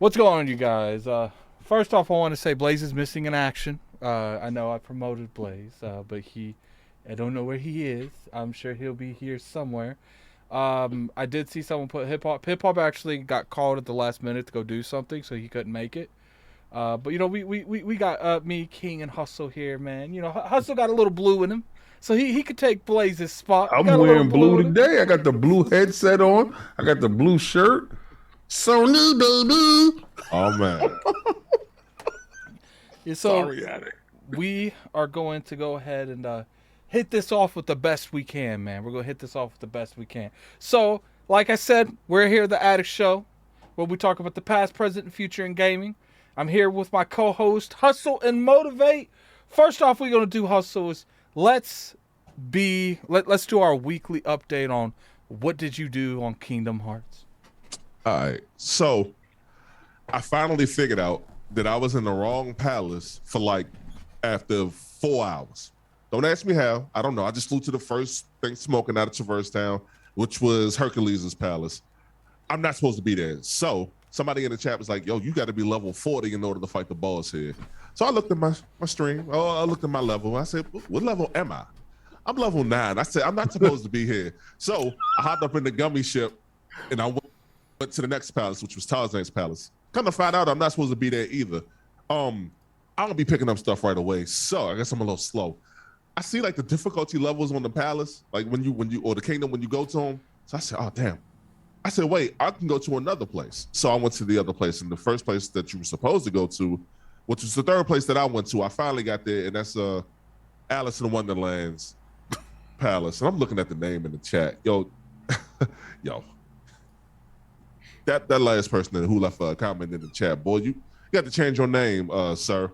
What's going on, you guys? First off, I want to say Blaze is missing in action. I know I promoted Blaze, but I don't know where he is. I'm sure he'll be here somewhere. I did see someone put Hip Hop. Hip Hop actually got called at the last minute to go do something, so he couldn't make it. But we got me, King, and Hustle here, man. Hustle got a little blue in him, so he could take Blaze's spot. I'm wearing blue today. I got the blue headset on. I got the blue shirt. Sony, baby. Oh, man. Yeah, so Sorry, Addict. we are going to go ahead and hit this off with the best we can, man. We're going to hit this off with the best we can. So, like I said, we're here at the Addict Show, where we talk about the past, present, and future in gaming. I'm here with my co-host, Hustle and Motivate. First off, we're going to do Hustle is let's do our weekly update on what did you do on Kingdom Hearts. All right. So I finally figured out that I was in the wrong palace for after 4 hours. Don't ask me how. I don't know. I just flew to the first thing smoking out of Traverse Town, which was Hercules' palace. I'm not supposed to be there. So somebody in the chat was like, yo, you got to be level 40 in order to fight the boss here. So I looked at my stream. I looked at my level. I said, what level am I? I'm level 9. I said, I'm not supposed to be here. So I hopped up in the gummy ship and I went to the next palace, which was Tarzan's palace. Come to find out, I'm not supposed to be there either. I don't be picking up stuff right away, so I guess I'm a little slow. I see the difficulty levels on the palace, when you or the kingdom when you go to them. So I said, oh damn. I said, wait, I can go to another place. So I went to the other place, and the first place that you were supposed to go to, which was the third place that I went to, I finally got there, and that's Alice in Wonderland's palace. And I'm looking at the name in the chat, yo. That last person who left a comment in the chat, boy, you got to change your name, sir.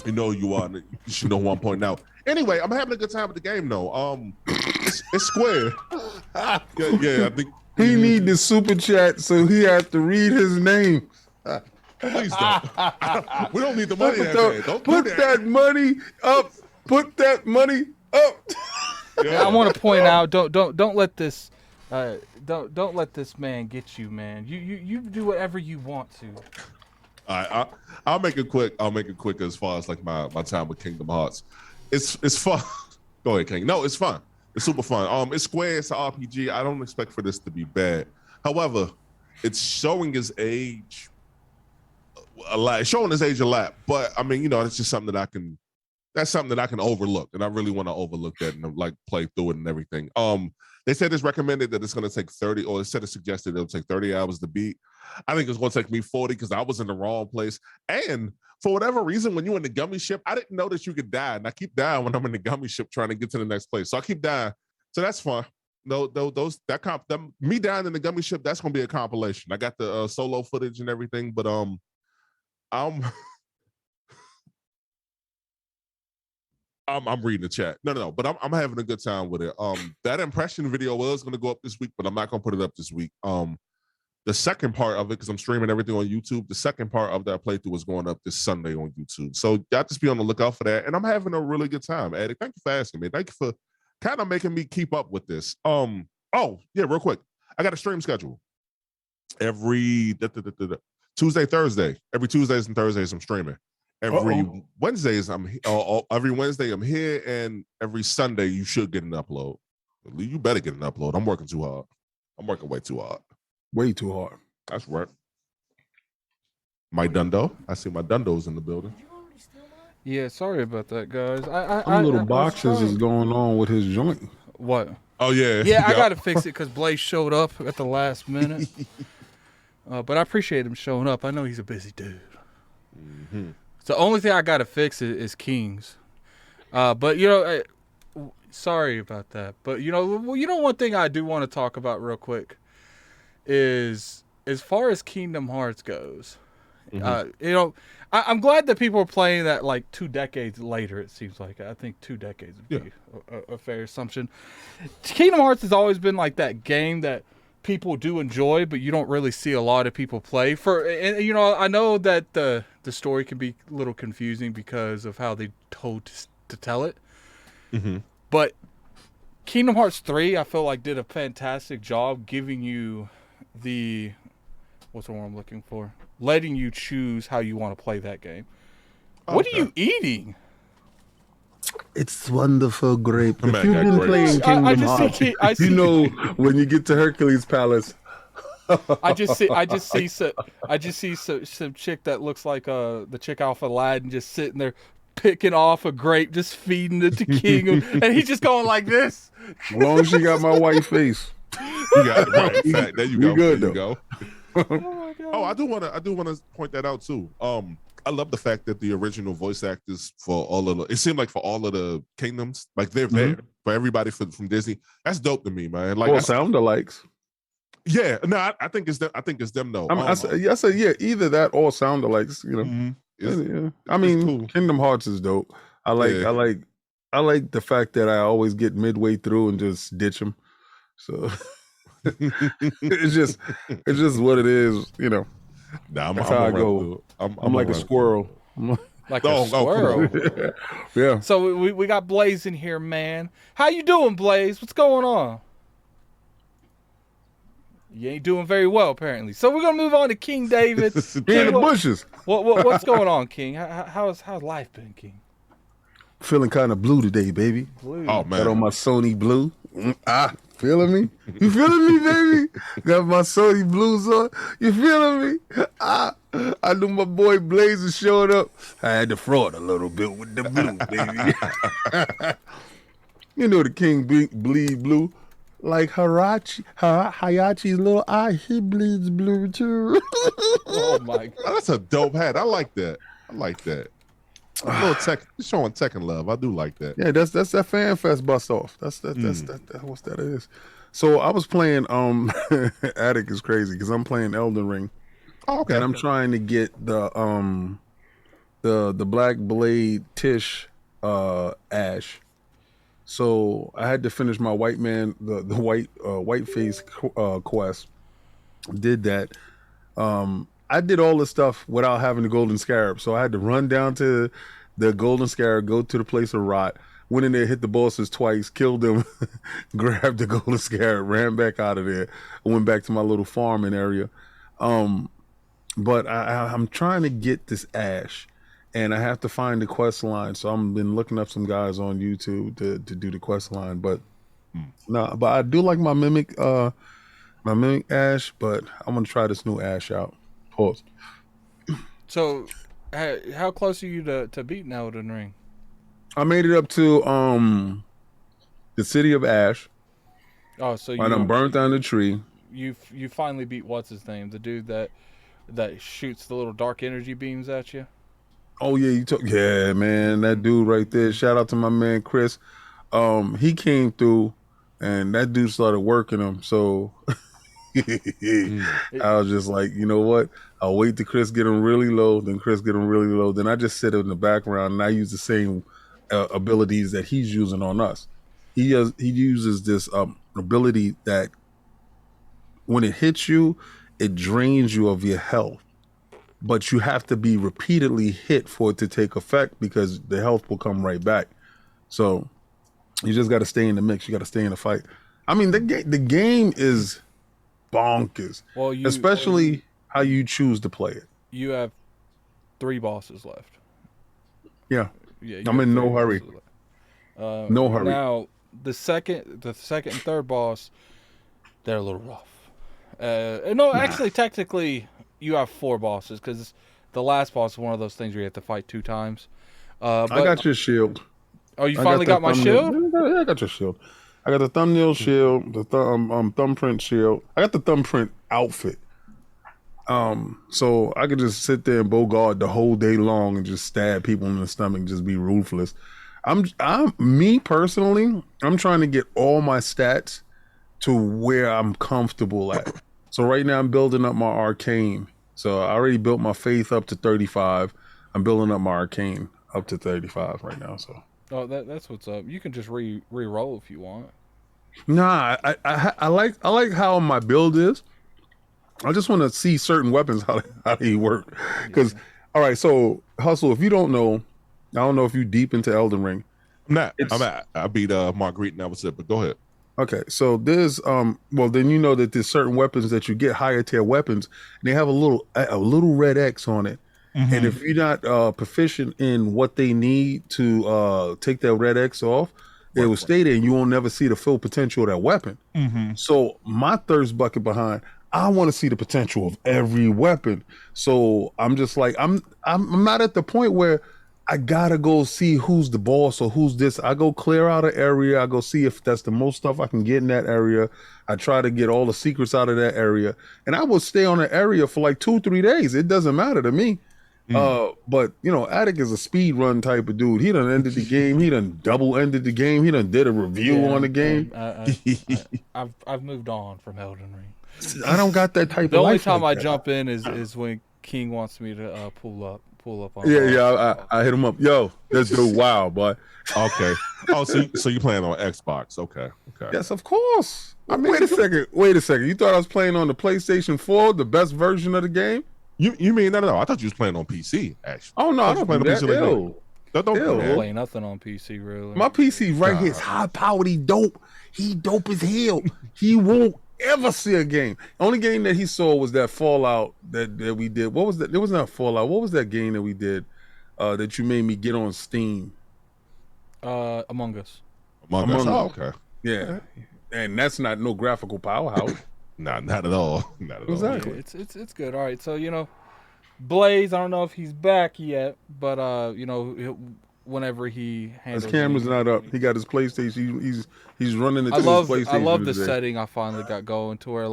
You know who you are. You should know who I'm pointing out. Anyway, I'm having a good time with the game, though. It's Square. Yeah, I think he need the super chat, so he has to read his name. Please don't. We don't need the money. Don't put that money up. Put that money up. Yeah. I want to point out, don't let this. Don't let this man get you, man. You do whatever you want to. All right, I'll make it quick. I'll make it quick as far as my time with Kingdom Hearts. It's fun. Go ahead, King. No, it's fun. It's super fun. It's Square. It's an RPG. I don't expect for this to be bad. However, it's showing his age a lot. Showing his age a lot. But I mean, it's just something that I can. That's something that I can overlook, and I really want to overlook that and play through it and everything. They said it's recommended that it's going to take 30, or it suggested it'll take 30 hours to beat. I think it's going to take me 40 because I was in the wrong place. And for whatever reason, when you're in the gummy ship, I didn't know that you could die. And I keep dying when I'm in the gummy ship trying to get to the next place. So I keep dying. So that's fun. Me dying in the gummy ship, that's going to be a compilation. I got the solo footage and everything, but I'm reading the chat. No, but I'm having a good time with it. That impression video was going to go up this week, but I'm not going to put it up this week. The second part of it, because I'm streaming everything on YouTube, the second part of that playthrough is going up this Sunday on YouTube. So y'all just be on the lookout for that. And I'm having a really good time, Addict. Thank you for asking me. Thank you for kind of making me keep up with this. Oh, yeah, real quick. I got a stream schedule. Every Tuesday, Thursday. Every Tuesdays and Thursdays I'm streaming. Every Wednesday I'm here, and every Sunday you should get an upload. You better get an upload. I'm working too hard. I'm working way too hard. Way too hard. That's right. My Dundo. I see my Dundos in the building. Yeah, sorry about that, guys. Some little boxes is going on with his joint. What? Oh, yeah. Yeah, I got to fix it because Blaze showed up at the last minute. But I appreciate him showing up. I know he's a busy dude. Mm-hmm. So the only thing I got to fix is Kings. But, sorry about that. But, one thing I do want to talk about real quick is as far as Kingdom Hearts goes, mm-hmm. I'm glad that people are playing that 2 decades later, it seems like. I think 2 decades would be a fair assumption. Kingdom Hearts has always been that game that people do enjoy, but you don't really see a lot of people play. I know that the story can be a little confusing because of how they told to tell it. Mm-hmm. But Kingdom Hearts 3, I feel did a fantastic job giving you the what's the word I'm looking for? Letting you choose how you want to play that game. Okay. What are you eating? It's wonderful grape. Man If you've got been grapes. playing Kingdom I just Hearts, see- I see- you know when you get to Hercules Palace. I just see some chick that looks like the chick off Aladdin just sitting there picking off a grape, just feeding it to King, and he's just going like this. As long as she got my white face. You got it right. In fact, there you go. good, there you though. go. Oh my god! Oh, I do want to point that out too. I love the fact that the original voice actors for all of it seemed like for all of the kingdoms, like they're there for everybody from Disney. That's dope to me, man. Like All sound alikes. yeah, no, I think it's them. I think it's them though. I said, yeah, either that or sound alikes. You know, it's- I mean, cool. Kingdom Hearts is dope. I like the fact that I always get midway through and just ditch them. So it's just what it is. You know, Nah, that's how I go. I'm like a squirrel. Like a squirrel. Yeah. So we got Blaze in here, man. How you doing, Blaze? What's going on? You ain't doing very well, apparently. So we're gonna move on to King David. Be in the bushes. What's going on, King? How's life been, King? Feeling kind of blue today, baby. Blue. Oh Got man, on my Sony blue. Feeling me? You feeling me, baby? Got my Sony blues on. You feeling me? I knew my boy Blaze showing up. I had to fraud a little bit with the blue, baby. You know the king bleed blue. Like Hayachi's little eye, he bleeds blue too. Oh my god. that's a dope hat. I like that. A little tech, showing tech and love. I do like that. Yeah, that's that fan fest bust off. That's what that is. So I was playing Addict is crazy because I'm playing Elden Ring. Oh, okay. And I'm trying to get the Black Blade Tish Ash. So I had to finish my white man, the white face quest. Did that. I did all this stuff without having the golden scarab. So I had to run down to the golden scarab, go to the place of rot, went in there, hit the bosses twice, killed them, grabbed the golden scarab, ran back out of there, went back to my little farming area. But I'm trying to get this ash, and I have to find the quest line. So I've been looking up some guys on YouTube to do the quest line. But no, but I do like my mimic ash. But I'm gonna try this new ash out. Pause. So, how close are you to beating Elden Ring? I made it up to the city of Ash. Oh, so I done burnt down the tree. You finally beat what's his name, the dude that shoots the little dark energy beams at you. Oh yeah, yeah, man, that dude right there. Shout out to my man Chris. He came through, and that dude started working him. So I was just like, you know what? I'll wait till Chris get him really low. Then Chris get him really low. Then I just sit in the background and I use the same abilities that he's using on us. He uses this ability that when it hits you, it drains you of your health. But you have to be repeatedly hit for it to take effect because the health will come right back. So you just got to stay in the mix. You got to stay in the fight. I mean, the game is bonkers. Well, especially how you choose to play it. You have 3 bosses left. Yeah. I'm in no hurry. No hurry. Now, the second and third boss, they're a little rough. No, actually, technically, you have 4 bosses because the last boss is one of those things where you have to fight 2 times. But, I got your shield. Oh, you finally got my shield? Yeah, I got your shield. I got the thumbnail shield, the thumbprint shield. I got the thumbprint outfit. So I could just sit there and bogart the whole day long and just stab people in the stomach, just be ruthless. Me personally, I'm trying to get all my stats to where I'm comfortable at. So right now I'm building up my arcane. So I already built my faith up to 35. I'm building up my arcane up to 35 right now. So. Oh, that's what's up. You can just re-roll if you want. Nah, I like how my build is. I just want to see certain weapons how they work. Because, all right, so Hustle, if you don't know, I don't know if you deep into Elden Ring. I'm not. I beat Marguerite and that was it. But go ahead. Okay, so there's well then you know that there's certain weapons that you get higher tier weapons, and they have a little red X on it. And if you're not proficient in what they need to take that red X off, it will stay there and you won't never see the full potential of that weapon. So my thirst bucket behind, I want to see the potential of every weapon. So I'm just like I'm not at the point where I gotta go see who's the boss or who's this. I go clear out an area. I go see if that's the most stuff I can get in that area. I try to get all the secrets out of that area, and I will stay on the area for like 2-3 days. It doesn't matter to me. But you know, Addict is a speed run type of dude. He done ended the game. He done double ended the game. He done did a review on the game. I've moved on from Elden Ring. I don't got that type The of only life time like I that. jump in is when King wants me to pull up on. I hit him up. Yo, this dude, wow, boy. Okay. Oh, so you playing on Xbox? Okay. Yes, of course. I mean, wait a second. You thought I was playing on the PlayStation 4, the best version of the game? You mean no? I thought you was playing on PC. Actually. Oh no, I don't play that. Ew. Don't I don't play nothing on PC really. My PC right here is high powered. He dope as hell. He won't ever see a game. The only game that he saw was that Fallout that we did. What was that? It was not Fallout. What was that game that we did that you made me get on Steam? Among Us. Among Us. Oh, okay. Yeah, and that's not no graphical powerhouse. Nah, not at all. Not at Exactly. all. Yeah, it's good. All right, so Blaze. I don't know if he's back yet, but whenever he handles His camera's not up. He got his PlayStation. He's running it. I his PlayStation. I love the today. setting I finally got going to where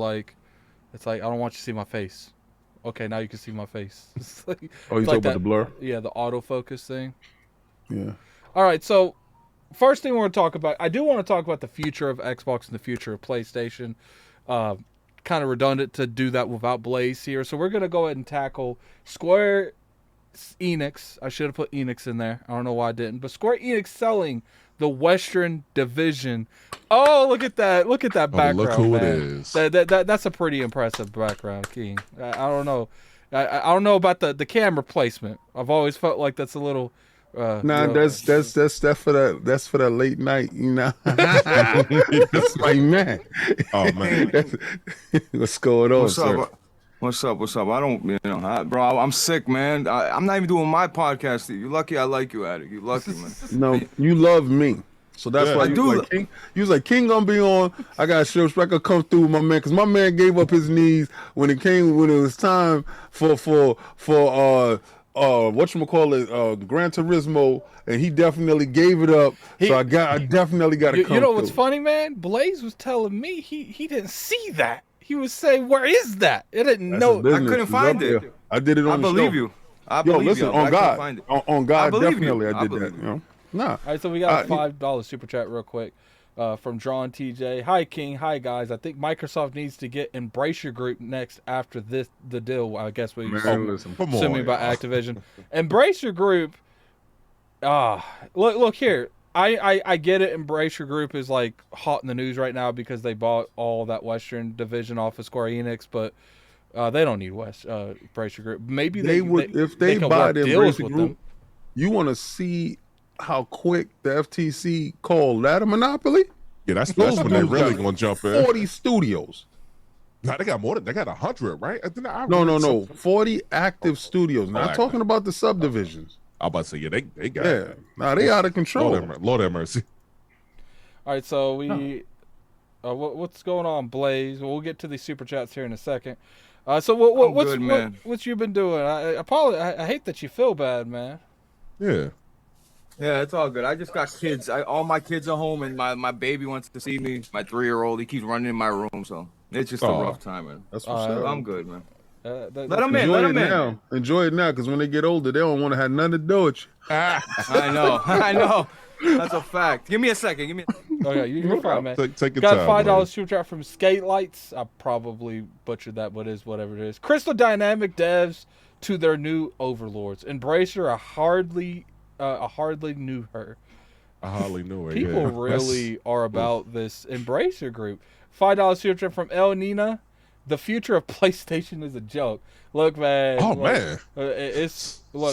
it's like I don't want you to see my face. Okay, now you can see my face. It's like, Oh, you it's talking like about the blur? Yeah, the autofocus thing. Yeah. All right, so first thing we're going to talk about, I do want to talk about the future of Xbox and the future of PlayStation. Kind of redundant to do that without Blaze here. So we're going to go ahead and tackle Square Enix. I should have put Enix in there. I don't know why I didn't. But Square Enix selling the Western division. Oh, look at that. Look at that background, look who man. it is. That's a pretty impressive background, King. I don't know. I don't know about the camera placement. I've always felt like that's a little... that's for that late night, you know. That's my man. Oh man, what's going on, What's sir? up? What's up? I don't, bro. I'm sick, man. I'm not even doing my podcast. You're lucky. I like you, Addict. You lucky, man. No, you love me, so that's why I you do. was like King. You was like King gonna be on. I got show respect. I come through with my man, because my man gave up his knees when it was time for whatchamacallit, Gran Turismo, and he definitely gave it up. So I definitely got to come. You know what's through. funny, man? Blaze was telling me he didn't see that. He was saying, "Where is that?" It didn't That's know. his business. I couldn't It's find up it. there. I did it on I the believe show. you. I Yo, believe listen, you. on I couldn't God, find it. on God, believe you. definitely, I I did believe that. you. You know, nah. All right, so we got a $5 super chat real quick from Drawn TJ. Hi, King. Hi, guys. I think Microsoft needs to get Embrace Your Group next after the deal. I guess we Listen, come assuming on. about Activision. Embrace Your Group. Look here. I get it. Embrace Your Group is like hot in the news right now because they bought all that Western division off of Square Enix, but they don't need Embrace Your Group. Maybe they would if they can buy work the deals Embrace with Group. them. You want to see how quick the FTC called that a monopoly? Yeah, that's Those when they dudes really got gonna jump in. 40 studios. Now they got more than 100, right? No. 40 active studios. Not active. talking about the subdivisions. I'm about to say, yeah, they got Yeah. it. Now they out of control. Lord have mercy. All right, so what's going on, Blaze? We'll get to the super chats here in a second. So what's good, man. what you been doing? I hate that you feel bad, man. Yeah. Yeah, it's all good. I just got kids. All my kids are home, and my baby wants to see me. My 3-year-old, he keeps running in my room, so it's just a rough time, man. That's what's up. I'm good, man. Let Let them in. Let them in. Enjoy it now, because when they get older, they don't want to have nothing to do with you. I know. That's a fact. Give me a second. Okay, you're fine, man. Take your Got time. $5 super chat from Skate Lights. I probably butchered that, but it is whatever it is. Crystal Dynamic devs to their new overlords. Embracer, I hardly knew her. I hardly knew it. People really are about this Embracer group. $5 super chat from El Nina. The future of PlayStation is a joke. Look, man. Oh man.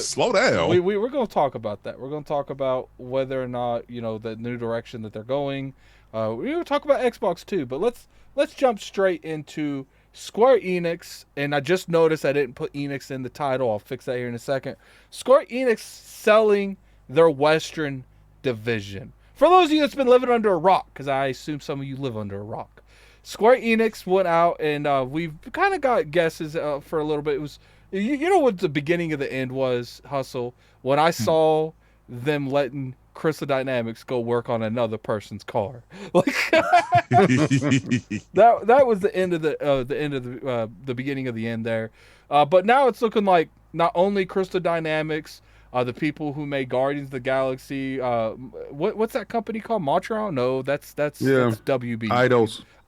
Slow down. We're going to talk about that. We're going to talk about whether or not the new direction that they're going. We will talk about Xbox too, but let's jump straight into Square Enix. And I just noticed I didn't put Enix in the title. I'll fix that here in a second. Square Enix selling their Western division. For those of you that's been living under a rock, because I assume some of you live under a rock, Square Enix went out and we've kind of got guesses for a little bit. It was, you know what the beginning of the end was, Hustle? When I saw them letting Crystal Dynamics go work on another person's car, like that was the end of the beginning of the end there. But now it's looking like not only Crystal Dynamics, the people who made Guardians of the Galaxy, what's that company called? Montreal? No, that's WB.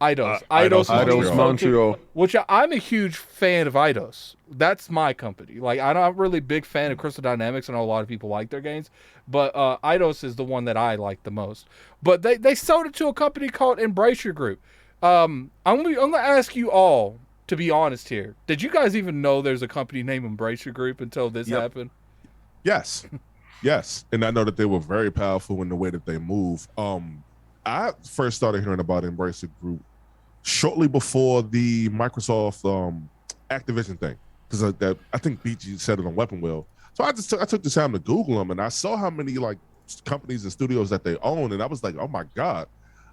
Eidos Montreal. Which I'm a huge fan of Eidos. That's my company. Like, I'm not really a big fan of Crystal Dynamics. I know a lot of people like their games, but Eidos is the one that I like the most. But they sold it to a company called Embracer Group. I'm gonna ask you all to be honest here. Did you guys even know there's a company named Embracer Group until this happened? Yes. And I know that they were very powerful in the way that they move. I first started hearing about Embracer Group shortly before the Microsoft Activision thing, because I think BG said it on Weapon Wheel. So I took the time to Google them, and I saw how many like companies and studios that they own, and I was like, oh my god.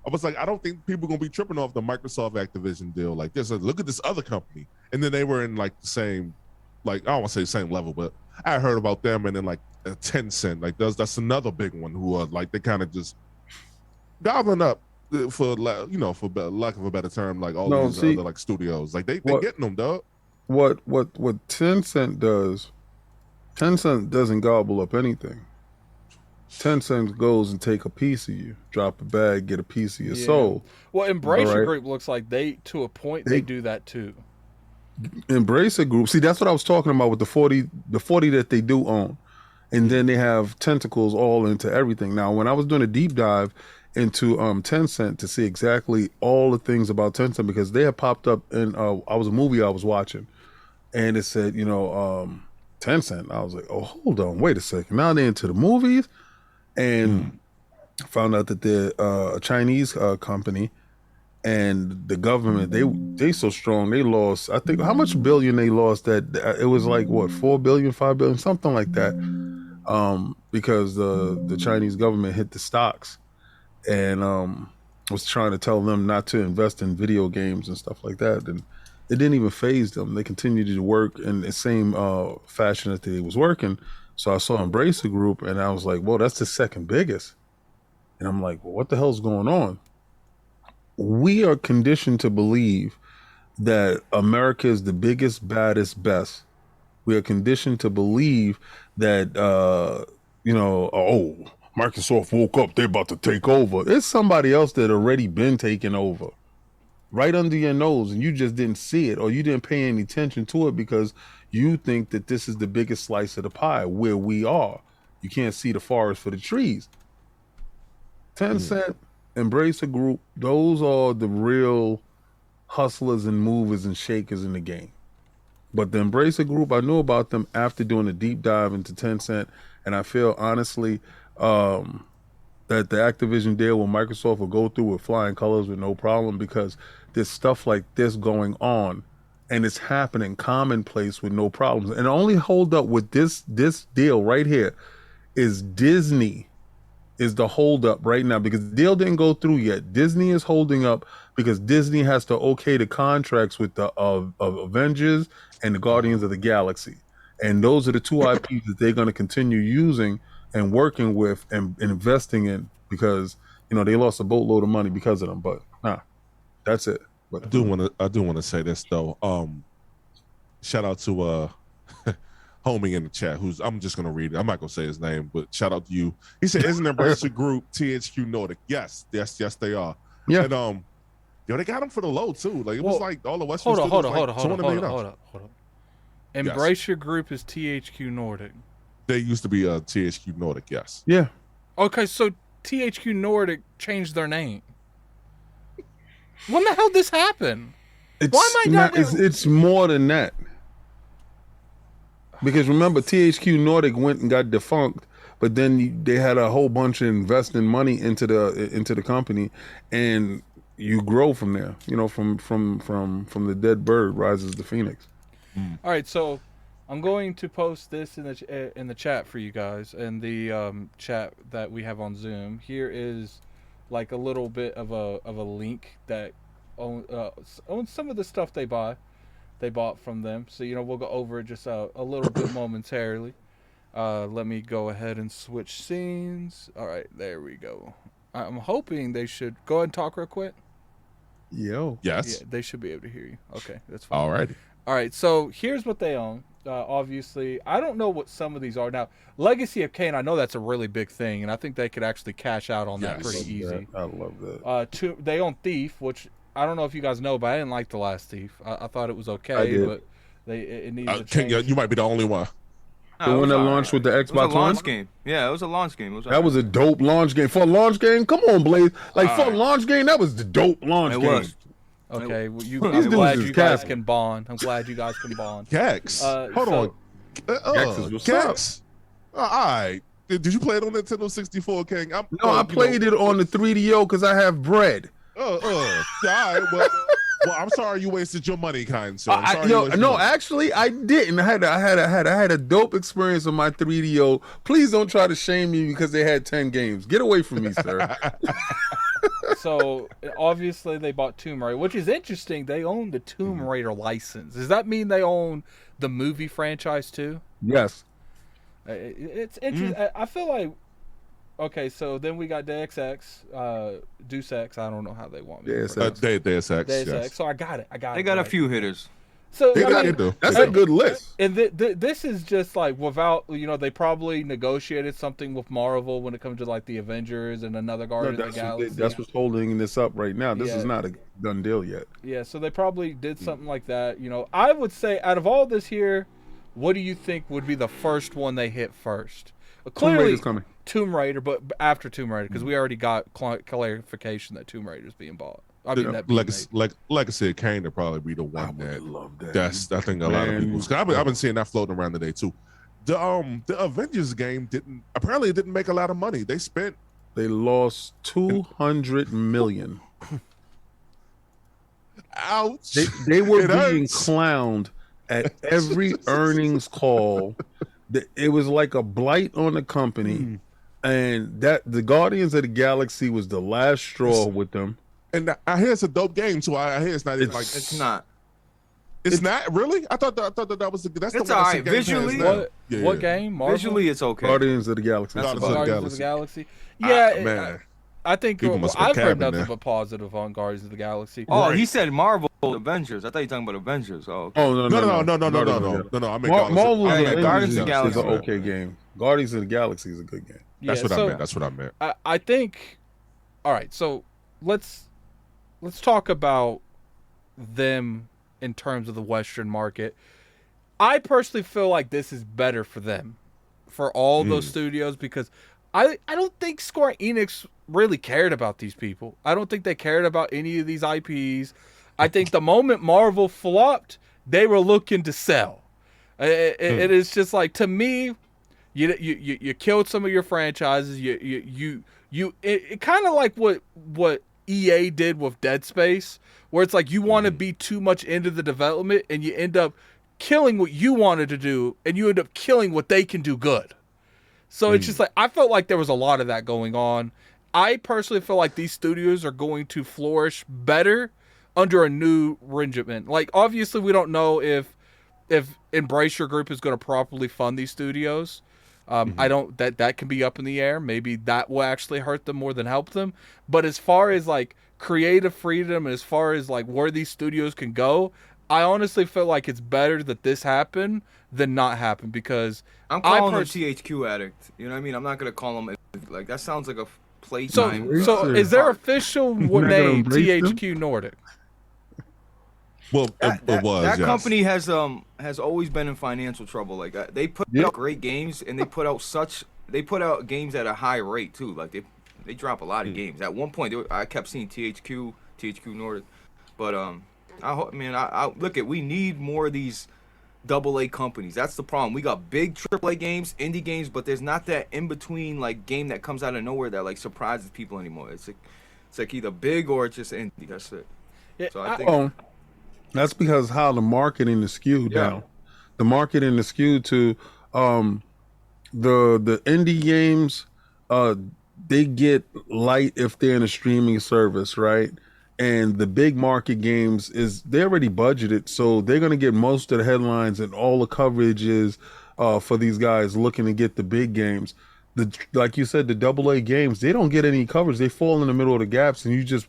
I was like, I don't think people are gonna be tripping off the Microsoft Activision deal like this. Like, look at this other company, and then they were in like the same, like I don't want to say the same level, but I heard about them, and then like Tencent, like that's another big one who are like they kind of just gobbling up for lack of a better term, like all these other like studios, like they getting them, dog. What Tencent does? Tencent doesn't gobble up anything. Tencent goes and take a piece of you, drop a bag, get a piece of your soul. Well, Embracer Group looks like they do that too. Embracer Group. See, that's what I was talking about with the 40 that they do own. And then they have tentacles all into everything. Now, when I was doing a deep dive into Tencent to see exactly all the things about Tencent, because they had popped up in I was a movie I was watching, and it said, Tencent. I was like, oh, hold on, wait a second. Now they're into the movies, and found out that they're a Chinese company, and the government they so strong they lost. I think how much billion they lost that it was like what 4 billion, 5 billion, something like that, because the Chinese government hit the stocks and was trying to tell them not to invest in video games and stuff like that, and it didn't even faze them. They continued to work in the same fashion that they was working. So I saw Embracer Group, and I was like, well, that's the second biggest. And I'm like, well, what the hell's going on? We are conditioned to believe that America is the biggest, baddest, best. We are conditioned to believe that, Microsoft woke up, they're about to take over. It's somebody else that already been taken over right under your nose, and you just didn't see it, or you didn't pay any attention to it because you think that this is the biggest slice of the pie where we are. You can't see the forest for the trees. Tencent, Embracer Group, those are the real hustlers and movers and shakers in the game. But the Embracer Group, I knew about them after doing a deep dive into Tencent, and I feel honestly that the Activision deal with Microsoft will go through with flying colors with no problem, because there's stuff like this going on and it's happening commonplace with no problems. And the only hold up with this deal right here is Disney is the hold up right now, because the deal didn't go through yet. Disney is holding up because Disney has to okay the contracts with the Avengers and the Guardians of the Galaxy. And those are the two IPs that they're going to continue using and working with and investing in, because they lost a boatload of money because of them. But that's it. But I do want to say this though. Shout out to homie in the chat, who's I'm just gonna read it. I'm not gonna say his name, but shout out to you. He said, "Isn't Embracer Group THQ Nordic?" Yes, they are. Yeah. And they got them for the low too. Like it was like all the Western. Hold on. Embracer Group is THQ Nordic. They used to be THQ Nordic. Yes. Yeah. Okay, so THQ Nordic changed their name. When the hell did this happen? Why am I not? It's more than that. Because remember, THQ Nordic went and got defunct but then they had a whole bunch of investing money into the company, and you grow from there. You know, from the dead bird rises the phoenix. All right, so I'm going to post this in the chat for you guys, and the chat that we have on Zoom. Here is like a little bit of a link that owns some of the stuff they bought from them. So we'll go over it just a little bit momentarily. Let me go ahead and switch scenes. All right, there we go. I'm hoping they should go ahead and talk real quick. Yo. Yes. Yeah, they should be able to hear you. Okay, that's fine. All righty. All right, so here's what they own. Obviously, I don't know what some of these are now. Legacy of Kain, I know that's a really big thing, and I think they could actually cash out on that pretty easy. I love that. They own Thief, which I don't know if you guys know, but I didn't like the last Thief. I thought it was okay, but it needs to change. You might be the only one. The one that launched with the Xbox It was a launch One? game. Yeah, it was a launch game. That was a dope launch game. For a launch game? Come on, Blaze. Like, for a launch game, that was the dope launch game. was. Okay, well, These I'm glad dudes is you guys capping. can bond. I'm glad you guys can bond. Gex. Hold on. Gex is what's Gex. All right. Did you play it on Nintendo 64, King? No, I played it on the 3DO because I have bread. All right. Well, I'm sorry you wasted your money, kind sir. I'm sorry you wasted your money. Actually, I didn't. I had a dope experience on my 3DO. Please don't try to shame me because they had 10 games. Get away from me, sir. So obviously they bought Tomb Raider, which is interesting. They own the Tomb Raider license. Does that mean they own the movie franchise too? Yes. It's interesting. I feel like okay. So then we got Deus Ex, Deus Ex. I don't know how they want me. Deus to Ex. Deus Ex. Deus Yes. Ex. So I got it. They got a few hitters. So They I mean, do. That's They a do. good list. and this is just like without they probably negotiated something with Marvel when it comes to like the Avengers and another Guardians of the Galaxy. That's what's holding this up right now. This Yeah. is not a done deal yet. Yeah, so they probably did something like that. I would say out of all this here, what do you think would be the first one they hit first? Tomb Clearly, Raider's coming. Tomb Raider, but after Tomb Raider, because we already got clarification that Tomb Raider is being bought. I mean, that being made. Legacy of Kain would probably be the one would love that. that's I think a lot of people. I've been seeing that floating around today too. The Avengers game didn't make a lot of money. They lost 200 million. Ouch. They were It being hurts. clowned at every earnings call. It was like a blight on the company, and that the Guardians of the Galaxy was the last straw with them. And I hear it's a dope game too. I hear it's not even like It's not. It's not really. I thought that was that's It's the one all that's right. in Game Pass Visually- now. What game? Marvel? Visually, it's okay. Guardians of the Galaxy. Guardians of the Guardians of the Galaxy. Galaxy. Yeah, Man. I think People must have I've heard cabbing nothing there. but positive on Guardians of the Galaxy. Oh, he said Marvel Avengers. I thought you were talking about Avengers. Oh, okay. Oh no. No. I mean, Marvel's Yeah, Avengers Guardians of the is Galaxy. an okay game. Guardians of the Galaxy is a good game. That's what I meant. That's what I meant. I think. All right, so let's talk about them in terms of the Western market. I personally feel like this is better for them, for all those studios, because I don't think Square Enix really cared about these people. I don't think they cared about any of these IPs. I think the moment Marvel flopped, they were looking to sell. It is just like, to me, you killed some of your franchises. It kind of like what EA did with Dead Space, where it's like you want to be too much into the development and you end up killing what you wanted to do, and you end up killing what they can do good. So it's just like, I felt like there was a lot of that going on. I personally feel like these studios are going to flourish better under a new regiment. Like, obviously, we don't know if Embracer Group is going to properly fund these studios. I don't, that can be up in the air. Maybe that will actually hurt them more than help them. But as far as like creative freedom and as far as like where these studios can go, I honestly feel like it's better that this happened than not happen, because I'm calling him THQ Addict. You know what I mean? I'm not gonna call him like that. Sounds like a playtime. So is their official name embrace them? THQ Nordic? Well, it was. That yes. company has always been in financial trouble. Like they put out great games, and they put out games at a high rate too. Like they drop a lot of games. At one point, I kept seeing THQ Nordic, but I look at, we need more of these AA companies. That's the problem. We got big AAA games, indie games, but there's not that in between like game that comes out of nowhere that like surprises people anymore. It's like either big or it's just indie. That's it. Yeah, So I think that's because how the marketing is skewed now. The marketing is skewed to the indie games. They get light if they're in a streaming service, right? And the big market games they're already budgeted, so they're going to get most of the headlines and all the coverage is for these guys looking to get the big games. Like you said, the AA games, they don't get any coverage. They fall in the middle of the gaps, and you just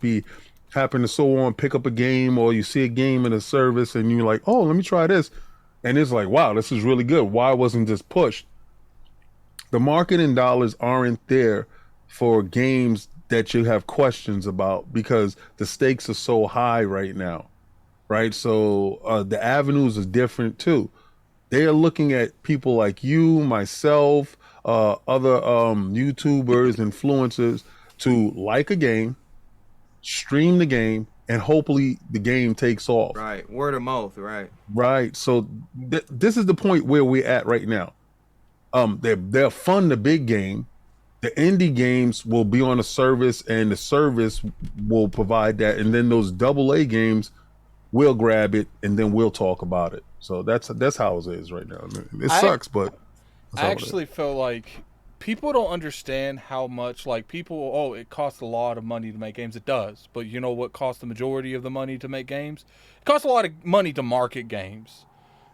happen to pick up a game, or you see a game in a service, and you're like, oh, let me try this, and it's like, wow, this is really good. Why wasn't this pushed? The marketing dollars aren't there for games that you have questions about because the stakes are so high right now, right? So the avenues are different too. They are looking at people like you, myself, other YouTubers, influencers to like a game, stream the game, and hopefully the game takes off. Right, word of mouth, right? Right. So this is the point where we're at right now. They'll fund the big game. The indie games will be on a service, and the service will provide that, and then those AA games will grab it, and then we'll talk about it. So that's how it is right now. It sucks, but I actually feel like people don't understand how much it costs a lot of money to make games. It does, but you know what costs the majority of the money to make games? It costs a lot of money to market games.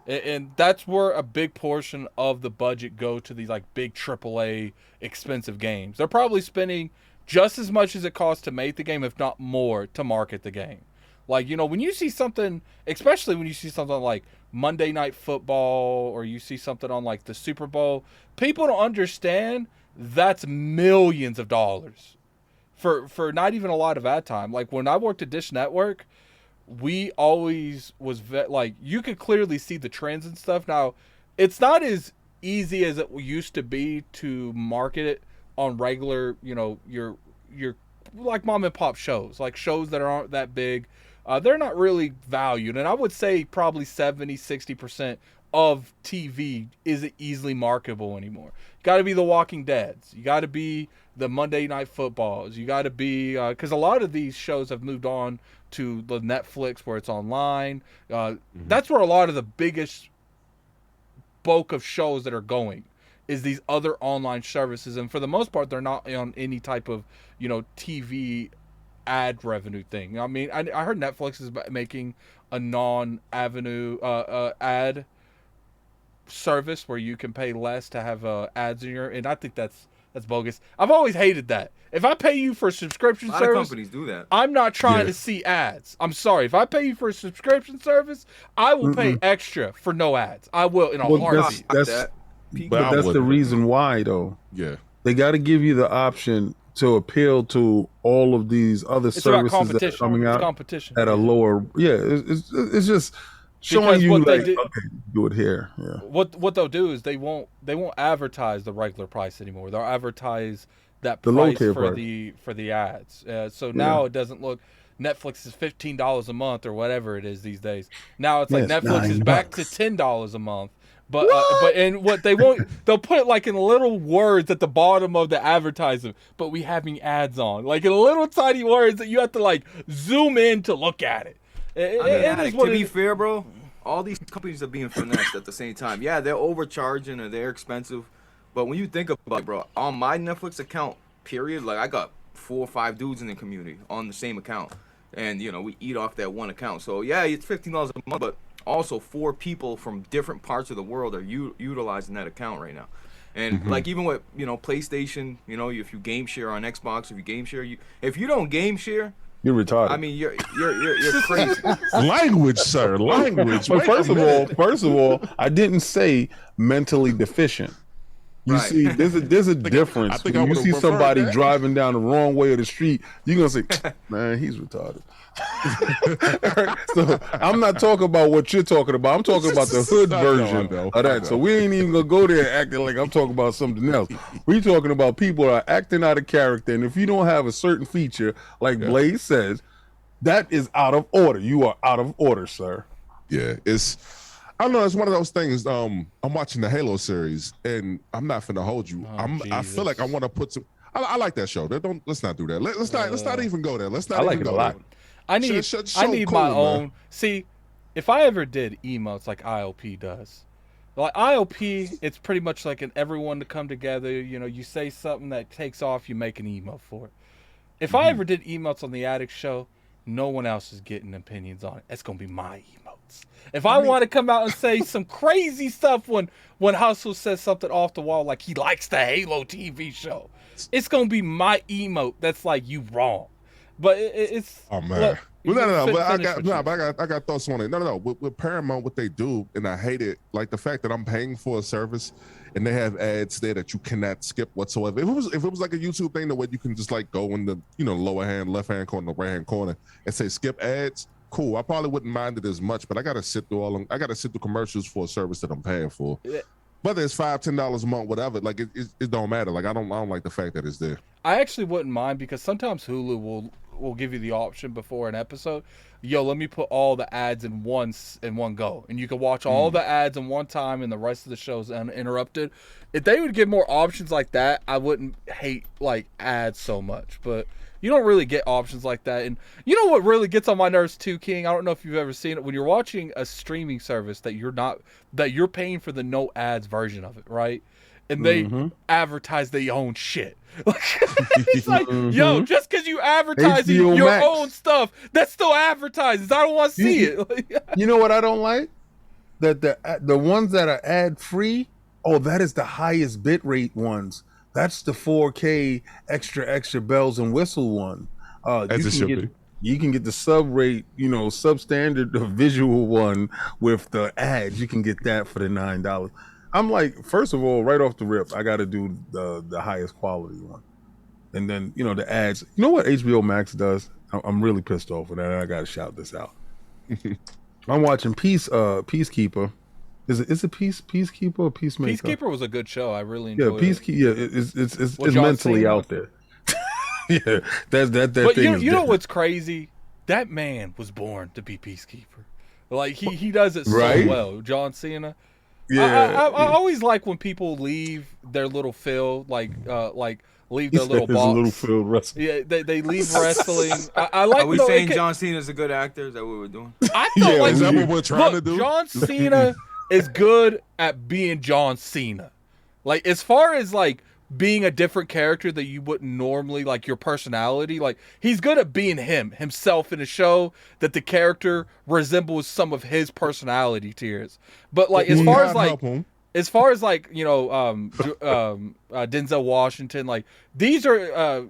And that's where a big portion of the budget go to these like big AAA expensive games. They're probably spending just as much as it costs to make the game, if not more, to market the game. Like, you know, when you see something, especially when you see something like Monday Night Football, or you see something on like the Super Bowl, people don't understand that's millions of dollars for not even a lot of ad time. Like when I worked at Dish Network, we always you could clearly see the trends and stuff. Now, it's not as easy as it used to be to market it on regular, you know, your like mom and pop shows, like shows that aren't that big. They're not really valued. And I would say probably 70-60% of TV isn't easily marketable anymore. You got to be the Walking Deads. You got to be the Monday Night Footballs. You got to be, because a lot of these shows have moved on to the Netflix where it's online. That's where a lot of the biggest bulk of shows that are going is these other online services. And for the most part, they're not on any type of, you know, TV ad revenue thing. I mean, I heard Netflix is making a non-avenue ad service where you can pay less to have ads in your, and I think that's bogus. I've always hated that. If I pay you for a subscription service, a lot of companies do that. I'm not trying to see ads. I'm sorry. If I pay you for a subscription service, I will pay extra for no ads. I will in a heartbeat. That's the reason why, though. Yeah, they got to give you the option to appeal to all of these other services that are coming out at a lower. Yeah, it's just showing you like, okay, do it here. Yeah. What they'll do is they won't advertise the regular price anymore. They'll advertise that price for the ads. So now it doesn't look. Netflix is $15 a month or whatever it is these days. Now it's like Netflix is back to $10 a month. But what they won't, they'll put it like in little words at the bottom of the advertisement. But we having ads on, like in little tiny words that you have to like zoom in to look at it. To be fair, bro, all these companies are being finessed at the same time. Yeah, they're overcharging or they're expensive. But when you think about it, bro, on my Netflix account, period, like I got 4 or 5 dudes in the community on the same account. And, you know, we eat off that one account. So, yeah, it's $15 a month, but also 4 people from different parts of the world are utilizing that account right now. And, like, even with, you know, PlayStation, you know, if you game share on Xbox, if you game share, if you don't game share, you're retarded. I mean, you're crazy. Language, sir. Language. But first of all, I didn't say mentally deficient. You see, there's a difference. When you see somebody driving down the wrong way of the street, you're gonna say, "Man, he's retarded." So I'm not talking about what you're talking about. I'm talking about the hood version of that. So we ain't even gonna go there acting like I'm talking about something else. We're talking about people that are acting out of character, and if you don't have a certain feature, like Blaze says, that is out of order. You are out of order, sir. Yeah, I don't know. It's one of those things. I'm watching the Halo series, and I'm not finna hold you. I feel like I want to put some. I like that show. Let's not do that. Let's not even go there. Let's not. I like even it go a lot. there. I need my own. See, if I ever did emotes like ILP does, like ILP, it's pretty much like an everyone to come together. You know, you say something that takes off, you make an emote for it. If I ever did emotes on the Addict Show, no one else is getting opinions on it. It's gonna be my emotes. If I want to come out and say some crazy stuff when Hustle says something off the wall, like he likes the Halo TV show, it's gonna be my emote. That's like, you wrong. But it's oh man. No. But I got thoughts on it. No. With Paramount, what they do, and I hate it, like the fact that I'm paying for a service and they have ads there that you cannot skip whatsoever. If it was like a YouTube thing, the way you can just like go in the lower hand, left hand corner, right hand corner, and say skip ads, cool. I probably wouldn't mind it as much, but I gotta sit through all them. I gotta sit through commercials for a service that I'm paying for. Yeah. Whether it's $5-10 a month, whatever, like it don't matter. Like I don't like the fact that it's there. I actually wouldn't mind, because sometimes Hulu will give you the option before an episode. Yo, let me put all the ads in one go, and you can watch all the ads in one time, and the rest of the show's uninterrupted. If they would give more options like that, I wouldn't hate like ads so much. But you don't really get options like that. And you know what really gets on my nerves too, King? I don't know if you've ever seen it. When you're watching a streaming service that you're paying for the no ads version of it, right? And they advertise their own shit. It's like, yo, just because you advertising your own stuff, that's still advertises. I don't want to see it. You know what I don't like? That the ones that are ad free, that is the highest bit rate ones. That's the 4K extra bells and whistle one. You can get the sub rate, substandard visual one with the ads. You can get that for the $9. I'm like, first of all, right off the rip, I got to do the highest quality one. And then, the ads. You know what HBO Max does? I'm really pissed off with that. I got to shout this out. I'm watching Peacekeeper. Is it Peacekeeper or Peacemaker? Peacekeeper was a good show. I really enjoyed it. Yeah, it's mentally out there. Yeah, that but thing. You know what's crazy? That man was born to be Peacekeeper. Like he does it so well. John Cena. Yeah, I always like when people leave their little field, like leave their little box. Little field wrestling. Yeah, they leave wrestling. I like. Are we saying John Cena is a good actor? Is that what we're doing? I feel like is that what we're trying to do? John Cena is good at being John Cena. Like, as far as like being a different character that you wouldn't normally, like your personality, like he's good at being himself in a show that the character resembles some of his personality tiers. But like as far as like Denzel Washington, like these are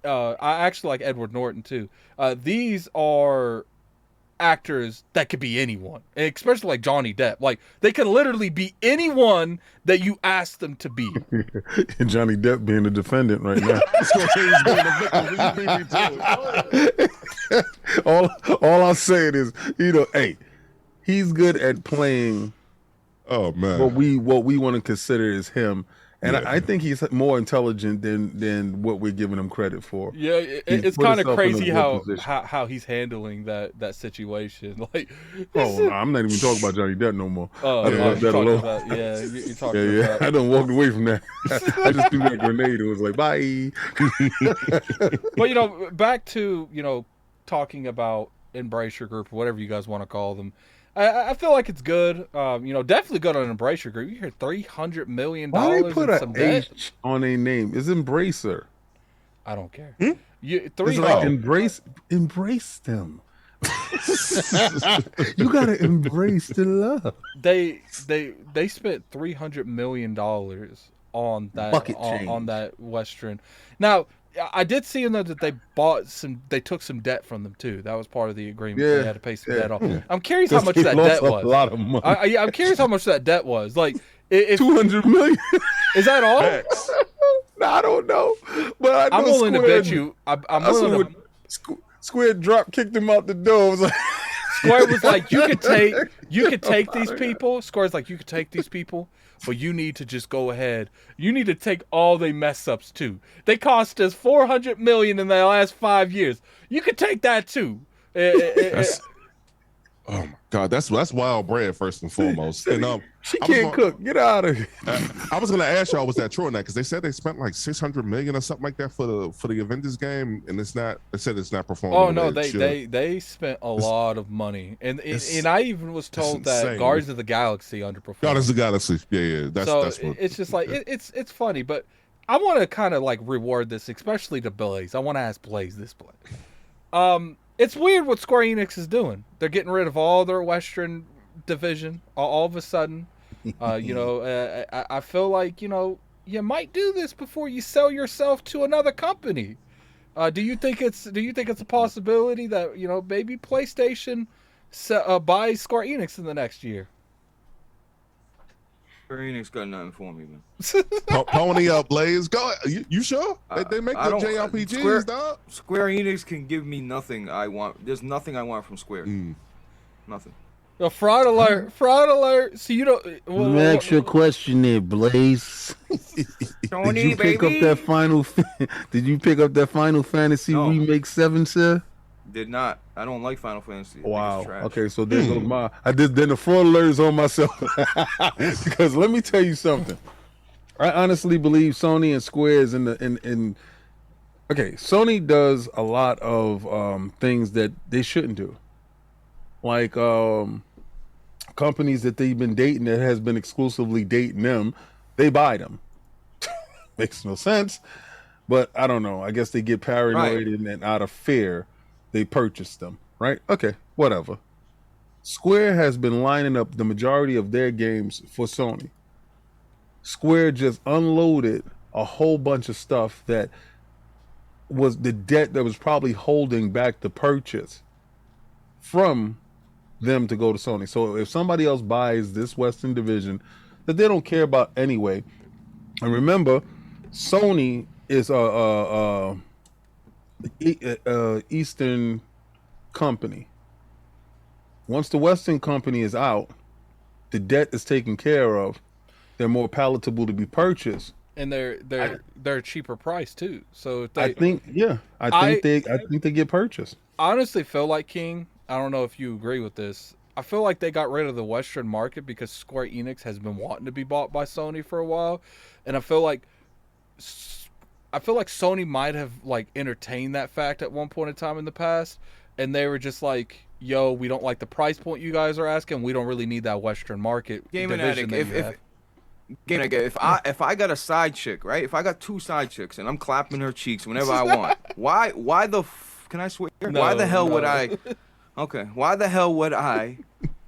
I actually like Edward Norton too. These are actors that could be anyone, and especially like Johnny Depp. Like they can literally be anyone that you ask them to be. And Johnny Depp being the defendant right now. all I'm saying is, hey, he's good at playing. Oh man, what we want to consider is him. And I think he's more intelligent than what we're giving him credit for. Yeah, it's kind of crazy how he's handling that situation. Like, I'm not even talking about Johnny Depp no more. You're talking about. I done walked away from that. I just threw that grenade and was like, bye. But back to talking about Embrace Your Group, or whatever you guys want to call them. I feel like it's good. Definitely good on Embracer Group. You hear $300 million. Why they put an H on a name? It's Embracer. I don't care. It's like embrace them. You gotta embrace the love. They spent $300 million on that on that Western. Now, I did see in there that they took some debt from them too. That was part of the agreement. They had to pay some debt off. I'm curious how much that debt was. A lot of money. I'm curious how much that debt was. Like, if $200 million. Is that all? I don't know, but I'm willing to bet you. Square drop kicked him out the door. Square was like, you could take these people. Square's like, you could take these people, but you need to just go ahead. You need to take all they mess ups too. They cost us $400 million in the last 5 years. You could take that too. Oh my God, that's wild bread first and foremost. And she can't cook. Get out of here. I was gonna ask y'all, was that true or not? Because they said they spent like $600 million or something like that for the Avengers game, and it's not. They said it's not performing. Oh no, they spent a lot of money, and I even was told that Guardians of the Galaxy underperformed. Guardians of the Galaxy, yeah. That's what it's just like it's funny, but I want to kind of like reward this, especially to Blaze. I want to ask Blaze this, Blaze. It's weird what Square Enix is doing. They're getting rid of all their Western division all of a sudden. I feel like, you might do this before you sell yourself to another company. Do you think it's a possibility that, maybe PlayStation buys Square Enix in the next year? Square Enix got nothing for me, man. Pony up, Blaze. Go. You sure? They make good JRPGs, dog. Square Enix can give me nothing I want. There's nothing I want from Square. Nothing. A fraud alert! Fraud alert! So you don't. Let me ask you a question there, Blaze. Did you pick up that Final? Did you pick up that Final Fantasy Remake 7, sir? Did not. I don't like Final Fantasy. Wow. Okay, so there goes my. Then the fraud alert is on myself. Because let me tell you something. I honestly believe Sony and Square is in. Okay, Sony does a lot of things that they shouldn't do. Like companies that they've been dating that has been exclusively dating them, they buy them. Makes no sense, but I don't know. I guess they get paranoid and out of fear, they purchase them, right? Okay, whatever. Square has been lining up the majority of their games for Sony. Square just unloaded a whole bunch of stuff that was the debt that was probably holding back the purchase from them to go to Sony. So if somebody else buys this Western division that they don't care about anyway, and remember, Sony is a Eastern company. Once the Western company is out, the debt is taken care of. They're more palatable to be purchased, and they're a cheaper price too. So I think they get purchased. I honestly feel like, King, I don't know if you agree with this. I feel like they got rid of the Western market because Square Enix has been wanting to be bought by Sony for a while, and I feel like Sony might have like entertained that fact at one point in time in the past, and they were just like, "Yo, we don't like the price point you guys are asking. We don't really need that Western market division that you have." If I got a side chick, right? If I got two side chicks and I'm clapping her cheeks whenever I want, why can I swear? No, why the hell would I? Okay, why the hell would I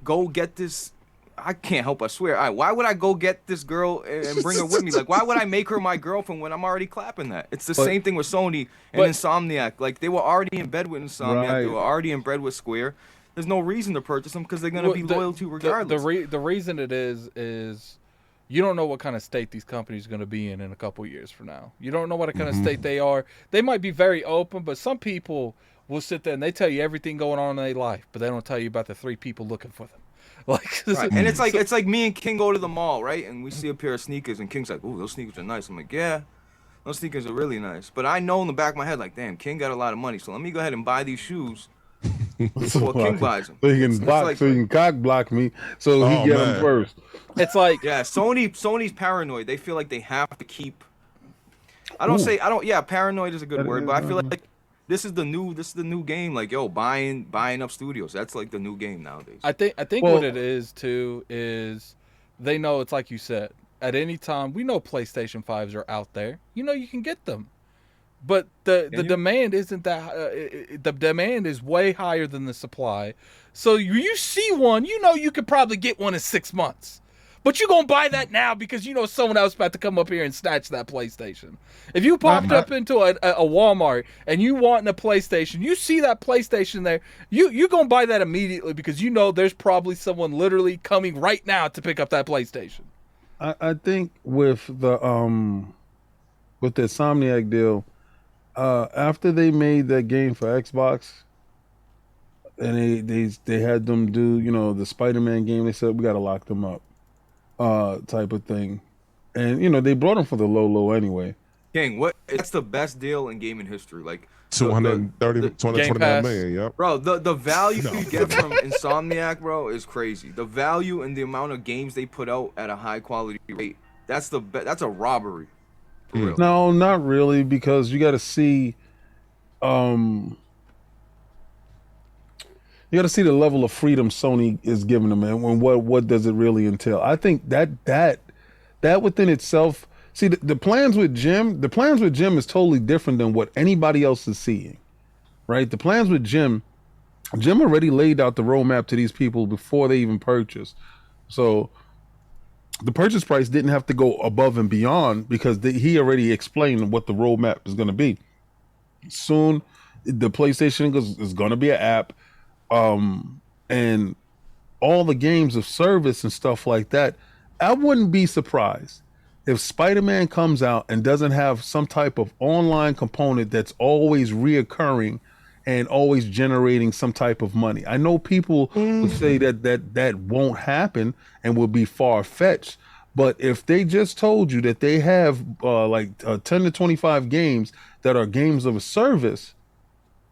go get this? I can't help but swear. Why would I go get this girl and bring her with me? Like, why would I make her my girlfriend when I'm already clapping that? It's the same thing with Sony and Insomniac. Like, they were already in bed with Insomniac. Right. They were already in bed with Square. There's no reason to purchase them because they're going to be loyal to regardless. The reason it is you don't know what kind of state these companies are going to be in a couple years from now. You don't know what kind of state they are. They might be very open, but some people will sit there and they tell you everything going on in their life, but they don't tell you about the 3 people looking for them. Like, right. And it's like me and King go to the mall, right? And we see a pair of sneakers, and King's like, "Ooh, those sneakers are nice." I'm like, "Yeah, those sneakers are really nice." But I know in the back of my head, like, "Damn, King got a lot of money, so let me go ahead and buy these shoes before King buys them." So you can cock block me, so he get them first. It's like, yeah, Sony's paranoid. They feel like they have to keep. Paranoid is a good word, but I feel like this is the new game. Like, yo, buying up studios. That's like the new game nowadays. I think what it is too is they know, it's like you said, at any time we know PlayStation 5s are out there. You know you can get them, but the demand isn't that. The demand is way higher than the supply. So you see one, you know you could probably get one in 6 months. But you're going to buy that now because you know someone else about to come up here and snatch that PlayStation. If you popped up into a Walmart and you want a PlayStation, you see that PlayStation there, you're going to buy that immediately because you know there's probably someone literally coming right now to pick up that PlayStation. I think with the Insomniac deal, after they made that game for Xbox, and they had them do, the Spider-Man game, they said we got to lock them up. Type of thing, and they brought them for the low anyway. King, it's the best deal in gaming history. Like 229 million, yep. Bro, the value you get from Insomniac, bro, is crazy. The value and the amount of games they put out at a high quality rate, that's a robbery. For real. No, not really, because you got to see, you got to see the level of freedom Sony is giving them, and what does it really entail? I think that within itself. See, the plans with Jim is totally different than what anybody else is seeing, right? The plans with Jim already laid out the roadmap to these people before they even purchased. So the purchase price didn't have to go above and beyond because he already explained what the roadmap is going to be. Soon, the PlayStation is going to be an app, and all the games of service and stuff like that. I wouldn't be surprised if Spider-Man comes out and doesn't have some type of online component that's always reoccurring and always generating some type of money. I know people would say that won't happen and will be far-fetched, but if they just told you that they have 10 to 25 games that are games of a service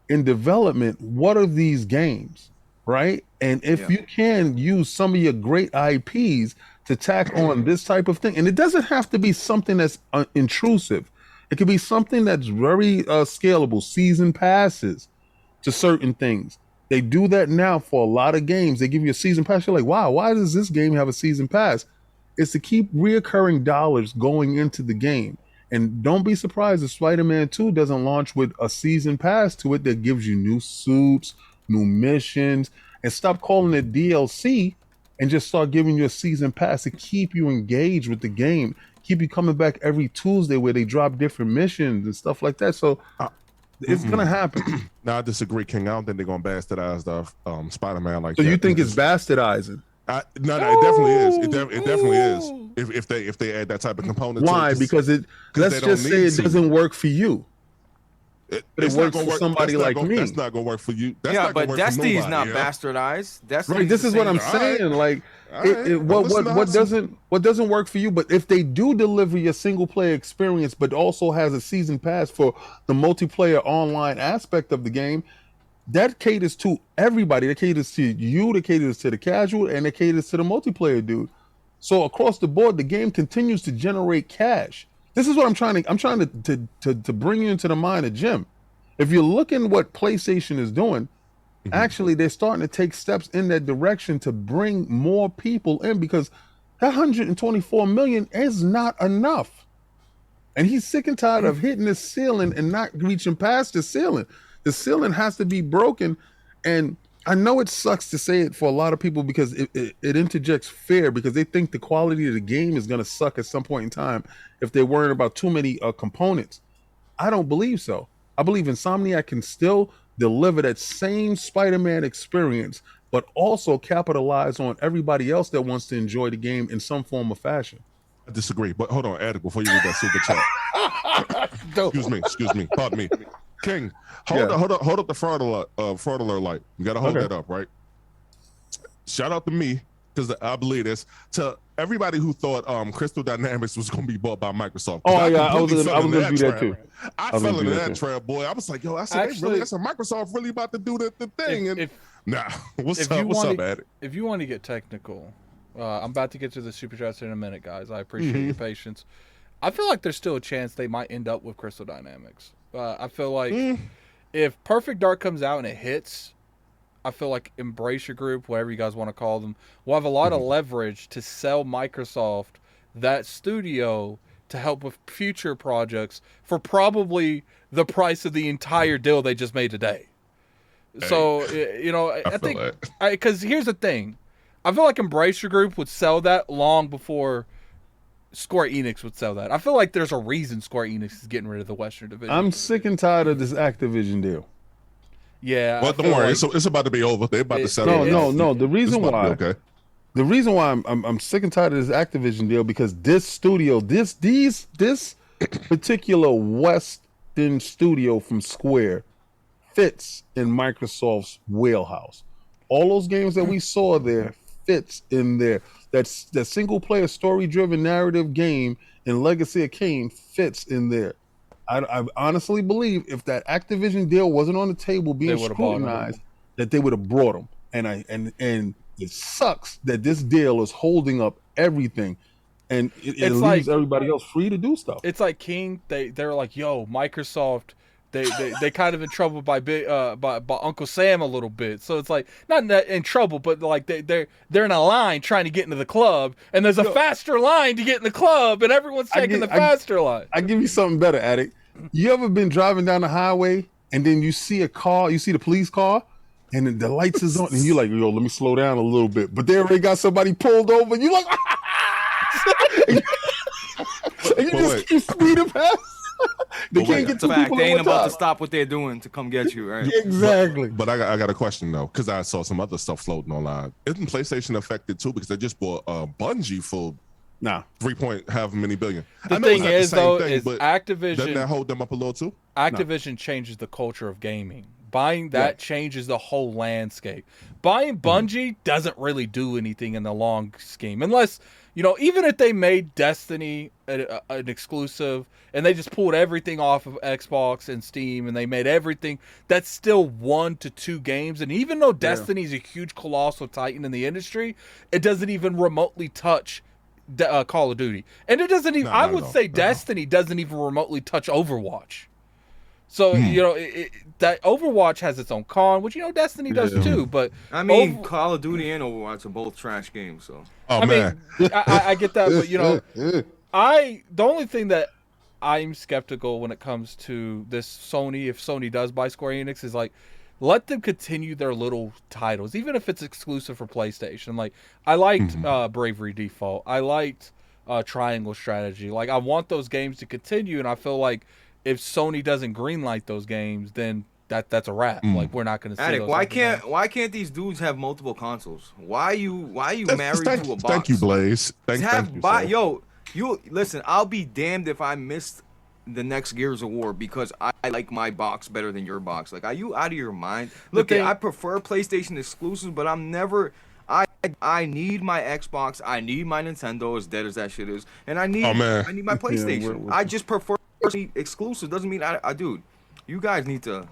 in development, what are these games, right? And if you can use some of your great IPs to tack on this type of thing. And it doesn't have to be something that's intrusive. It could be something that's very scalable, season passes to certain things. They do that now for a lot of games. They give you a season pass. You're like, wow, why does this game have a season pass? It's to keep reoccurring dollars going into the game. And don't be surprised if Spider-Man 2 doesn't launch with a season pass to it that gives you new suits, new missions, and stop calling it DLC and just start giving you a season pass to keep you engaged with the game, keep you coming back every Tuesday where they drop different missions and stuff like that. So it's going to happen. No, I disagree, King. I don't think they're going to bastardize the Spider-Man like that. So you think it's bastardizing? No, it definitely is. It definitely is. If they add that type of component. Why? Because let's just say it doesn't work for you. It works for somebody like me. That's not gonna work for you. That's yeah, not but gonna work for Destiny's nobody, not bastardized. Destiny's right. This is what I'm saying. Like, what doesn't work for you? But if they do deliver your single player experience, but also has a season pass for the multiplayer online aspect of the game, that caters to everybody. That caters to you. That caters to the casual, and that caters to the multiplayer dude. So across the board, the game continues to generate cash. This is what I'm trying to bring you into the mind of Jim. If you're looking what PlayStation is doing, actually they're starting to take steps in that direction to bring more people in, because that 124 million is not enough. And he's sick and tired of hitting the ceiling and not reaching past the ceiling. The ceiling has to be broken. And I know it sucks to say it for a lot of people because it interjects fear, because they think the quality of the game is going to suck at some point in time if they're worrying about too many components. I don't believe so. I believe Insomniac can still deliver that same Spider-Man experience, but also capitalize on everybody else that wants to enjoy the game in some form or fashion. I disagree, but hold on, Addict, before you read that super chat. Excuse me. Pardon me. King, hold up the fraud alert light. You gotta hold that up, right? Shout out to me, because I believe this, to everybody who thought Crystal Dynamics was gonna be bought by Microsoft. Oh yeah, I was gonna do that too. I fell into that trap, boy. I was like, yo, I said, Microsoft really about to do the thing. What's up, Addict? If you want to get technical, I'm about to get to the super chats in a minute, guys. I appreciate your patience. I feel like there's still a chance they might end up with Crystal Dynamics. I feel like if Perfect Dark comes out and it hits, I feel like Embracer Group, whatever you guys want to call them, will have a lot of leverage to sell Microsoft that studio to help with future projects for probably the price of the entire deal they just made today. Hey, so, I think, because here's the thing. I feel like Embracer Group would sell that long before Square Enix would sell that. I feel like there's a reason Square Enix is getting rid of the Western Division. I'm sick and tired of this Activision deal. Yeah. Well, don't worry. It's about to be over. They're about to settle it. No. The reason why I'm sick and tired of this Activision deal, because this studio, this particular Western studio from Square fits in Microsoft's wheelhouse. All those games that we saw there fits in there. That single player story driven narrative game in Legacy of Kain fits in there. I honestly believe if that Activision deal wasn't on the table being scrutinized, that they would have brought them. And it sucks that this deal is holding up everything, and it leaves everybody else free to do stuff. It's like King. They're like, yo, Microsoft. They kind of in trouble by Uncle Sam a little bit. So it's like not in trouble, but like they're in a line trying to get into the club, and there's a faster line to get in the club, and everyone's taking the faster line. I give you something better, Addict. You ever been driving down the highway and then you see a car, you see the police car, and then the lights is on, and you're like, yo, let me slow down a little bit. But they already got somebody pulled over, and you're like, and you just keep speeding past. They can't get to people. They ain't about to stop what they're doing to come get you, right? Exactly. But I got a question though, because I saw some other stuff floating online. Isn't PlayStation affected too? Because they just bought Bungie for 3.5 many billion. The thing is though, is Activision doesn't that hold them up a little too? Activision changes the culture of gaming. Buying that changes the whole landscape. Buying Bungie doesn't really do anything in the long scheme, unless even if they made Destiny an exclusive and they just pulled everything off of Xbox and Steam and they made everything, that's still 1 to 2 games. And even though Destiny is a huge colossal titan in the industry, it doesn't even remotely touch Call of Duty. And it doesn't even, I would say Destiny doesn't even remotely touch Overwatch. So, that Overwatch has its own con, which, Destiny does too. But I mean, Call of Duty and Overwatch are both trash games. So, I mean, I get that. But, the only thing that I'm skeptical when it comes to this Sony, if Sony does buy Square Enix, is like, let them continue their little titles, even if it's exclusive for PlayStation. Like, I liked Bravery Default. I liked Triangle Strategy. Like, I want those games to continue, and I feel like if Sony doesn't greenlight those games, then that's a wrap. Like, we're not going to see Addict, those. why can't these dudes have multiple consoles? Why you married to a box? Thank you, Blaze. Thank you. Yo, you listen. I'll be damned if I missed the next Gears of War because I like my box better than your box. Like, are you out of your mind? Look, I prefer PlayStation exclusives, but I'm never. I need my Xbox. I need my Nintendo, as dead as that shit is, and I need my PlayStation. I just prefer exclusive. Doesn't mean dude. You guys need to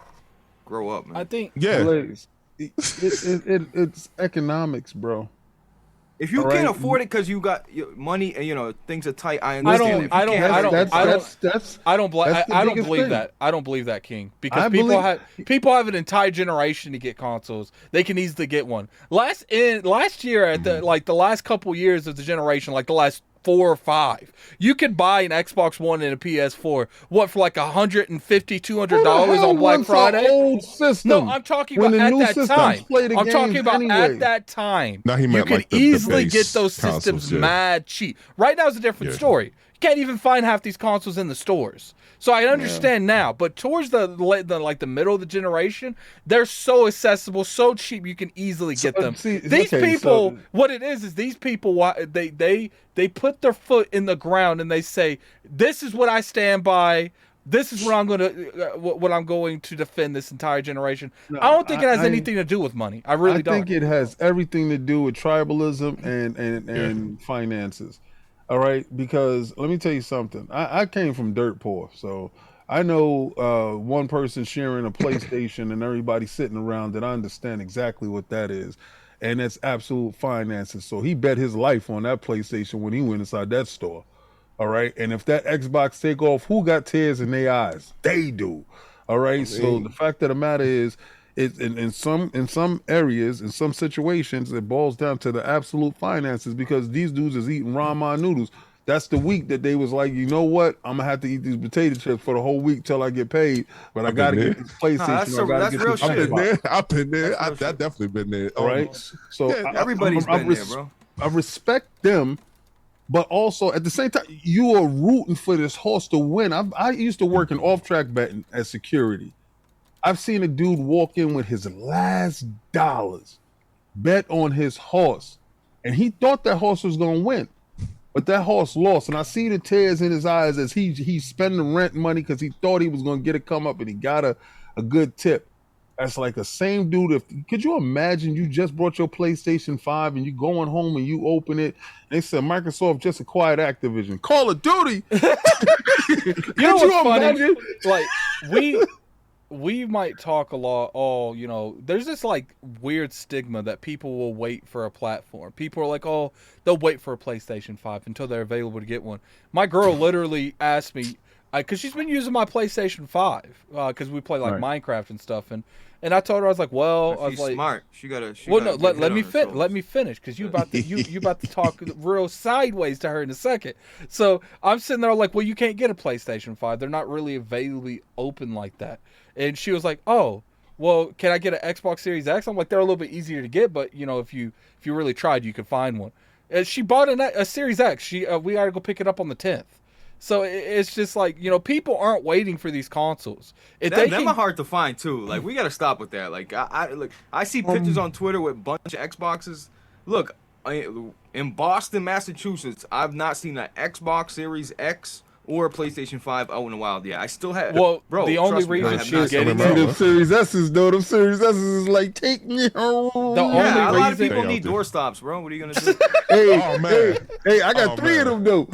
grow up, man. I think it's economics, bro. If you can't afford it because you got money and things are tight, I understand. I don't believe that. I don't believe that, King, because people have an entire generation to get consoles. They can easily get one. Last year at the last couple years of the generation, like the last 4 or 5, you could buy an Xbox One and a PS4 for like $150, $200 on Black Friday. Old system. No, I'm talking about at that time. I'm talking about at that time. Now he meant you could easily get those systems mad cheap. Right now is a different story. You can't even find half these consoles in the stores. So I understand now, but towards the middle of the generation, they're so accessible, so cheap, you can easily get them. What it is these people, they put their foot in the ground and they say, "This is what I stand by. This is what I'm going to defend this entire generation." No, I don't think it has anything to do with money. I really don't. I think it has everything to do with tribalism and finances. All right, because let me tell you something. I came from dirt poor, so I know one person sharing a PlayStation and everybody sitting around that I understand exactly what that is, and it's absolute finances. So he bet his life on that PlayStation when he went inside that store. All right, and if that Xbox take off, who got tears in their eyes? They do. All right, so the fact of the matter is, in some areas, in some situations, it boils down to the absolute finances, because these dudes is eating ramen noodles. That's the week that they was like, you know what? I'm gonna have to eat these potato chips for the whole week till I get paid. But I gotta get this PlayStation. That's real shit. I've been there. I've definitely been there. All right. So everybody's been there, bro. I respect them, but also at the same time, you are rooting for this horse to win. I used to work in off-track betting as security. I've seen a dude walk in with his last dollars, bet on his horse, and he thought that horse was gonna win. But that horse lost, and I see the tears in his eyes as he's spending rent money because he thought he was going to get a come up, and he got a good tip. That's like the same dude. Could you imagine you just brought your PlayStation 5 and you going home and you open it, and they said Microsoft just acquired Activision. Call of Duty. You know what's funny? Like we might talk a lot. Oh, you know, there's this like weird stigma that people will wait for a platform. People are like, oh, they'll wait for a PlayStation 5 until they're available to get one. My girl literally asked me, because she's been using my PlayStation 5 because we play like Minecraft and stuff, and I told her, I was like, well, I was like, smart. She gotta. Let me finish because you about to you about to talk real sideways to her in a second. So I'm sitting there like, well, you can't get a PlayStation 5. They're not really availably open like that. And she was like, oh, well, can I get an Xbox Series X? I'm like, they're a little bit easier to get, but you know, if you really tried, you could find one. And she bought a Series X. We got to go pick it up on the 10th. So it's just like, you know, people aren't waiting for these consoles. Them are hard to find too. Like, we gotta stop with that. Like, I see pictures on Twitter with a bunch of Xboxes. Look, in Boston, Massachusetts, I've not seen an Xbox Series X or a PlayStation 5 out in the wild yet. I still have. Well, bro, the only reason she's getting them Series S's, though, them Series S's is like, take me home. The only reason a lot of people need doorstops, bro. What are you gonna do? hey, I got 3 of them though.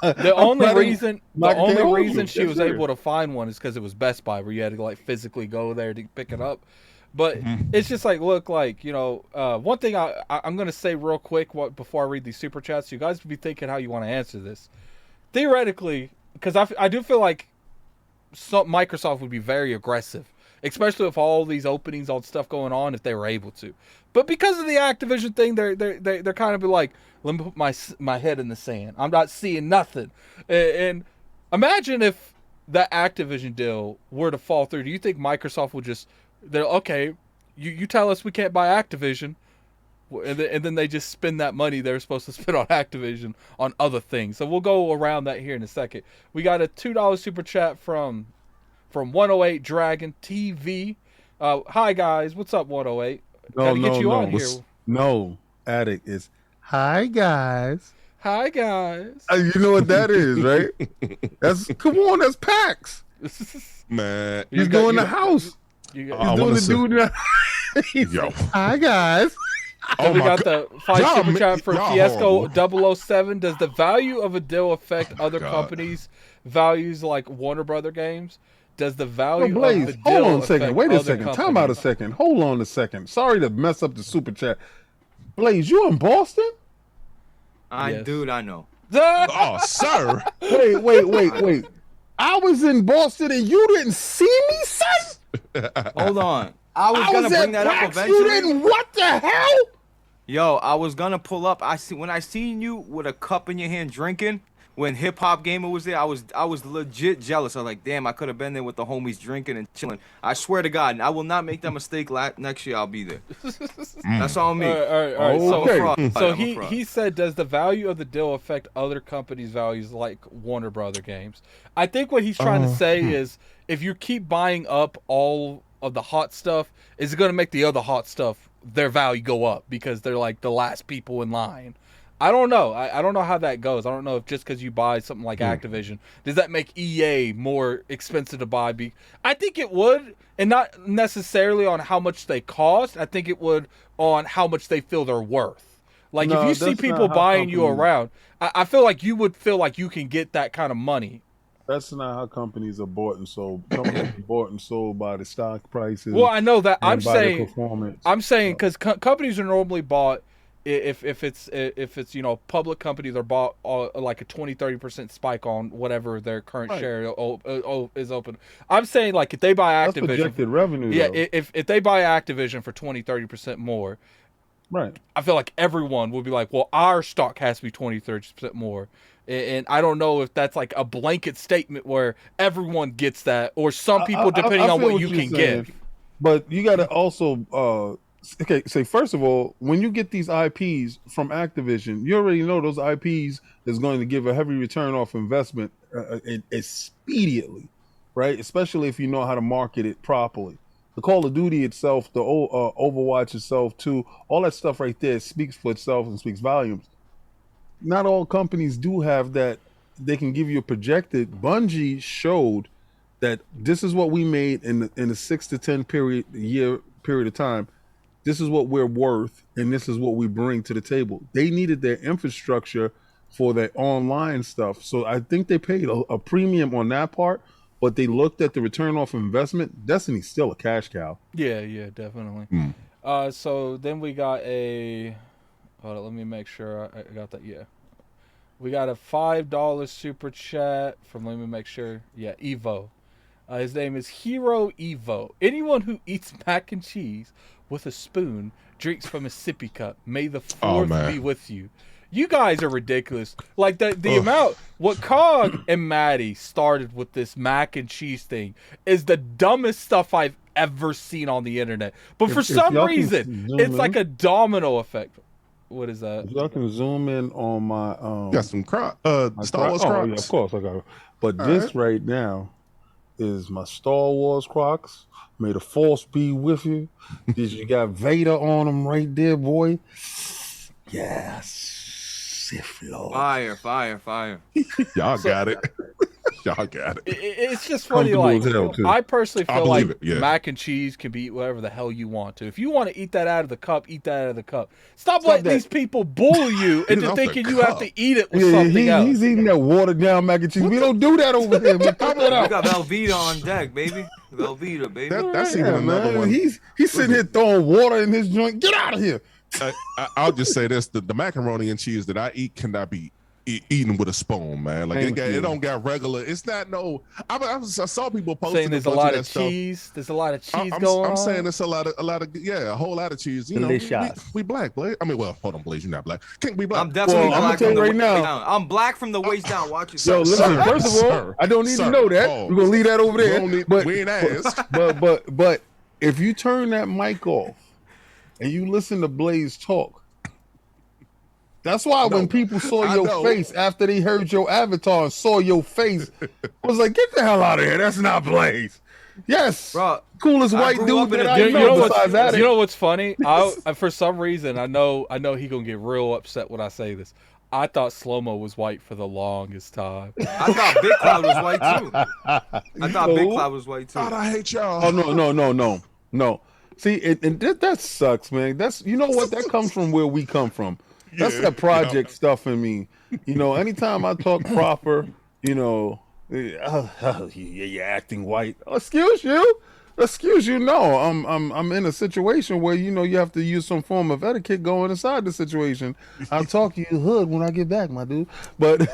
The only reason she was able to find one is because it was Best Buy, where you had to like physically go there to pick it up. But it's just like, look, like, you know, one thing I'm going to say real quick before I read these super chats, you guys be thinking how you want to answer this. Theoretically, because I do feel like Microsoft would be very aggressive, especially with all these openings, all the stuff going on, if they were able to. But because of the Activision thing, they're kind of like, let me put my head in the sand. I'm not seeing nothing. And imagine if that Activision deal were to fall through. Do you think Microsoft would just... They're okay. You tell us we can't buy Activision, and then they just spend that money they're supposed to spend on Activision on other things. So we'll go around that here in a second. We got a $2 super chat from 108 Dragon TV. Hi guys, what's up 108? Gotta get you on here. No, Addict is hi guys. Hi guys. You know what that is, right? That's PAX. Man, he's doing the house. He's doing the dude. Yo. Hi guys. So we got the 5 super chat for Fiesco 007. Does the value of a deal affect other companies' values like Warner Brother games? Does the value of the deal hold on a second. Wait a second. Time out a second. Hold on a second. Sorry to mess up the super chat. Blaze, you in Boston? Dude, I know. Oh, sir. Wait. I was in Boston and you didn't see me, son? Hold on. I was gonna bring that up eventually. You didn't? What the hell? Yo, I was gonna pull up. When I seen you with a cup in your hand drinking when Hip Hop Gamer was there. I was legit jealous. I was like, damn, I could have been there with the homies drinking and chilling. I swear to God, I will not make that mistake. Next year I'll be there. That's on me. All right. So he said, does the value of the deal affect other companies' values like Warner Brother games? I think what he's trying to say is, if you keep buying up all of the hot stuff, is it going to make the other hot stuff, their value go up because they're like the last people in line? I don't know. I don't know how that goes. I don't know if just because you buy something like Activision, does that make EA more expensive to buy? I think it would, and not necessarily on how much they cost. I think it would on how much they feel they're worth. Like, if you see people buying you around, I feel like you would feel like you can get that kind of money. That's not how companies are bought and sold. Companies are bought and sold by the stock prices. Well, I know that. I'm saying because companies are normally bought, if it's you know, public companies are bought like a 20-30% spike on whatever their current share is open. I'm saying, like, if they buy Activision, that's projected revenue. Yeah, if they buy Activision for 20-30% more, right? I feel like everyone will be like, well, our stock has to be 20-30% more. And I don't know if that's like a blanket statement where everyone gets that, or some people, depending on what you can give. But you got to also, say first of all, when you get these IPs from Activision, you already know those IPs is going to give a heavy return off investment immediately, right? Especially if you know how to market it properly. The Call of Duty itself, the Overwatch itself too, all that stuff right there speaks for itself and speaks volumes. Not all companies do have that. They can give you a projected. Bungie showed that this is what we made in the 6 to 10 year period of time. This is what we're worth, and this is what we bring to the table. They needed their infrastructure for their online stuff, so I think they paid a premium on that part. But they looked at the return off investment. Destiny's still a cash cow. Yeah, definitely. So then we got a. Hold on, let me make sure I got that. Yeah, we got a $5 super chat from. Let me make sure. Yeah, Evo. His name is Hero Evo. Anyone who eats mac and cheese with a spoon drinks from a sippy cup. May the fourth be with you. You guys are ridiculous. Like the amount what Cog and Maddie started with this mac and cheese thing is the dumbest stuff I've ever seen on the internet. But for some reason, it's like a domino effect. What is that? Y'all can zoom in on my got some Star Wars Crocs. Oh, yeah, of course I got it. But this right now is my Star Wars Crocs. May the Force be with you. Did you got Vader on them right there, boy? Yes. Fire. Y'all got it. Y'all got it. It's just funny. Like, I personally feel like mac and cheese can be eat whatever the hell you want to. If you want to eat that out of the cup, eat that out of the cup. Stop letting these people bully you into thinking you have to eat it with something else. He's eating that watered down mac and cheese. We don't do that over here. Man. Cut that out. We got Velveeta on deck, baby. Velveeta, baby. That's even another one. He's sitting here throwing water in his joint. Get out of here. I'll just say this: the macaroni and cheese that I eat cannot be eaten with a spoon, man. Like it don't got regular. It's not no. I saw people posting saying there's a lot of cheese. There's a lot of cheese going on. I'm saying it's a lot of a whole lot of cheese. You know, we black, Blaze. I mean, well, hold on, Blaze, you're not black. Can't be black. I'm definitely black. I'm telling you right now. I'm black from the waist down. Watch Yo, yourself. listen. First of all, I don't need to know that. We're gonna leave that over there. We ain't asked. But if you turn that mic off and you listen to Blaze talk. That's why when people saw your face after they heard your avatar and saw your face, I was like, get the hell out of here. That's not Blaze. Yes. Bro, coolest white dude that I know besides Addict. You know what's funny? For some reason, I know he going to get real upset when I say this. I thought Slow-Mo was white for the longest time. I thought Big Cloud was white, too. I thought Big Cloud was white, too. God, I hate y'all. Oh, no. See, and that sucks, man. That's, you know what? That comes from where we come from. That's that project stuff in me. You know, anytime I talk proper, you know, you're acting white. Excuse you. No, I'm in a situation where, you know, you have to use some form of etiquette going inside the situation. I'll talk to you hood when I get back, my dude. But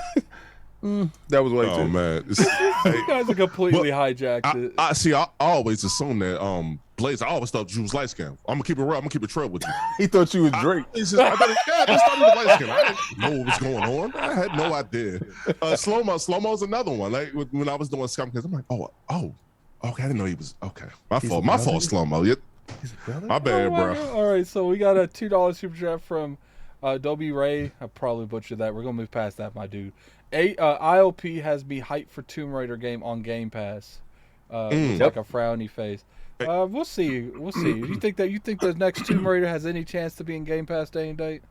that was white too. Oh man, you guys are completely hijacked it. I see. I always assume that Blaze. I always thought you was light skinned. I'm gonna keep it real. I'm gonna keep it trail with you. He thought you was Drake. I just thought he was light skinned. I didn't know what was going on. I had no idea. Slow-Mo's another one. Like when I was doing Scum Kids, I'm like, okay, I didn't know he was okay. My fault, Slow-Mo. My bad, bro. All right, so we got a $2 super chat from Dobie Ray. I probably butchered that. We're gonna move past that, my dude. ILP has me hyped for Tomb Raider game on Game Pass. It's like a frowny face. We'll see. You think the next Tomb Raider has any chance to be in Game Pass day and date?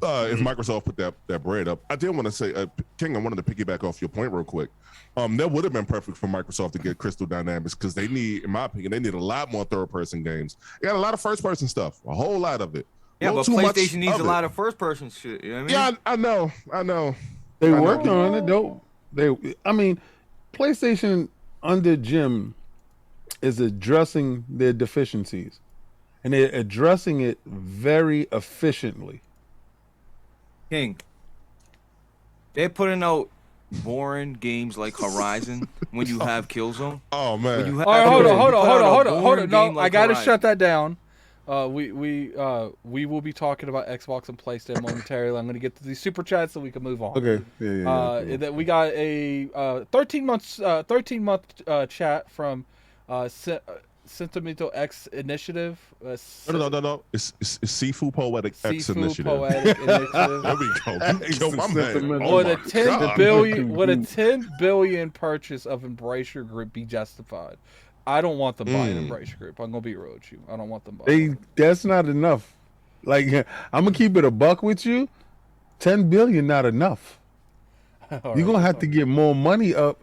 If Microsoft put that bread up, I did want to say, King, I wanted to piggyback off your point real quick. That would have been perfect for Microsoft to get Crystal Dynamics because they need, in my opinion, they need a lot more third-person games. They got a lot of first-person stuff, a whole lot of it. Yeah, but PlayStation needs a lot of first-person shit. You know what I mean? Yeah, I know. They working on it, though. PlayStation under Jim is addressing their deficiencies, and they're addressing it very efficiently. King, they're putting out boring games like Horizon when you have Killzone. Oh man! Hold on. No, I gotta shut that down. We will be talking about Xbox and PlayStation momentarily. I'm gonna get to these super chats so we can move on. Okay. Yeah. That we got a 13 month chat from Sentimental X Initiative. No. It's Seafood Poetic X Initiative. Poetic Initiative. There we go. Yo, my man. Would a 10 billion purchase of Embracer Group be justified? I don't want them buying Embracer Group. I'm gonna be real with you. I don't want them buying. That's not enough. Like, I'm gonna keep it a buck with you. 10 billion not enough. You're gonna have to get more money up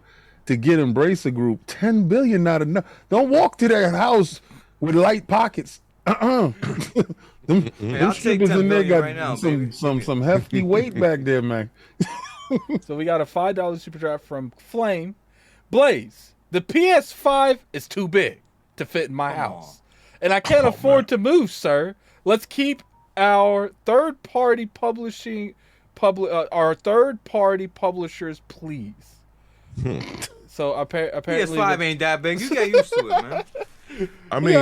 to get Embracer Group. 10 billion not enough. Don't walk to that house with light pockets. Them I'll take strippers 10 in there billion got right now, some hefty weight back there, man. So we got a $5 super chat from Flame. Blaze, the PS5 is too big to fit in my house. And I can't afford to move, sir. Let's keep our third-party publishers, please. So apparently, PS5 ain't that big. You get used to it, man. I mean,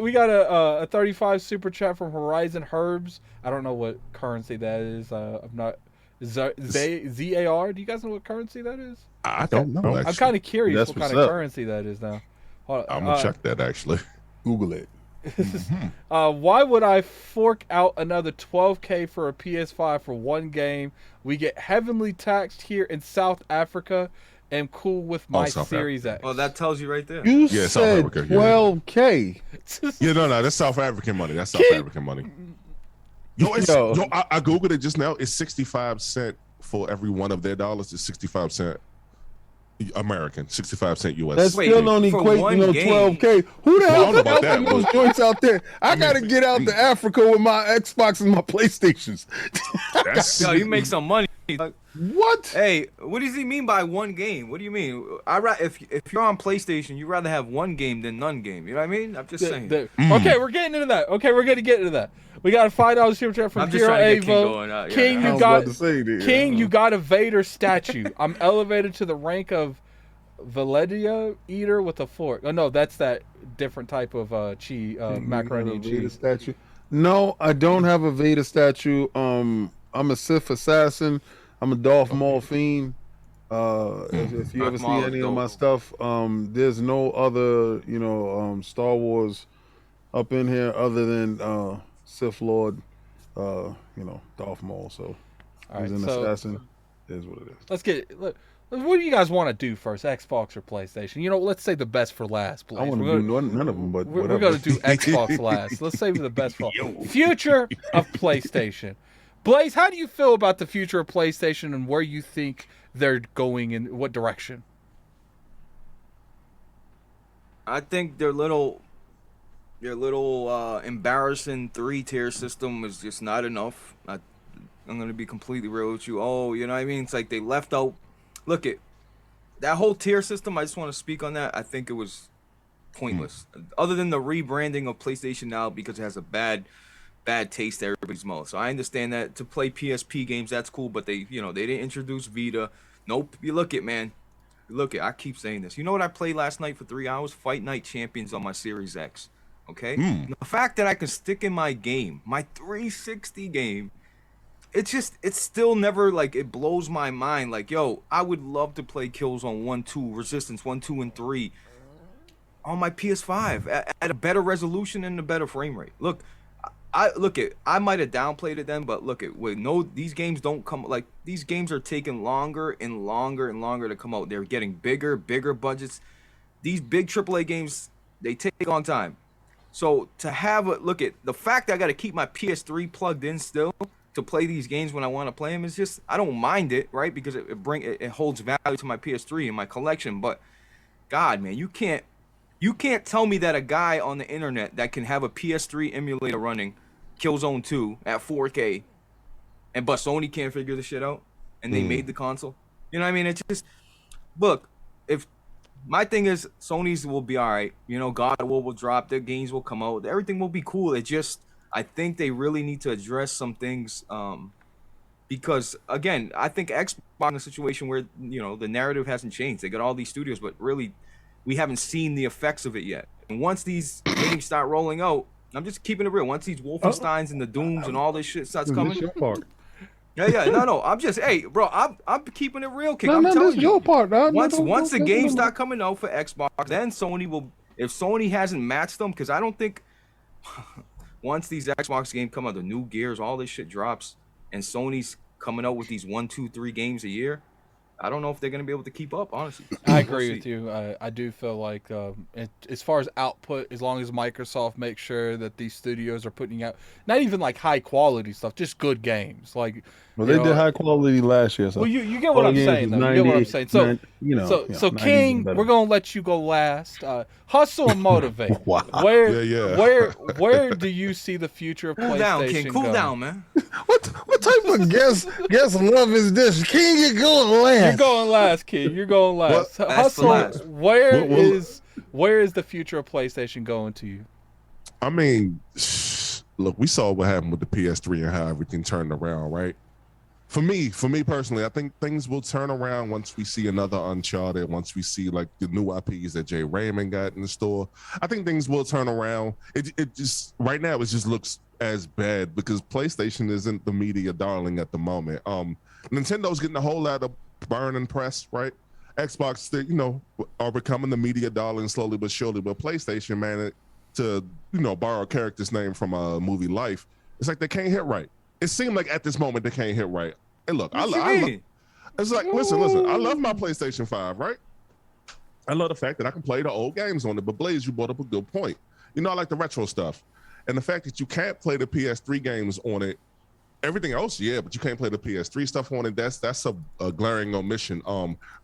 we got a 35 super chat from Horizon Herbs. I don't know what currency that is. I'm not ZAR. Do you guys know what currency that is? I don't know. I'm kind of curious what kind of currency that is now. I'm gonna check that actually. Google it. Why would I fork out another $12K for a PS5 for one game? We get heavily taxed here in South Africa. Am cool with my Series X. Oh, that tells you right there. You said $12K. Yeah, no, that's South African money. That's South African money. Yo, I googled it just now. It's 65 cents for every one of their dollars. It's 65 cents American, 65 cents US. That's still only equating to 12K. Who the hell is helping those joints out there? I gotta get out to Africa with my Xbox and my PlayStations. Yo, you make some money. What? Hey, what does he mean by one game? What do you mean? If you're on PlayStation, you'd rather have one game than none game. You know what I mean? I'm just saying. Okay, we're getting into that. Okay, we're gonna get into that. We got a $5 super chat from Hero Avo. King, you got a Vader statue. I'm elevated to the rank of Valedia eater with a fork. Oh no, that's that different type of macaroni and cheese statue. No, I don't have a Vader statue. I'm a Sith assassin. I'm a Darth Maul fiend. If you ever see any of my stuff, there's no other, Star Wars up in here other than Sith Lord, Darth Maul. So he's an assassin. Is what it is. Let's get it. Look, what do you guys want to do first, Xbox or PlayStation? Let's say the best for last, please. I want to do none of them, but we're going to do Xbox last. Let's save the best for future of PlayStation. Blaze, how do you feel about the future of PlayStation and where you think they're going in what direction? I think their little embarrassing 3-tier system is just not enough. I'm going to be completely real with you. Oh, you know what I mean? It's like they left out. Look at that whole tier system. I just want to speak on that. I think it was pointless. Other than the rebranding of PlayStation Now because it has a bad taste to everybody's mouth. So I understand that to play PSP games, that's cool, but they didn't introduce Vita. Nope. You look at, man. I keep saying this. You know what I played last night for 3 hours? Fight Night Champions on my Series X. Okay? The fact that I can stick in my game, my 360 game, it's still never, it blows my mind. Yo, I would love to play Killzone 1, 2, Resistance 1, 2, and 3 on my PS5 at a better resolution and a better frame rate. Look, I might have downplayed it then, but these games don't come, these games are taking longer and longer and longer to come out. They're getting bigger budgets. These big AAA games, they take a long time. So to have the fact that I got to keep my PS3 plugged in still to play these games when I want to play them is just, I don't mind it, right? Because it holds value to my PS3 and my collection. But God, man, you can't tell me that a guy on the internet that can have a PS3 emulator running Killzone 2 at 4K, but Sony can't figure the shit out, and they made the console. You know what I mean? It's just, look, if my thing is Sony's will be all right. God of War will drop, their games will come out, everything will be cool. It just, I think they really need to address some things, because again, I think Xbox in a situation where the narrative hasn't changed. They got all these studios, but really, we haven't seen the effects of it yet. And once these games start rolling out, I'm just keeping it real. Once these Wolfensteins and the Dooms and all this shit starts coming. No. I'm just, hey, bro, I'm keeping it real, King. I'm telling you. Your part, once the games start coming out for Xbox, then Sony will. If Sony hasn't matched them, because I don't think once these Xbox games come out, the new Gears, all this shit drops, and Sony's coming out with these 1, 2, 3 games a year, I don't know if they're gonna be able to keep up. Honestly, I agree with you. I do feel like as far as output, as long as Microsoft makes sure that these studios are putting out not even like high quality stuff, just good games. Like, Well, they did high quality last year. So well, you get what I'm saying, though. You get what I'm saying. So, so King, we're gonna let you go last. Hustle and motivate. Wow. Where do you see the future of PlayStation? Cool down, King. Cool going? down, man. What type of guess love is this? King, you're going last. You're going last, King. You're going last. Hustle. Last. Where is the future of PlayStation going to you? I mean, look, we saw what happened with the PS3 and how everything turned around, right? For me personally, I think things will turn around once we see another Uncharted, once we see like the new IPs that Jay Raymond got in the store. I think things will turn around. It just right now it just looks as bad because PlayStation isn't the media darling at the moment. Nintendo getting a whole lot of burn and press, right? Xbox, are becoming the media darling slowly but surely. But PlayStation, man, to borrow a character's name from a movie Life, it's like they can't hit right. It seemed like at this moment they can't hit right. And look, it's like listen. I love my PlayStation 5, right? I love the fact that I can play the old games on it. But Blaze, you brought up a good point. I like the retro stuff, and the fact that you can't play the PS3 games on it. Everything else, yeah, but you can't play the PS3 stuff on it. That's a glaring omission.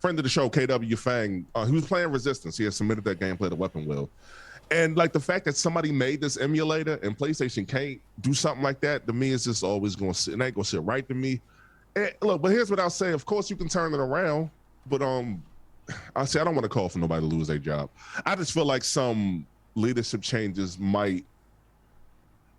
Friend of the show, KW Fang, he was playing Resistance. He had submitted that gameplay to Weapon Wheel. And like the fact that somebody made this emulator and PlayStation can't do something like that, to me, it's just always going to sit. It ain't going to sit right to me. And look, but here's what I'll say. Of course, you can turn it around, but I don't want to call for nobody to lose their job. I just feel like some leadership changes might.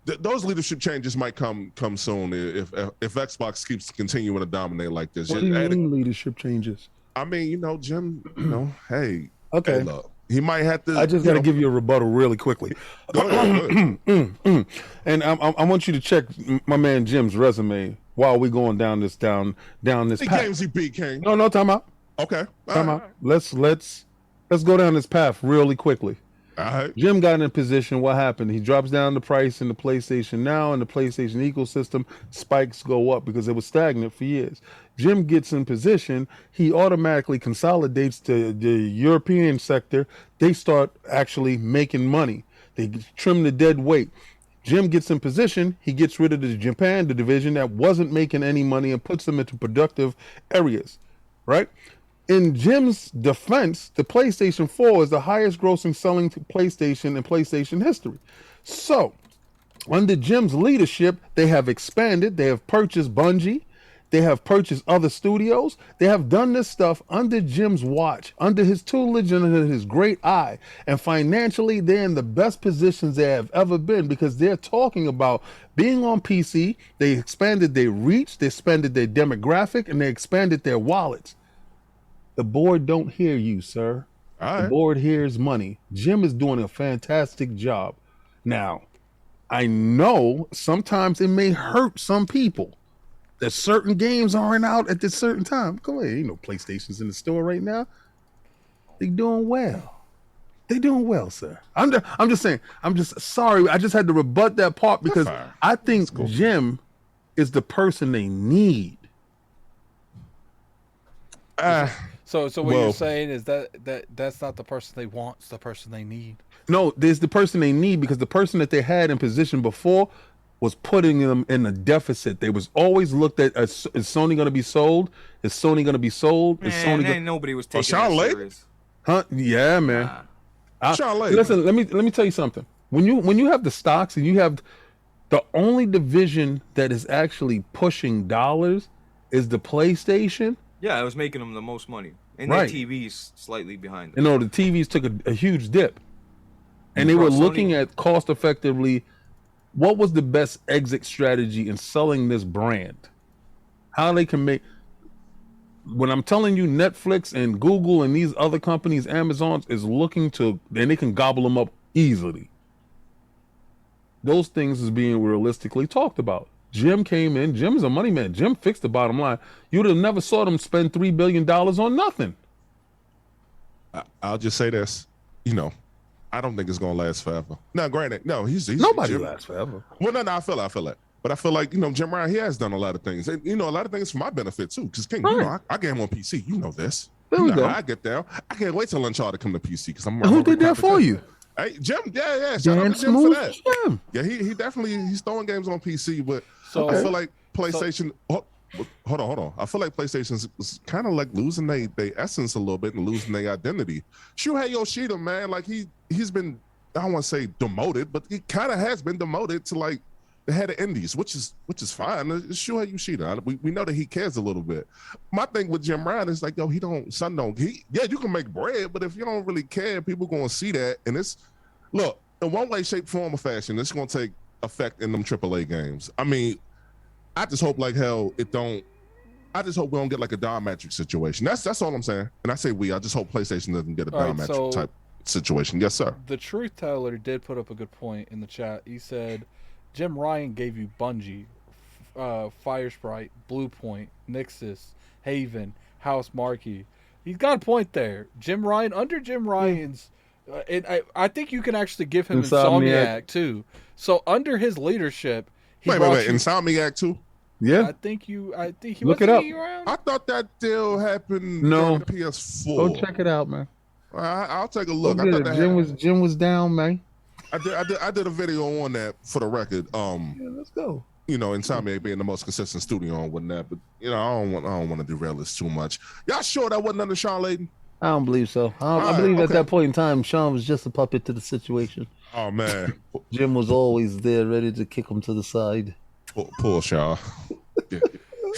Those leadership changes might come soon if Xbox keeps continuing to dominate like this. What do you mean leadership changes? I mean, Jim. Hey, okay. Hey, look. He might have to. I just got to give you a rebuttal really quickly. Go ahead. And I want you to check my man Jim's resume while we going down this path. Games he beat, King. No, time out. Okay. Time out. Let's go down this path really quickly. All right. Jim got in a position. What happened? He drops down the price in the PlayStation Now, and the PlayStation ecosystem spikes go up because it was stagnant for years. Jim gets in position. He automatically consolidates the European sector. They start actually making money. They trim the dead weight. Jim gets in position. He gets rid of the Japan, the division that wasn't making any money, and puts them into productive areas, right? In Jim's defense, the PlayStation 4 is the highest grossing selling PlayStation in PlayStation history. So, under Jim's leadership, they have expanded. They have purchased Bungie. They have purchased other studios. They have done this stuff under Jim's watch, under his tutelage and under his great eye. And financially, they're in the best positions they have ever been because they're talking about being on PC. They expanded their reach. They expanded their demographic, and they expanded their wallets. The board don't hear you, sir. All right. The board hears money. Jim is doing a fantastic job. Now, I know sometimes it may hurt some people that certain games aren't out at this certain time. Go ahead, PlayStation's in the store right now. They doing well. They doing well, sir. I'm just saying. I'm just sorry. I just had to rebut that part because I think Jim is the person they need. So what you're saying is that's not the person they want, it's the person they need. No, there's the person they need because the person that they had in position before was putting them in a deficit. They was always looked at as, is Sony going to be sold? Is Sony going to be sold? Is Sony nobody was taking Shaun that Lake? serious. Huh? Yeah, man. Shaun Lake. Listen, let me tell you something. When you have the stocks and you have the only division that is actually pushing dollars is the PlayStation. Yeah, it was making them the most money. And Right. their TV's slightly behind You them. know, the TVs took a huge dip. And they were looking at cost effectively what was the best exit strategy in selling this brand. How they can make, when I'm telling you Netflix and Google and these other companies, Amazon is looking to, and they can gobble them up easily. Those things is being realistically talked about. Jim came in. Jim's a money man. Jim fixed the bottom line. You would have never saw them spend $3 billion on nothing. I'll just say this, I don't think it's gonna last forever. Now, granted, no, he's Nobody Jim. lasts forever. Well, no, I feel that. But I feel like, Jim Ryan, he has done a lot of things. And, a lot of things for my benefit, too. Because, King, I game on PC. You know this. There we go. How I get there. I can't wait till Uncharted come to PC. Because who did that for you? Hey, Jim. Yeah. Shout out to Jim for that. Jim. Yeah, he definitely, he's throwing games on PC. But I feel like PlayStation... Hold on. I feel like PlayStation's kind of like losing their essence a little bit and losing their identity. Shuhei Yoshida, man, like he's been, I don't want to say demoted, but he kind of has been demoted to like the head of indies, which is fine. It's Shuhei Yoshida. We know that he cares a little bit. My thing with Jim Ryan is like, yo, you can make bread, but if you don't really care, people gonna see that. And look, in one way, shape, form, or fashion, it's gonna take effect in them AAA games. I mean, I just hope like hell I just hope we don't get like a diametric situation. That's all I'm saying. And I say I just hope PlayStation doesn't get a diametric type situation. Yes, sir. The Truth Teller did put up a good point in the chat. He said, Jim Ryan gave you Bungie, Firesprite, Bluepoint, Nixus, Haven, House Marquee. He's got a point there. Jim Ryan, under Jim Ryan's, and I think you can actually give him Insomniac too. So under his leadership, wait, Insomniac too? Yeah. I think he look it up. Around? I thought that deal happened on the PS4. Go check it out, man. I'll take a look. Jim was down, man. I did a video on that for the record. Let's go. Insomniac being the most consistent studio and whatnot, but I don't want to derail this too much. Y'all sure that wasn't under Shaun Layden? I don't believe so. I believe at that point in time, Shaun was just a puppet to the situation. Oh man, Jim was always there, ready to kick him to the side. Poor Shaun. Yeah.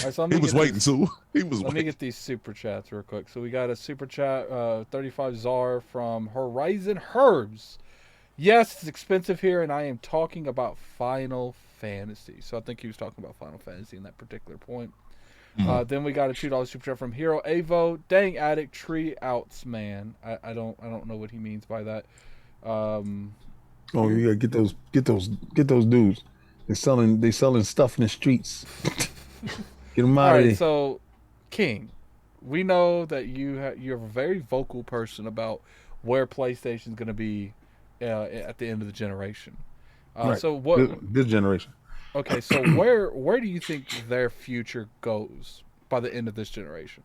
Right, so he was waiting too. Let me get these super chats real quick. So we got a super chat, 35 Czar from Horizon Herbs. Yes, it's expensive here, and I am talking about Final Fantasy. So I think he was talking about Final Fantasy in that particular point. Mm-hmm. Then we got a $2 super chat from Hero Avo. Dang, Addict tree outs, man. I don't know what he means by that. You gotta get those dudes. They selling stuff in the streets. Get them out of there. So, King, we know that you're a very vocal person about where PlayStation's going to be at the end of the generation. Right. So what? This generation. Okay, so where do you think their future goes by the end of this generation?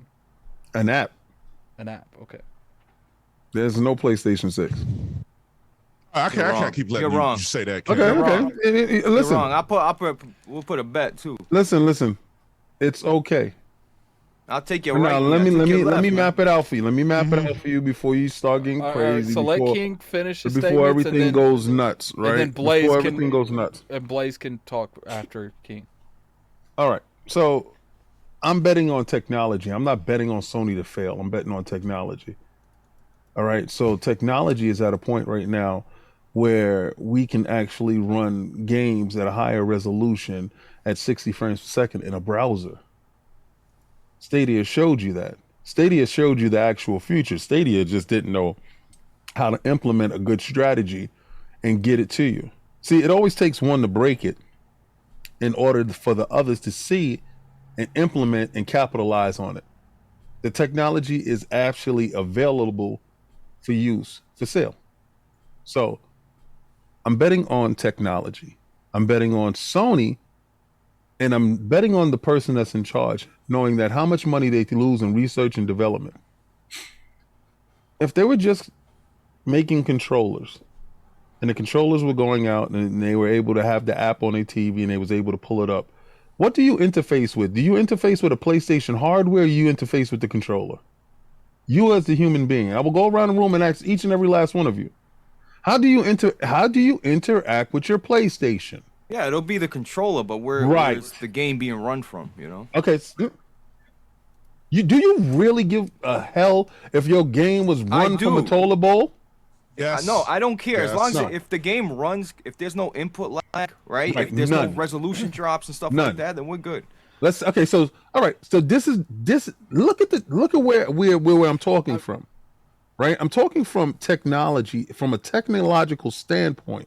An app. Okay. There's no PlayStation 6. I can't keep letting you say that. Okay. Listen. You're wrong. We'll put a bet too. Listen. It's okay. I'll take your right. Let me map it out for you. Let me map it out for you before you start getting crazy. So let King finish his before everything goes nuts, right? And then Blaze everything goes nuts. And Blaze can talk after King. All right. So I'm betting on technology. I'm not betting on Sony to fail. I'm betting on technology. All right. So technology is at a point right now where we can actually run games at a higher resolution at 60 frames per second in a browser. Stadia showed you that. Stadia showed you the actual future. Stadia just didn't know how to implement a good strategy and get it to you. See, it always takes one to break it in order for the others to see and implement and capitalize on it. The technology is actually available for use, for sale. So I'm betting on technology. I'm betting on Sony, and I'm betting on the person that's in charge, knowing that how much money they lose in research and development. If they were just making controllers, and the controllers were going out and they were able to have the app on their TV and they was able to pull it up, what do you interface with? Do you interface with a PlayStation hardware, or you interface with the controller? You as the human being. I will go around the room and ask each and every last one of you, how do you interact with your PlayStation? Yeah, it'll be the controller, but where is the game being run from, Okay. Do you really give a hell if your game was run from a toilet bowl? Yes. No, I don't care. As long as if the game runs, if there's no input lag, right? If there's no resolution drops and stuff like that, then we're good. So all right. So this look at where I'm talking from. Right? I'm talking from technology, from a technological standpoint,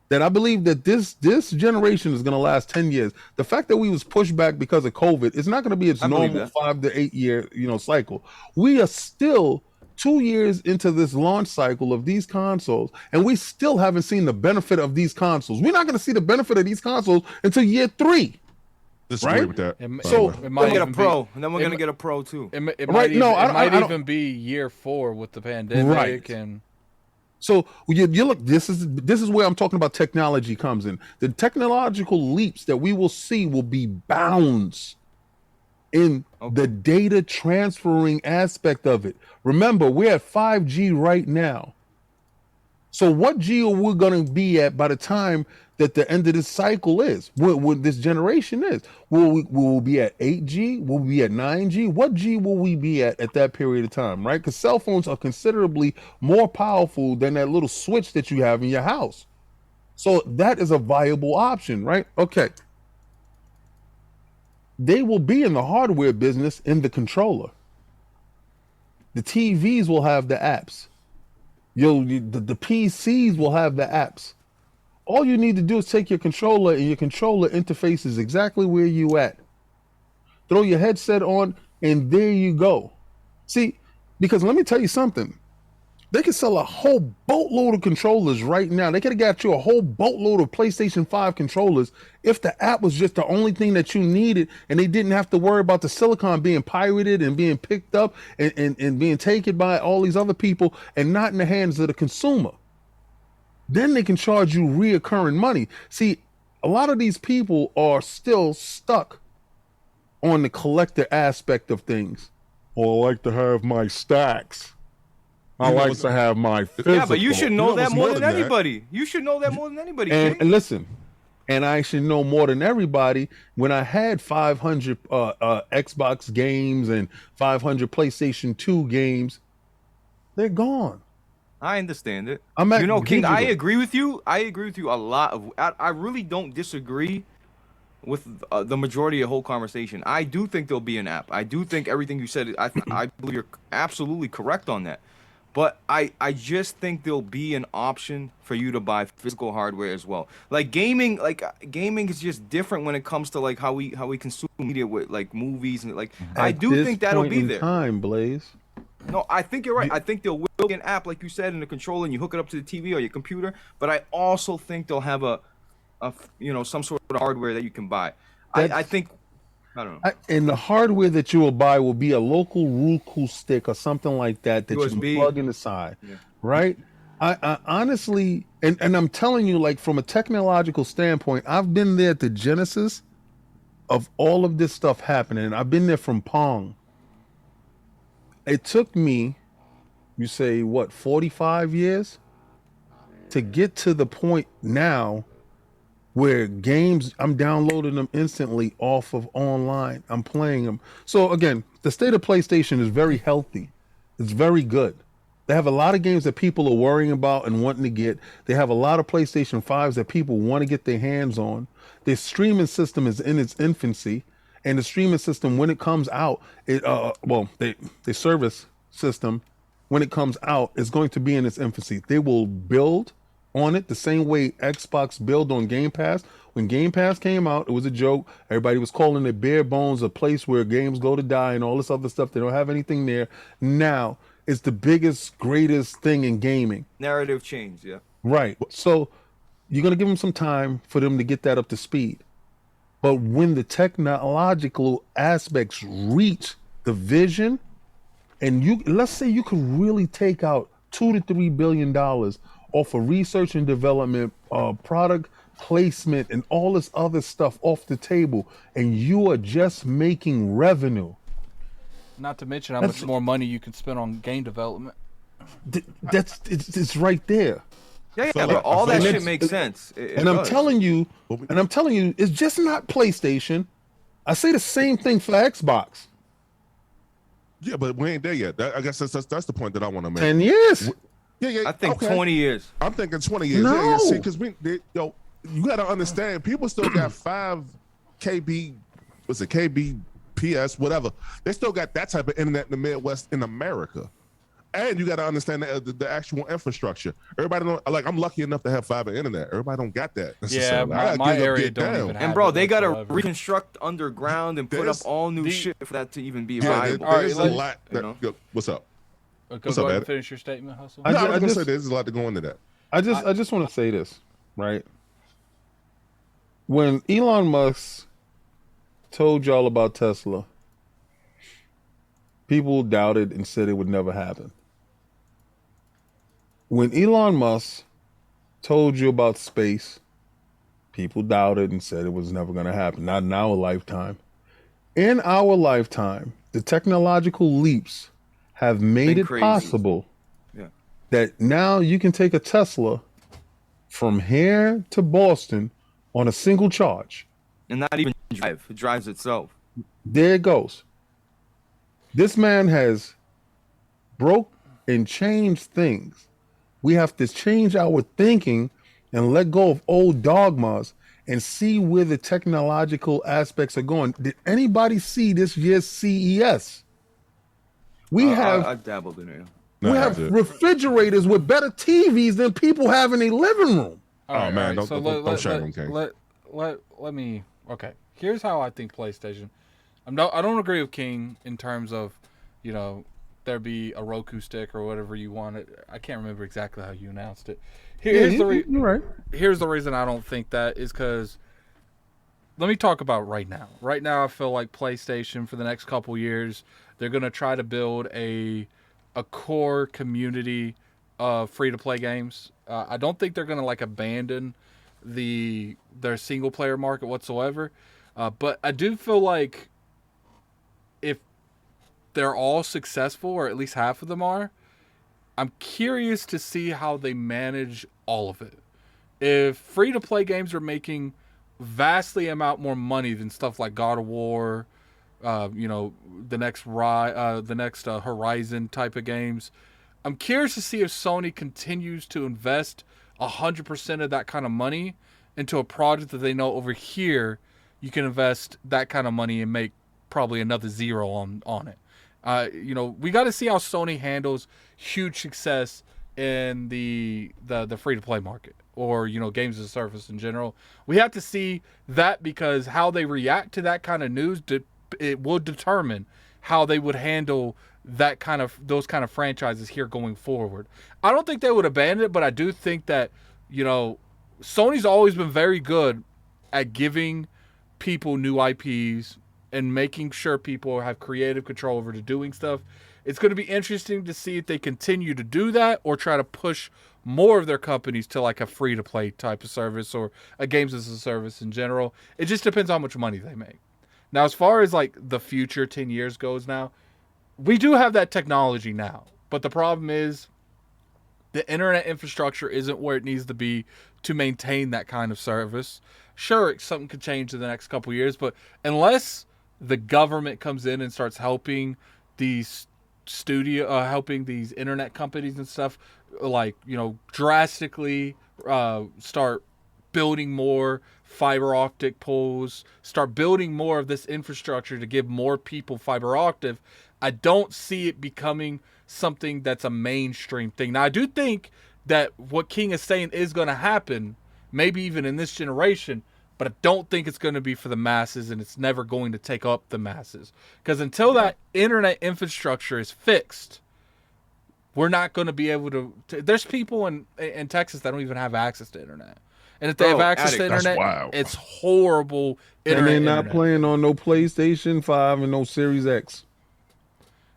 that I believe that this generation is going to last 10 years. The fact that we was pushed back because of COVID is not going to be its normal 5 to 8 year, cycle. We are still 2 years into this launch cycle of these consoles, and we still haven't seen the benefit of these consoles. We're not going to see the benefit of these consoles until year 3. Disagree Right? with that. So, it We'll might get a even pro, be, and then we're gonna get a pro too. it might Right, even, no, it might I don't- even be year 4 with the pandemic Right. and So you look. This is where I'm talking about technology comes in. The technological leaps that we will see will be bounds in the data transferring aspect of it. Remember, we're at 5G right now. So what G are we going to be at by the time that the end of this cycle is? What this generation is? Will we be at 8G? Will we be at 9G? What G will we be at that period of time, right? Because cell phones are considerably more powerful than that little switch that you have in your house. So that is a viable option, right? Okay. They will be in the hardware business in the controller. The TVs will have the apps. The PCs will have the apps. All you need to do is take your controller, and your controller interface is exactly where you at. Throw your headset on, and there you go. See, because let me tell you something. They could sell a whole boatload of controllers right now. They could have got you a whole boatload of PlayStation 5 controllers if the app was just the only thing that you needed, and they didn't have to worry about the silicon being pirated and being picked up and being taken by all these other people and not in the hands of the consumer. Then they can charge you reoccurring money. See, a lot of these people are still stuck on the collector aspect of things. Or I like to have my stacks. I like to have my physical. Yeah, but you should know that what's more more than than that? anybody. You should know that more than anybody. And King. listen, and I should know more than everybody. When I had 500 Xbox games and 500 PlayStation 2 games, they're gone. I understand it. I'm at You know, King, I digital. agree with you. I agree with you a lot. I really don't disagree with the majority of the whole conversation. I do think there'll be an app. I do think everything you said, I believe you're absolutely correct on that. But I just think there'll be an option for you to buy physical hardware as well. Like gaming is just different when it comes to like how we consume media with like movies and like I At do this think that'll point be in there. time, Blaze. No, I think you're right. I think there will be an app, like you said, in the controller, and you hook it up to the TV or your computer. But I also think they'll have a some sort of hardware that you can buy. I think, I don't know. And the hardware that you will buy will be a local Roku stick or something like that you USB. can plug in the side, Yeah. right? I honestly, and I'm telling you, like from a technological standpoint, I've been there at the genesis of all of this stuff happening. I've been there from Pong. It took me, you say, what, 45 years to get to the point now where games, I'm downloading them instantly off of online. I'm playing them. So again, the state of PlayStation is very healthy. It's very good. They have a lot of games that people are worrying about and wanting to get. They have a lot of PlayStation 5s that people want to get their hands on. Their streaming system is in its infancy. And the streaming system, when it comes out, the service system, when it comes out, is going to be in its infancy. They will build on it the same way Xbox built on Game Pass. When Game Pass came out, it was a joke. Everybody was calling it bare bones, a place where games go to die and all this other stuff. They don't have anything there. Now, it's the biggest, greatest thing in gaming. Narrative change, yeah. Right. So you're going to give them some time for them to get that up to speed. But when the technological aspects reach the vision, and let's say you could really take out $2 to $3 billion off of research and development, product placement, and all this other stuff off the table, and you are just making revenue. not to mention how much more money you can spend on game development. It's right there. Yeah, So, but like, all that and shit it's- makes sense. It And I'm does. telling you, it's just not PlayStation. I say the same thing for Xbox. Yeah, but we ain't there yet. I guess that's the point that I want to make. 10 years. Yeah. I think okay. 20 years. I'm thinking 20 years. No. Yeah, see, because you got to understand, people still got 5 KB, what's it, KBPS, whatever. They still got that type of internet in the Midwest in America. And you got to understand the actual infrastructure. Everybody don't, like, I'm lucky enough to have fiber internet. Everybody don't got that. Yeah, necessarily. I gotta my get up, area get don't down. even have And bro, it they gotta whatsoever. reconstruct underground and put up There's all new the- shit for that to even be Yeah, viable. All right, there's a let's- lot. you know? What's up? Go What's ahead up, and Addict? finish your statement, Hustle. No, I was gonna say there's a lot to go into that. I just want to say this, right? When Elon Musk told y'all about Tesla, people doubted and said it would never happen. When Elon Musk told you about space, people doubted and said it was never going to happen. Not in our lifetime. In our lifetime, the technological leaps have made it crazy. possible Yeah. that now you can take a Tesla from here to Boston on a single charge. And not even drive. It drives itself. There it goes. This man has broke and changed things. We have to change our thinking and let go of old dogmas and see where the technological aspects are going. Did anybody see this year's CES? I dabbled in it. We have refrigerators with better TVs than people have in a living room. All right, don't shame them, King. Let me. Okay, here's how I think PlayStation. I don't agree with King in terms of, there be a Roku stick or whatever you wanted. I can't remember exactly how you announced it. You're right. Here's the reason I don't think that is because. Let me talk about right now. Right now, I feel like PlayStation for the next couple years, they're gonna try to build a core community of free-to-play games. I don't think they're gonna abandon their single-player market whatsoever. But I do feel like if they're all successful, or at least half of them are, I'm curious to see how they manage all of it. If free-to-play games are making vastly amount more money than stuff like God of War, the next Horizon type of games, I'm curious to see if Sony continues to invest 100% of that kind of money into a project that they know over here you can invest that kind of money and make probably another zero on it. We got to see how Sony handles huge success in the free-to-play market, or games as a service in general. We have to see that, because how they react to that kind of news, it will determine how they would handle those kind of franchises here going forward. I don't think they would abandon it, but I do think that Sony's always been very good at giving people new IPs and making sure people have creative control over to doing stuff. It's going to be interesting to see if they continue to do that or try to push more of their companies to a free-to-play type of service or a games as a service in general. It just depends on how much money they make. Now, as far as the future 10 years goes now, we do have that technology now. But the problem is the internet infrastructure isn't where it needs to be to maintain that kind of service. Sure, something could change in the next couple of years, but unless the government comes in and starts helping these helping these internet companies and stuff, drastically start building more fiber optic poles, start building more of this infrastructure to give more people fiber optic, I don't see it becoming something that's a mainstream thing. Now, I do think that what King is saying is going to happen, maybe even in this generation, but I don't think it's going to be for the masses, and it's never going to take up the masses. Because until that internet infrastructure is fixed, we're not going to be able to there's people in Texas that don't even have access to internet. And if they have access to internet, it's horrible internet. And they're not playing on no PlayStation 5 and no Series X.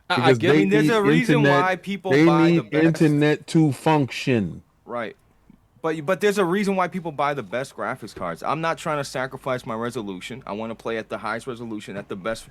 There's a reason why people buy the best. They need internet to function. Right. But there's a reason why people buy the best graphics cards. I'm not trying to sacrifice my resolution. I want to play at the highest resolution, at the best.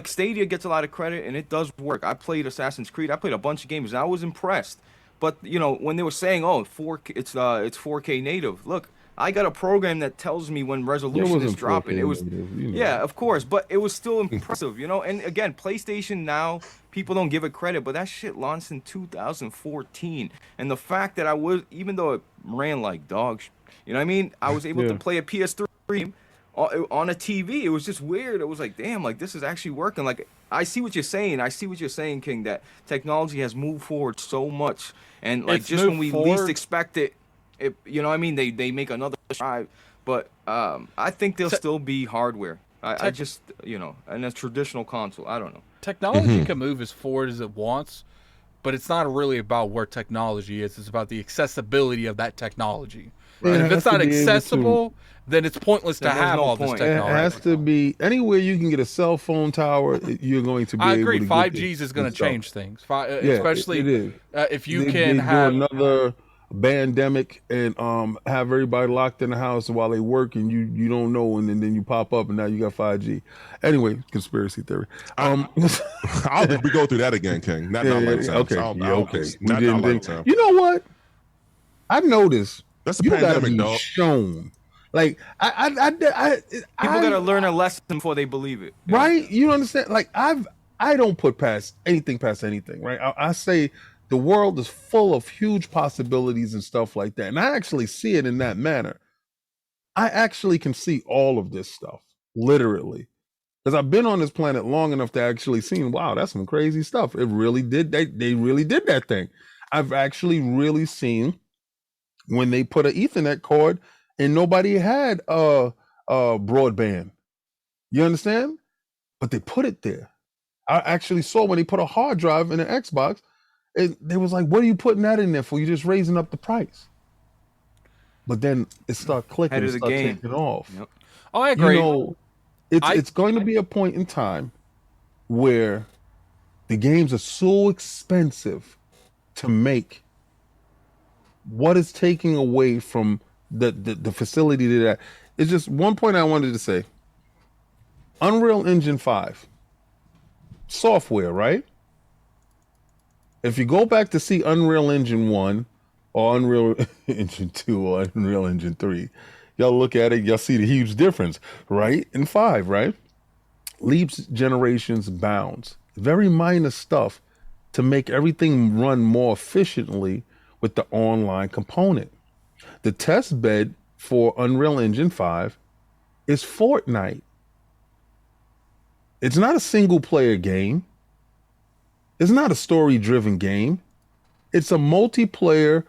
Stadia gets a lot of credit, and it does work. I played Assassin's Creed. I played a bunch of games, and I was impressed. But when they were saying, it's 4K native. Look, I got a program that tells me when resolution is dropping. It was yeah, of course, but it was still impressive, And again, PlayStation now, people don't give it credit, but that shit launched in 2014. And the fact that even though it ran like dog shit, I was able to play a PS3 on a TV. It was just weird. It was like, damn, this is actually working. I see what you're saying, King, that technology has moved forward so much. And when we least expect it, they make another drive. But I think there'll still be hardware. I just, and a traditional console. I don't know. Technology can move as forward as it wants, but it's not really about where technology is. It's about the accessibility of that technology. Right. And It if has it's to not be able to- accessible, then it's pointless to Then there's have no all this point. It technology. has to be anywhere you can get a cell phone tower. You're going to be. I able agree. to get 5Gs this is going to stuff. change things, Yeah, especially it is. if you they can do have. another pandemic and have everybody locked in the house while they work and you don't know and then you pop up and now you got 5G. Anyway, conspiracy theory. I don't think we go through that again, King. Not in our lifetime. Okay, Okay. We Not in our didn't think. lifetime. You know what? I noticed That's a you gotta pandemic, be dog. shown. Like People gotta learn a lesson before they believe it. right? You understand? Like I don't put anything past anything, right? I say the world is full of huge possibilities and stuff like that, and I actually see it in that manner. I actually can see all of this stuff, literally, because I've been on this planet long enough to actually see. Wow, that's some crazy stuff. It really did. They really did that thing. I've actually really seen when they put an Ethernet cord and nobody had broadband. You understand? But they put it there. I actually saw when they put a hard drive in an Xbox, they was like, "What are you putting that in there for? You're just raising up the price." But then it started clicking, Head it of the started game. taking off. Yep. Oh, I agree. You know, it's going to be a point in time where the games are so expensive to make. What is taking away from the facility to that? It's just one point I wanted to say. Unreal Engine 5 software, right? If you go back to see Unreal Engine 1 or Unreal Engine 2 or Unreal Engine 3, y'all look at it, y'all see the huge difference, right? In 5, right? Leaps, generations, bounds. Very minor stuff to make everything run more efficiently with the online component. The test bed for Unreal Engine 5 is Fortnite. It's not a single player game. It's not a story driven game. It's a multiplayer,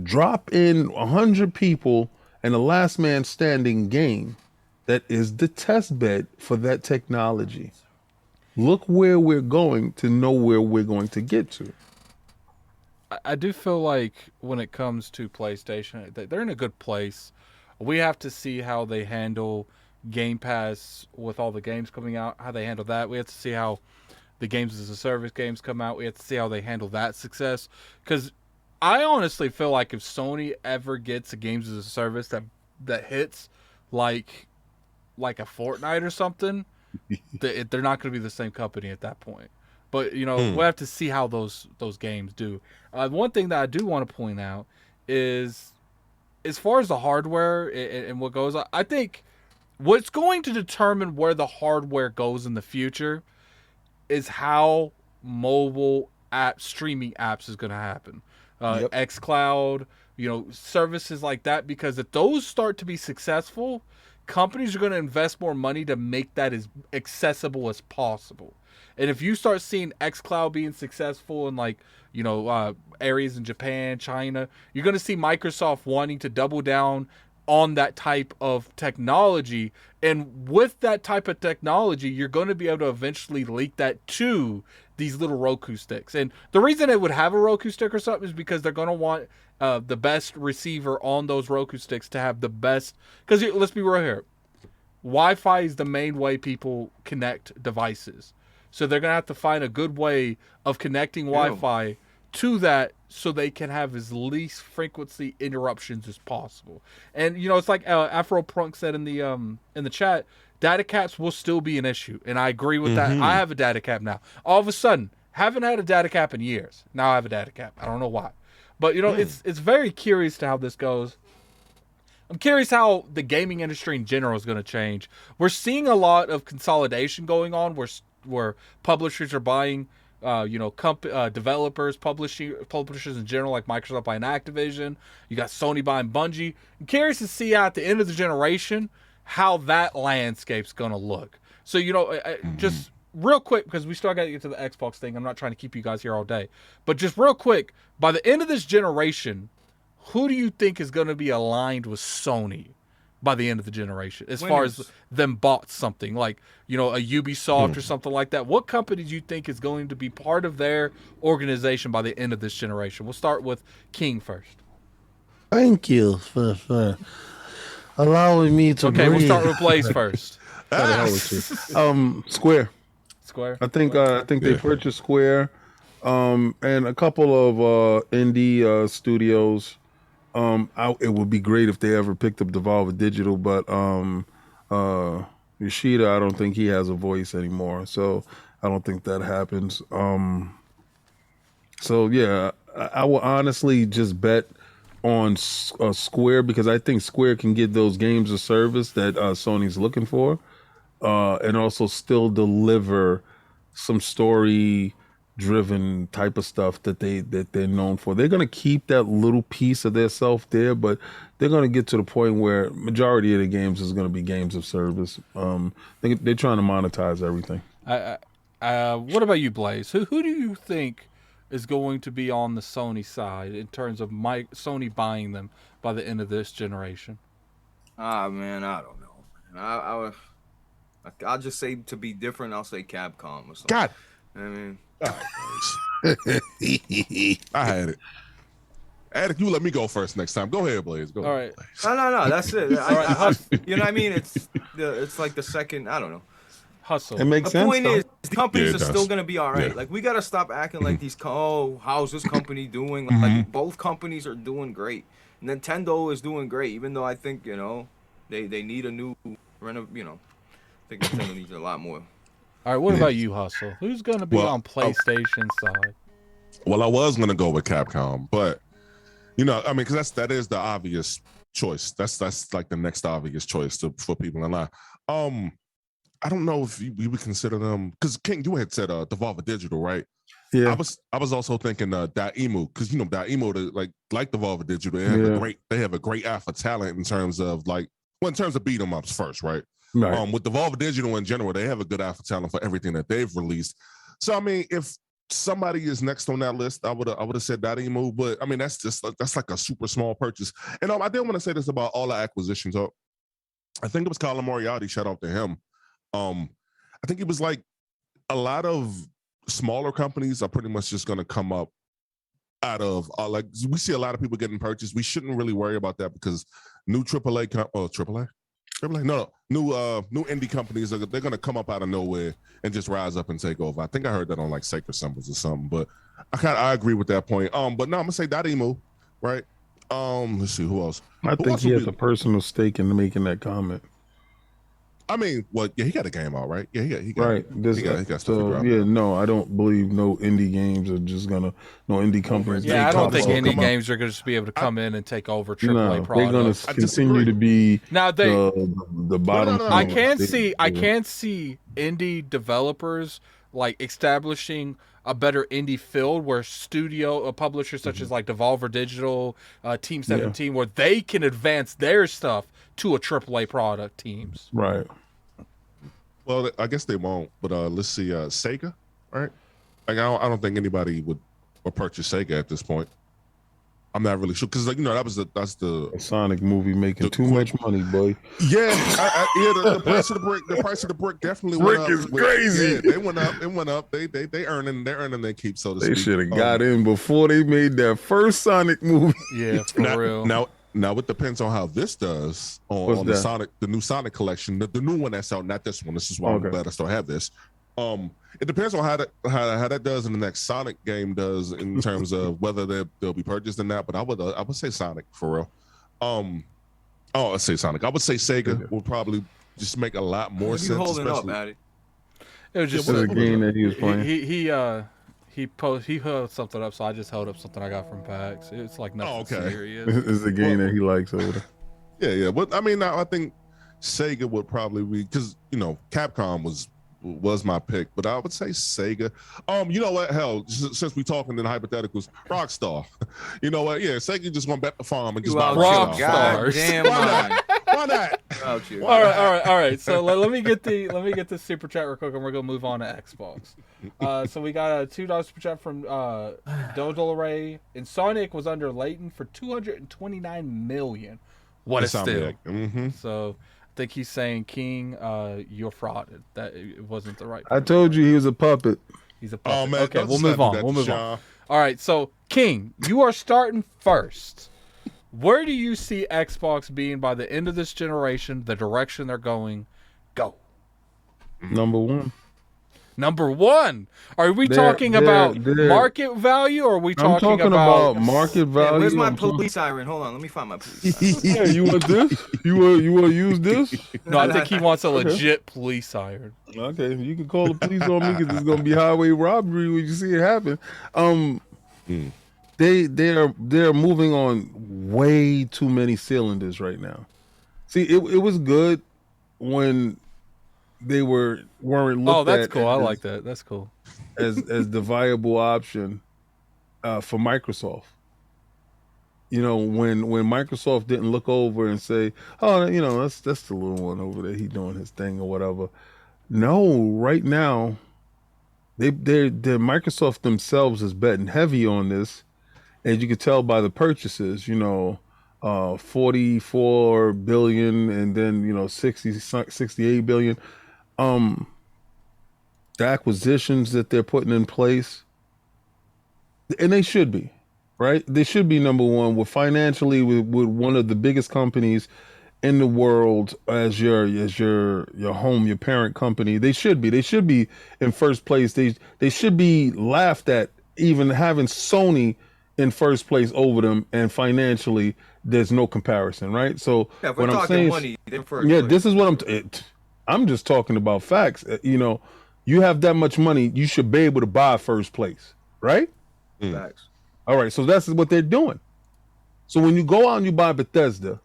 drop in 100 people and a last man standing game that is the test bed for that technology. Look where we're going to know where we're going to get to. I do feel like when it comes to PlayStation, they're in a good place. We have to see how they handle Game Pass with all the games coming out, how they handle that. We have to see how the games as a service games come out. We have to see how they handle that success. Because I honestly feel like if Sony ever gets a games as a service that hits like a Fortnite or something, they're not going to be the same company at that point. But, we'll have to see how those games do. One thing that I do want to point out is, as far as the hardware and what goes on, I think what's going to determine where the hardware goes in the future is how mobile streaming apps is going to happen. Yep. xCloud, services like that, because if those start to be successful, companies are going to invest more money to make that as accessible as possible. And if you start seeing xCloud being successful in areas in Japan, China, you're going to see Microsoft wanting to double down on that type of technology. And with that type of technology, you're going to be able to eventually leak that to these little Roku sticks. And the reason it would have a Roku stick or something is because they're going to want the best receiver on those Roku sticks to have the best. Because let's be real here. Wi-Fi is the main way people connect devices. So they're going to have to find a good way of connecting Wi-Fi to that so they can have as least frequency interruptions as possible. And, it's like Afro Prunk said in the chat, data caps will still be an issue. And I agree with that. I have a data cap now. All of a sudden, haven't had a data cap in years. Now I have a data cap. I don't know why. But, it's very curious to how this goes. I'm curious how the gaming industry in general is going to change. We're seeing a lot of consolidation going on where publishers are buying, developers, publishers in general, like Microsoft buying Activision. You got Sony buying Bungie. I'm curious to see at the end of the generation how that landscape's going to look. So, just real quick, because we still got to get to the Xbox thing. I'm not trying to keep you guys here all day. But just real quick, by the end of this generation, who do you think is going to be aligned with Sony by the end of the generation, as far as them bought something like, you know, a Ubisoft or something like that? What company do you think is going to be part of their organization by the end of this generation? We'll start with King first. Thank you for allowing me to breathe. We'll start with Blaze first. Square. Square. I think they purchased Square, and a couple of indie studios. It would be great if they ever picked up Devolver Digital, but Yoshida, I don't think he has a voice anymore, so I don't think that happens. So yeah, I will honestly just bet on Square, because I think Square can get those games of service that Sony's looking for, and also still deliver some story-driven type of stuff that they're known for. They're gonna keep that little piece of their self there, but they're gonna get to the point where majority of the games is gonna be games of service. They're trying to monetize everything. What about you, Blaze? Who do you think is going to be on the Sony side in terms of Sony buying them by the end of this generation? Man, I don't know. I'll just say, to be different, I'll say Capcom or something. God. I mean, I had it. Addict, you let me go first next time. Go ahead, Blaze. Go. All right. No, that's it. You know what I mean? It's like the second, I don't know. Hustle. It makes sense. The point is, companies are does. still gonna be all right. Yeah. Like, we gotta stop acting like these. How's this company doing? Like, both companies are doing great. Nintendo is doing great, even though I think, you know, they need a new I think Nintendo needs a lot more. All right, what about you, Hustle? Who's going to be on PlayStation side? Well, I was going to go with Capcom, but, you know, I mean, because that is the obvious choice. That's like the next obvious choice for people in line. I don't know if we would consider them, because King, you had said Devolver Digital, right? Yeah. I was also thinking Daemu, because, you know, Daemu, like Devolver Digital, they have a great eye for talent in terms of beat 'em ups first, right? Right. With Devolver Digital in general, they have a good eye for talent for everything that they've released. So I mean, if somebody is next on that list, I would have said Daemu, but I mean that's like a super small purchase. And I did want to say this about all the acquisitions. I think it was Colin Moriarty. Shout out to him. I think it was like a lot of smaller companies are pretty much just going to come up out of like we see a lot of people getting purchased. We shouldn't really worry about that because new AAA. No, new indie companies they're gonna come up out of nowhere and just rise up and take over. I think I heard that on like Sacred Symbols or something, but I agree with that point. But no, I'm gonna say Daemu, right? Let's see who else. I think he has a personal stake in making that comment. I mean, well, yeah, he got a game out, right? Yeah, he got right. He got stuff to drop. Yeah, no, I don't believe no indie games are just no indie companies. Yeah, I don't think indie games are going to be able to come in and take over AAA products. They're going to continue to be now the bottom. I can see indie developers like establishing a better indie field where publishers such as like Devolver Digital, Team 17, where they can advance their stuff to a AAA product teams. Right. Well, I guess they won't, but let's see, Sega, right? Like I don't think anybody would purchase Sega at this point. I'm not really sure because, like, you know, that's the Sonic movie making too much money, boy. Yeah, the price of the brick definitely went up. Brick is crazy. Yeah, they went up. It went up. They earning their keep, so to speak. They should have got in before they made that first Sonic movie. Yeah, for real. Now it depends on how this does on the new Sonic collection, the new one that's out, not this one. This is why I'm glad I still have this. It depends on how that does in the next Sonic game does in terms of whether they'll be purchased or not. But I would say Sonic for real. Let's say Sonic. I would say Sega will probably just make a lot more sense. Holding up, Addy? It was just a game that he was playing. He held something up, so I just held up something I got from PAX. It's like nothing serious. It's a game that he likes over there. Yeah. But I mean, I think Sega would probably be, because, you know, Capcom was my pick, but I would say Sega. You know what? Hell, since we talking in hypotheticals, Rockstar. You know what? Yeah, Sega just gonna bet the farm and just buy Rockstar. Damn, why not? All right. So let me get the super chat real quick, and we're gonna move on to Xbox. So we got a $2 super chat from Dodolaray, and Sonic was under Layton for $229 million. what a steal. Mm-hmm. So I think he's saying, King, you're frauded. That it wasn't the right. I told you he was a puppet. He's a puppet. Oh man, Okay, don't we'll slap move me on. We'll move on. Shaun. All right, so King, you are starting first. Where do you see Xbox being by the end of this generation? The direction they're going? Go. Number one. Number one. Are we talking about market value, or are we I'm talking about market value. Hey, where's my police siren? Hold on, let me find my police siren. Yeah, you want this? You want to use this? No, I think he wants a legit police siren. Okay, you can call the police on me because it's gonna be highway robbery when you see it happen. They're moving on way too many cylinders right now. See, it was good when they weren't looked at. Oh, that's cool. I like that. That's cool. As the viable option for Microsoft. You know, when Microsoft didn't look over and say, "Oh, you know, that's the little one over there. He doing his thing or whatever." No, right now, they're Microsoft themselves is betting heavy on this, as you can tell by the purchases. You know, 44 billion and then 68 billion. The acquisitions that they're putting in place, and they should be, right? They should be number one with financially with one of the biggest companies in the world as your home, your parent company. They should be in first place. They should be laughed at even having Sony in first place over them, and financially there's no comparison, right? So Yeah, if we're what I'm talking saying, money, they're first yeah, place. this is what I'm just talking about facts. You know, you have that much money, you should be able to buy first place, right? Facts. All right, so that's what they're doing. So when you go out and you buy Bethesda,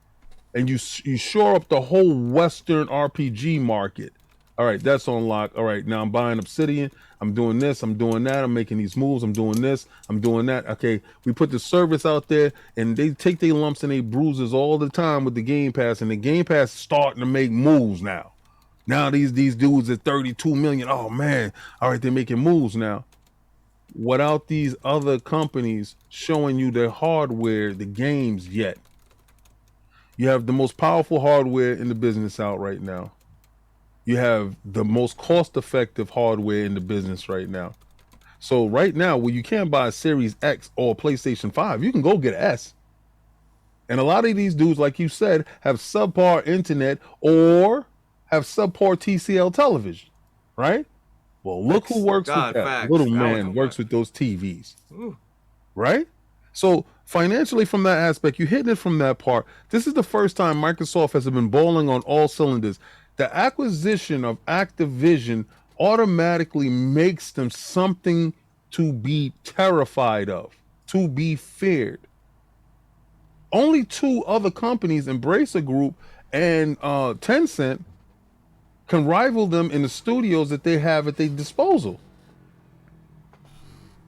and you shore up the whole Western RPG market, all right, that's on lock. All right, now I'm buying Obsidian. I'm doing this. I'm doing that. I'm making these moves. I'm doing this. I'm doing that. Okay, we put the service out there, and they take their lumps and they bruises all the time with the Game Pass, and the Game Pass is starting to make moves now. Now these dudes at 32 million. Oh man, all right, they're making moves now. Without these other companies showing you their hardware, the games yet. You have the most powerful hardware in the business out right now. You have the most cost-effective hardware in the business right now. So right now, when you can't buy a Series X or a PlayStation 5, you can go get an S. And a lot of these dudes, like you said, have subpar internet or have subpar TCL television, right? Well, look who works with that. Facts. Little man works with those TVs, Ooh. right? So financially, from that aspect, you're hitting it from that part. This is the first time Microsoft has been bowling on all cylinders. The acquisition of Activision automatically makes them something to be terrified of, to be feared. Only two other companies, Embracer Group and Tencent, can rival them in the studios that they have at their disposal.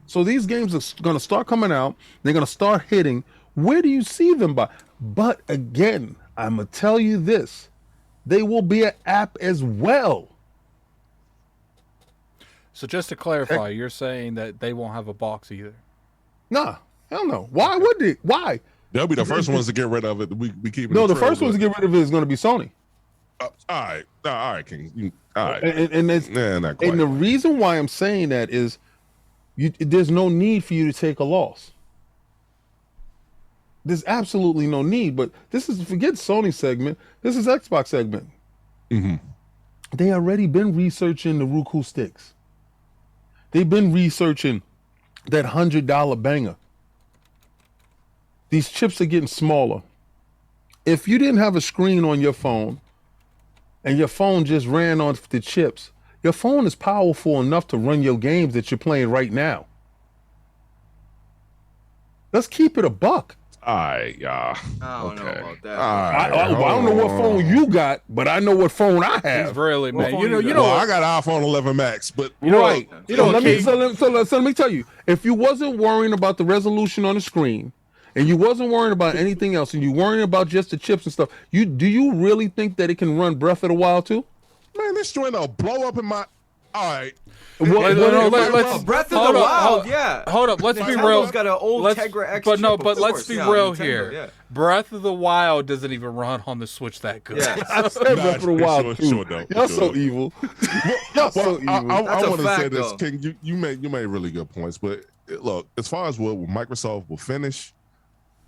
So these games are going to start coming out. They're going to start hitting. Where do you see them by? But again, I'm going to tell you this. They will be an app as well. So just to clarify, you're saying that they won't have a box either? Nah, hell no. Why would they? Why? They'll be the first ones to get rid of it. We keep it. No, the first ones to get rid of it is going to be Sony. All right, King. All right. And Not quite. and the reason why I'm saying that is there's no need for you to take a loss. There's absolutely no need, but this is, forget Sony segment. This is Xbox segment. Mm-hmm. They already been researching the Roku sticks. They've been researching that $100 banger. These chips are getting smaller. If you didn't have a screen on your phone and your phone just ran on the chips, your phone is powerful enough to run your games that you're playing right now. Let's keep it a buck. All right, y'all. I don't know about that. I don't know what phone you got, but I know what phone I He's have. really, man. phone You know, you you Well, know, I got iPhone 11 Max, but Right. You know, let King- me tell you, if you wasn't worrying about the resolution on the screen, and you wasn't worrying about anything else, and you worrying about just the chips and stuff, do you really think that it can run Breath of the Wild 2? man, this joint will blow up in my. All right. Breath of the Wild, yeah. Hold up, let's be Nintendo's real. got an old Tegra X but no, chip, but of let's course. be Yeah, real Nintendo, here. yeah. Breath of the Wild doesn't even run on the Switch that good. Yeah. I said Breath of the Wild too. Sure don't. Y'all Sure so don't. evil. Y'all so evil. I That's a want to say fact, this, though. King. You made really good points, but look, as far as what Microsoft will finish,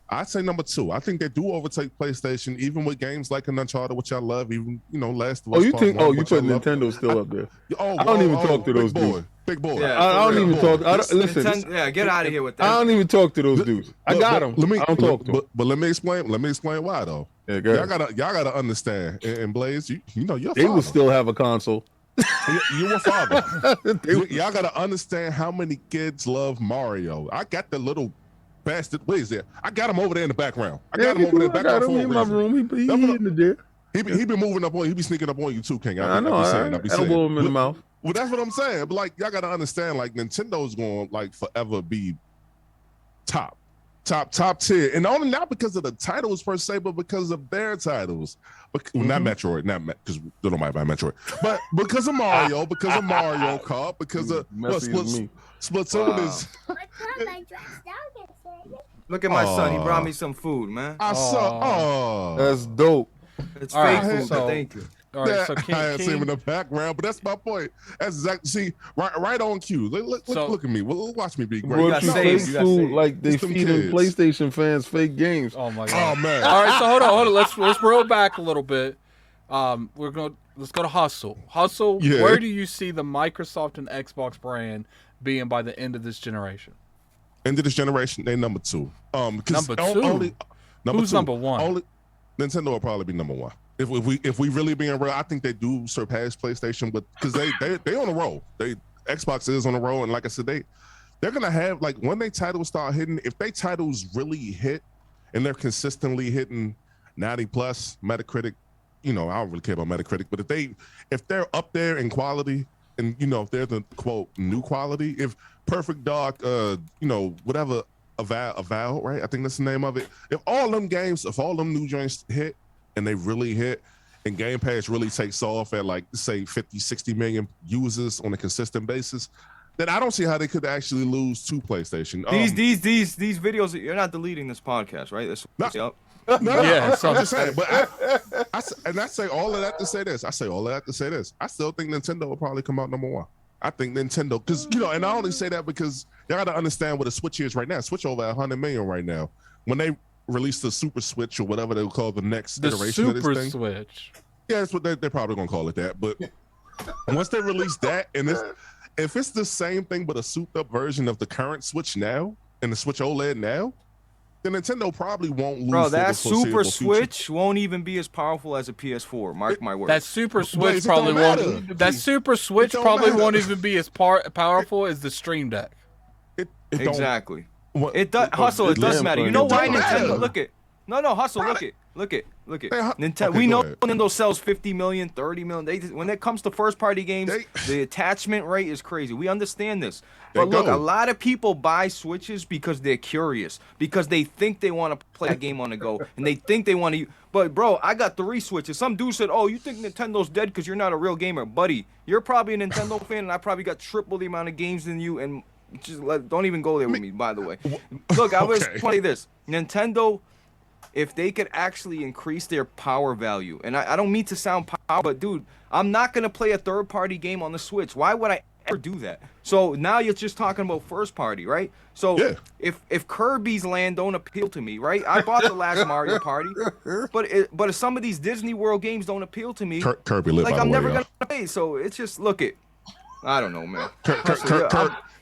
I'd say number 2. I think they do overtake PlayStation, even with games like an Uncharted, which I love. Even Last of Us. Oh, you think? Part Oh, One, you which I put love. Nintendo still up there? Oh, I don't even talk to those big boy, dudes. Big boy. Yeah. I don't for even real. talk. Listen, Yeah, get out of here with that. I don't even talk to those dudes. I got them. I don't talk to them. But let me explain. Let me explain why though. Yeah, go ahead. Y'all gotta understand. And Blaze, you know you're. They will still have a console. You a father. Y'all gotta understand how many kids love Mario. I got the little bastard. Where is that? I got him over there in the background. I got him over there in the background. He in my room. He in the there. He been moving up on you. He be sneaking up on you too, King. I know. I elbow him in the mouth. Well, that's what I'm saying. But like, y'all gotta understand, like, Nintendo's going like forever be top tier, and only not because of the titles per se, but because of their titles. But not Metroid, because they don't mind by Metroid, but because of Mario, because of Mario Kart, because of Splatoon is. Look at my son. He brought me some food, man. I saw. Oh, That's dope. It's All fake right, food, so- but thank you. All right, so I had seen him in the background, but that's my point. That's exactly. See, right on cue. Look at me. Watch me be great. Bro, got you saved, fake you got food saved. like they It's them feeding kids. PlayStation fans fake games. Oh my god. Oh man. All right, so hold on. Let's roll back a little bit. Let's go to Hustle. Hustle, Yeah. where do you see the Microsoft and Xbox brand being by the end of this generation? End of this generation, they number 2. 'Cause Number 2? Who's number 1? Only Nintendo will probably be number 1. If we really being real, I think they do surpass PlayStation, but because they on a roll. Xbox is on a roll, and like I said, they're gonna have, like, when they titles start hitting, if they titles really hit and they're consistently hitting 90 plus Metacritic, I don't really care about Metacritic, but if they're up there in quality, and if they're the quote new quality, if Perfect Dark, whatever, Avowed, right? I think that's the name of it. If all them new joints hit and they really hit, and Game Pass really takes off at, like, say 50, 60 million users on a consistent basis, then I don't see how they could actually lose to PlayStation. These videos, you're not deleting this podcast, right? This up. No, Yeah, I'm just saying. But I say all of that to say this. I still think Nintendo will probably come out number 1. I think Nintendo, because, and I only say that because you got to understand what a Switch is right now. Switch over 100 million right now. When they release the Super Switch or whatever they'll call the next iteration of this Super thing. Switch. Yeah, that's what they're probably going to call it that. But once they release that, and if it's the same thing but a souped up version of the current Switch now and the Switch OLED now, then Nintendo probably won't lose. Bro, for that the foreseeable Super future. Switch won't even be as powerful as a PS4. Mark my words. That Super Switch Blaze, it probably don't matter. won't. That Super Switch don't probably matter. won't even be as powerful as the Stream Deck. It don't- Exactly. what- It does, Hustle. It does damn matter. You funny. know It why don't Nintendo? matter. Look it. No, Hustle. Look it. Hey, Nintendo. okay, We go know ahead. Nintendo sells 50 million, 30 million. When it comes to first-party games, the attachment rate is crazy. We understand this. But There look, you go. a lot of people buy Switches because they're curious, because they think they want to play a game on the go, and they think they want to. But bro, I got 3 Switches. Some dude said, "Oh, you think Nintendo's dead because you're not a real gamer, buddy? You're probably a Nintendo fan, and I probably got triple the amount of games than you." And don't even go there with me, by the way. Look, I was Okay. trying to say this. Nintendo, if they could actually increase their power value, and I don't mean to sound power, but dude, I'm not going to play a third-party game on the Switch. Why would I ever do that? So now you're just talking about first-party, right? So Yeah. if Kirby's Land don't appeal to me, right? I bought the last Mario Party, but if some of these Disney World games don't appeal to me, Kirby lit, like by the I'm way, never y'all. going to play. So it's just, look it. I don't know, man.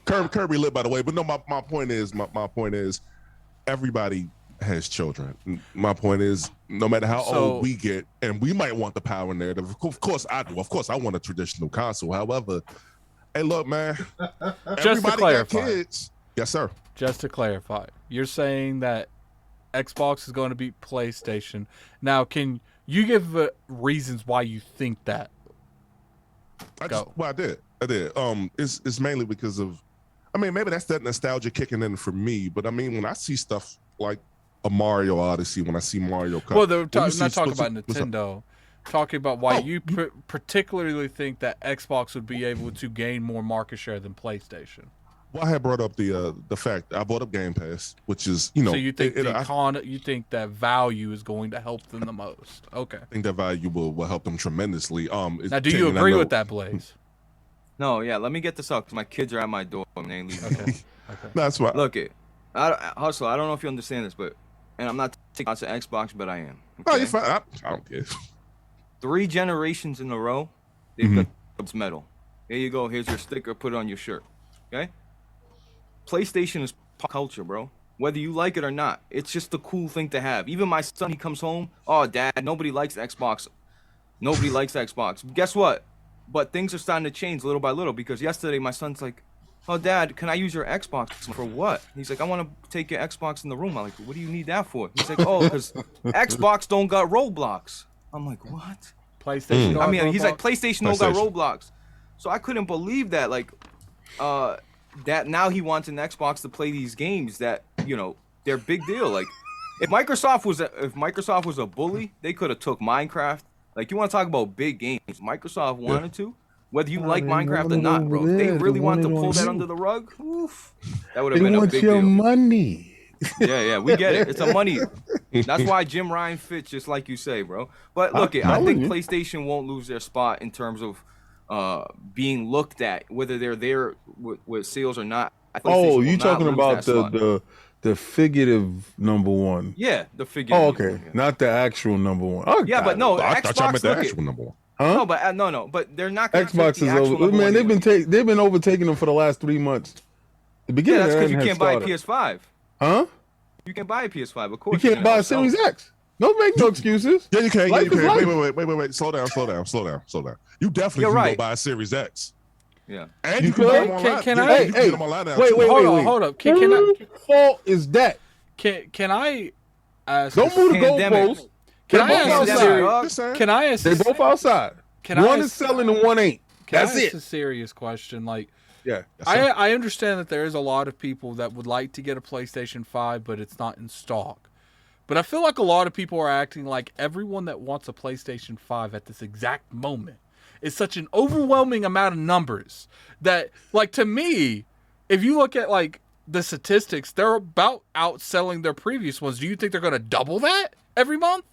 Kirby lit, by the way. But no, my point is, everybody has children. My point is, no matter how old we get, and we might want the power narrative. Of course I do. Of course I want a traditional console. However, hey, look, man. Just to everybody got clarify. kids. Yes, sir. Just to clarify, you're saying that Xbox is going to beat PlayStation. Now, can you give reasons why you think that? I did. It's mainly because of, maybe that's that nostalgia kicking in for me. But when I see stuff like a Mario Odyssey, when I see Mario Kart. Well, they're when you see not talking what's about up? Nintendo. talking about why you particularly think that Xbox would be able to gain more market share than PlayStation. Well, I had brought up the fact I brought up Game Pass, which is So you think you think that value is going to help them the most? Okay. I think that value will help them tremendously. Now, do you agree with that, Blaze? No, yeah. Let me get this out because my kids are at my door and they ain't leaving. Okay. That's why. Look, Hustle. I don't know if you understand this, and I'm not taking out to Xbox, but I am. Okay? Oh, you're fine. I don't care. 3 generations in a row, they've got this metal. Here you go. Here's your sticker. Put it on your shirt. Okay. PlayStation is pop culture, bro. Whether you like it or not, it's just a cool thing to have. Even my son, he comes home. Oh, Dad, nobody likes Xbox. Nobody likes Xbox. Guess what? But things are starting to change little by little because yesterday my son's like, "Oh, Dad, can I use your Xbox for what?" He's like, "I want to take your Xbox in the room." I'm like, "What do you need that for?" He's like, "Oh, because Xbox don't got Roblox." I'm like, "What?" PlayStation. I mean, he's like, "PlayStation don't got Roblox." So I couldn't believe that, that now he wants an Xbox to play these games that, they're big deal. Like, if Microsoft was a bully, they could have took Minecraft. Like, you want to talk about big games? Microsoft wanted to. Whether you like Minecraft or not, bro. If they really wanted to pull that under the rug, oof, that would have been a big deal. They want your money. Yeah, we get it. It's a money. That's why Jim Ryan fits, just like you say, bro. But look, I think PlayStation won't lose their spot in terms of being looked at, whether they're there with sales or not. You talking about the figurative number one? Yeah, the figurative. Oh, okay, not the actual number one. Oh, yeah, but no, I Xbox. thought you meant the actual number one. Huh? No, but no, but they're not. Xbox is over. Man, they've been overtaking them for the last 3 months. The beginning, that's because you can't buy a PS5. Huh? You can buy a PS5, of course. You can't buy a Series X. Don't make no excuses. Yeah, you can. Life is life. Wait. Slow down. You definitely can go buy a Series X. Yeah. And you can buy them online. Can I? Hey, wait. Hold up. Whose fault is that? Can I ask? Don't move the goalposts. Can I ask? They both outside. One is selling and one ain't. That's it. That's a serious question. Like, yeah, I understand that there is a lot of people that would like to get a PlayStation 5, but it's not in stock. But I feel like a lot of people are acting like everyone that wants a PlayStation 5 at this exact moment is such an overwhelming amount of numbers that, like, to me, if you look at, like, the statistics, they're about outselling their previous ones. Do you think they're going to double that every month?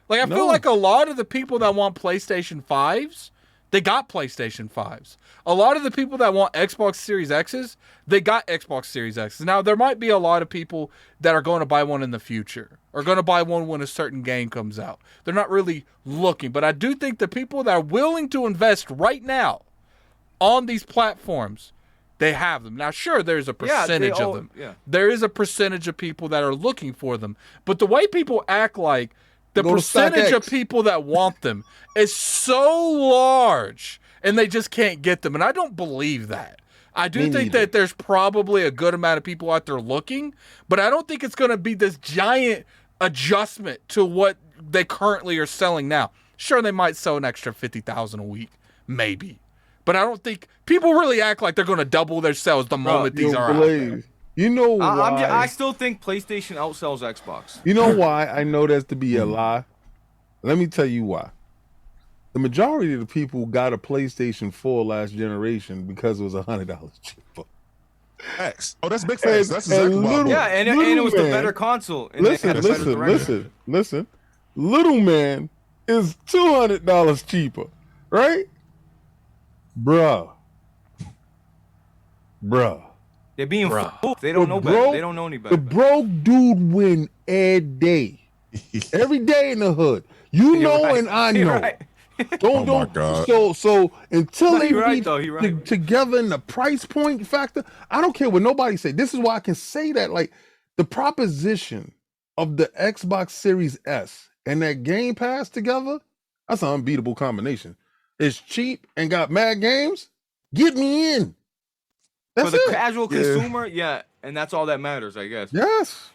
Like, I feel like a lot of the people that want PlayStation 5s, they got PlayStation 5s. A lot of the people that want Xbox Series X's, they got Xbox Series X's. Now, there might be a lot of people that are going to buy one in the future or going to buy one when a certain game comes out. They're not really looking. But I do think the people that are willing to invest right now on these platforms, they have them. Now, sure, there's a percentage of them. Yeah. There is a percentage of people that are looking for them. But the way people act like the percentage of people that want them is so large and they just can't get them. And I don't believe that. I do think that there's probably a good amount of people out there looking, but I don't think it's going to be this giant adjustment to what they currently are selling now. Sure, they might sell an extra 50,000 a week, maybe. But I don't think people really act like they're going to double their sales the moment these are out there. You know why? I still think PlayStation outsells Xbox. You know why I know that's to be a lie? Let me tell you why. The majority of the people got a PlayStation 4 last generation because it was $100 cheaper. X. Oh, that's big facts. That's exactly why. Yeah, and it was the better console. Listen. Little man is $200 cheaper, right? Bruh. They're being fooled. They don't know better. They don't know any better. The broke dude win every day. Every day in the hood. You know and I know. Right. Don't. My God. So until they reach right. together in the price point factor, I don't care what nobody say. This is why I can say that. Like, the proposition of the Xbox Series S and that Game Pass together, that's an unbeatable combination. It's cheap and got mad games. Get me in. That's for the casual consumer, and that's all that matters, I guess. Yes.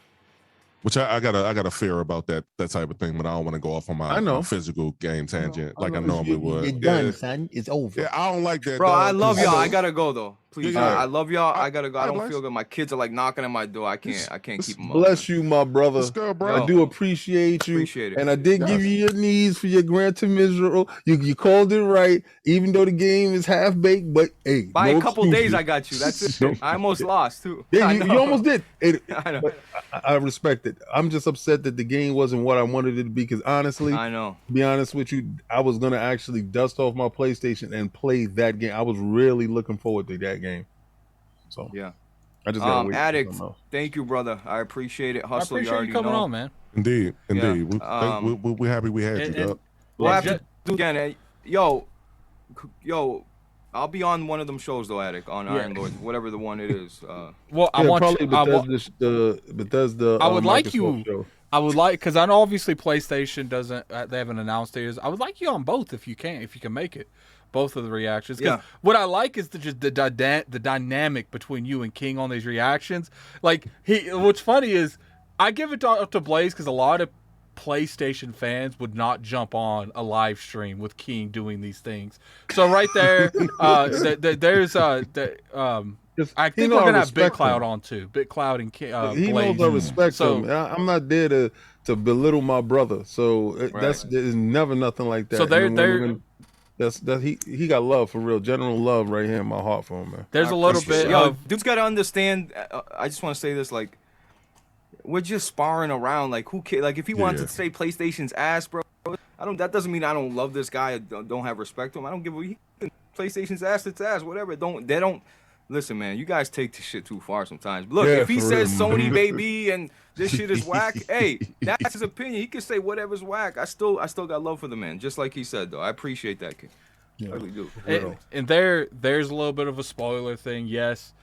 Which I got a fear about that type of thing, but I don't want to go off on my physical game tangent like I normally would. You're done, son. It's over. Yeah, I don't like that. Bro, I love y'all. I gotta go though. Please, Yeah, yeah. I love y'all. I gotta go. I All right, don't Blaze. feel good. My kids are like knocking at my door. I can't keep them up. Bless you, my brother. Let's go, bro. I do appreciate you. Appreciate it. And I did Yes. give you your needs for your Gran Turismo. You called it right, even though the game is half baked. But hey, By no a couple days, excuses. I got you. That's it. I almost lost too. Yeah, I you know. almost did. I know. But I respect it. I'm just upset that the game wasn't what I wanted it to be. Because honestly, I know. to be honest with you, I was gonna actually dust off my PlayStation and play that game. I was really looking forward to that game. So Yeah. I just gotta wait. for Addict. something else. Thank you, brother. I appreciate it. I Hustle, appreciate already you coming know. on, man. Indeed. Yeah. We're happy we had you, And- dog. We'll have to do again. Yo, I'll be on one of them shows though, Addict, on Iron Lord, whatever the one it is. Well, I Yeah, want probably you. Bethesda. I would like Microsoft you. show. I would like, because I know obviously PlayStation doesn't. They haven't announced theirs. I would like you on both if you can make it. Both of the reactions. 'Cause Yeah. what I like is the dynamic between you and King on these reactions. Like what's funny is I give it to Blaze because a lot of PlayStation fans would not jump on a live stream with King doing these things. So right there, there's I think we're gonna have Big Cloud on too. Big Cloud and He Blaze. knows I respect So- him. I'm not there to belittle my brother. So there's never nothing like that. So they're- And when he got love for real, general love right here in my heart for him, man. There's a little bit Yo, of dude's got to understand. I just want to say this, like, we're just sparring around. Like, who cares? Like, if he wants Yeah. to say PlayStation's ass, bro, that doesn't mean I don't love this guy. Don't have respect to him. I don't give a PlayStation's ass. It's ass. Whatever. They don't. Listen, man, you guys take this shit too far sometimes. Look, Yeah, if he for says real. Sony baby and this shit is whack, hey, that's his opinion. He can say whatever's whack. I still got love for the man, just like he said though. I appreciate that, kid. I really do. and there's a little bit of a spoiler thing. Yes,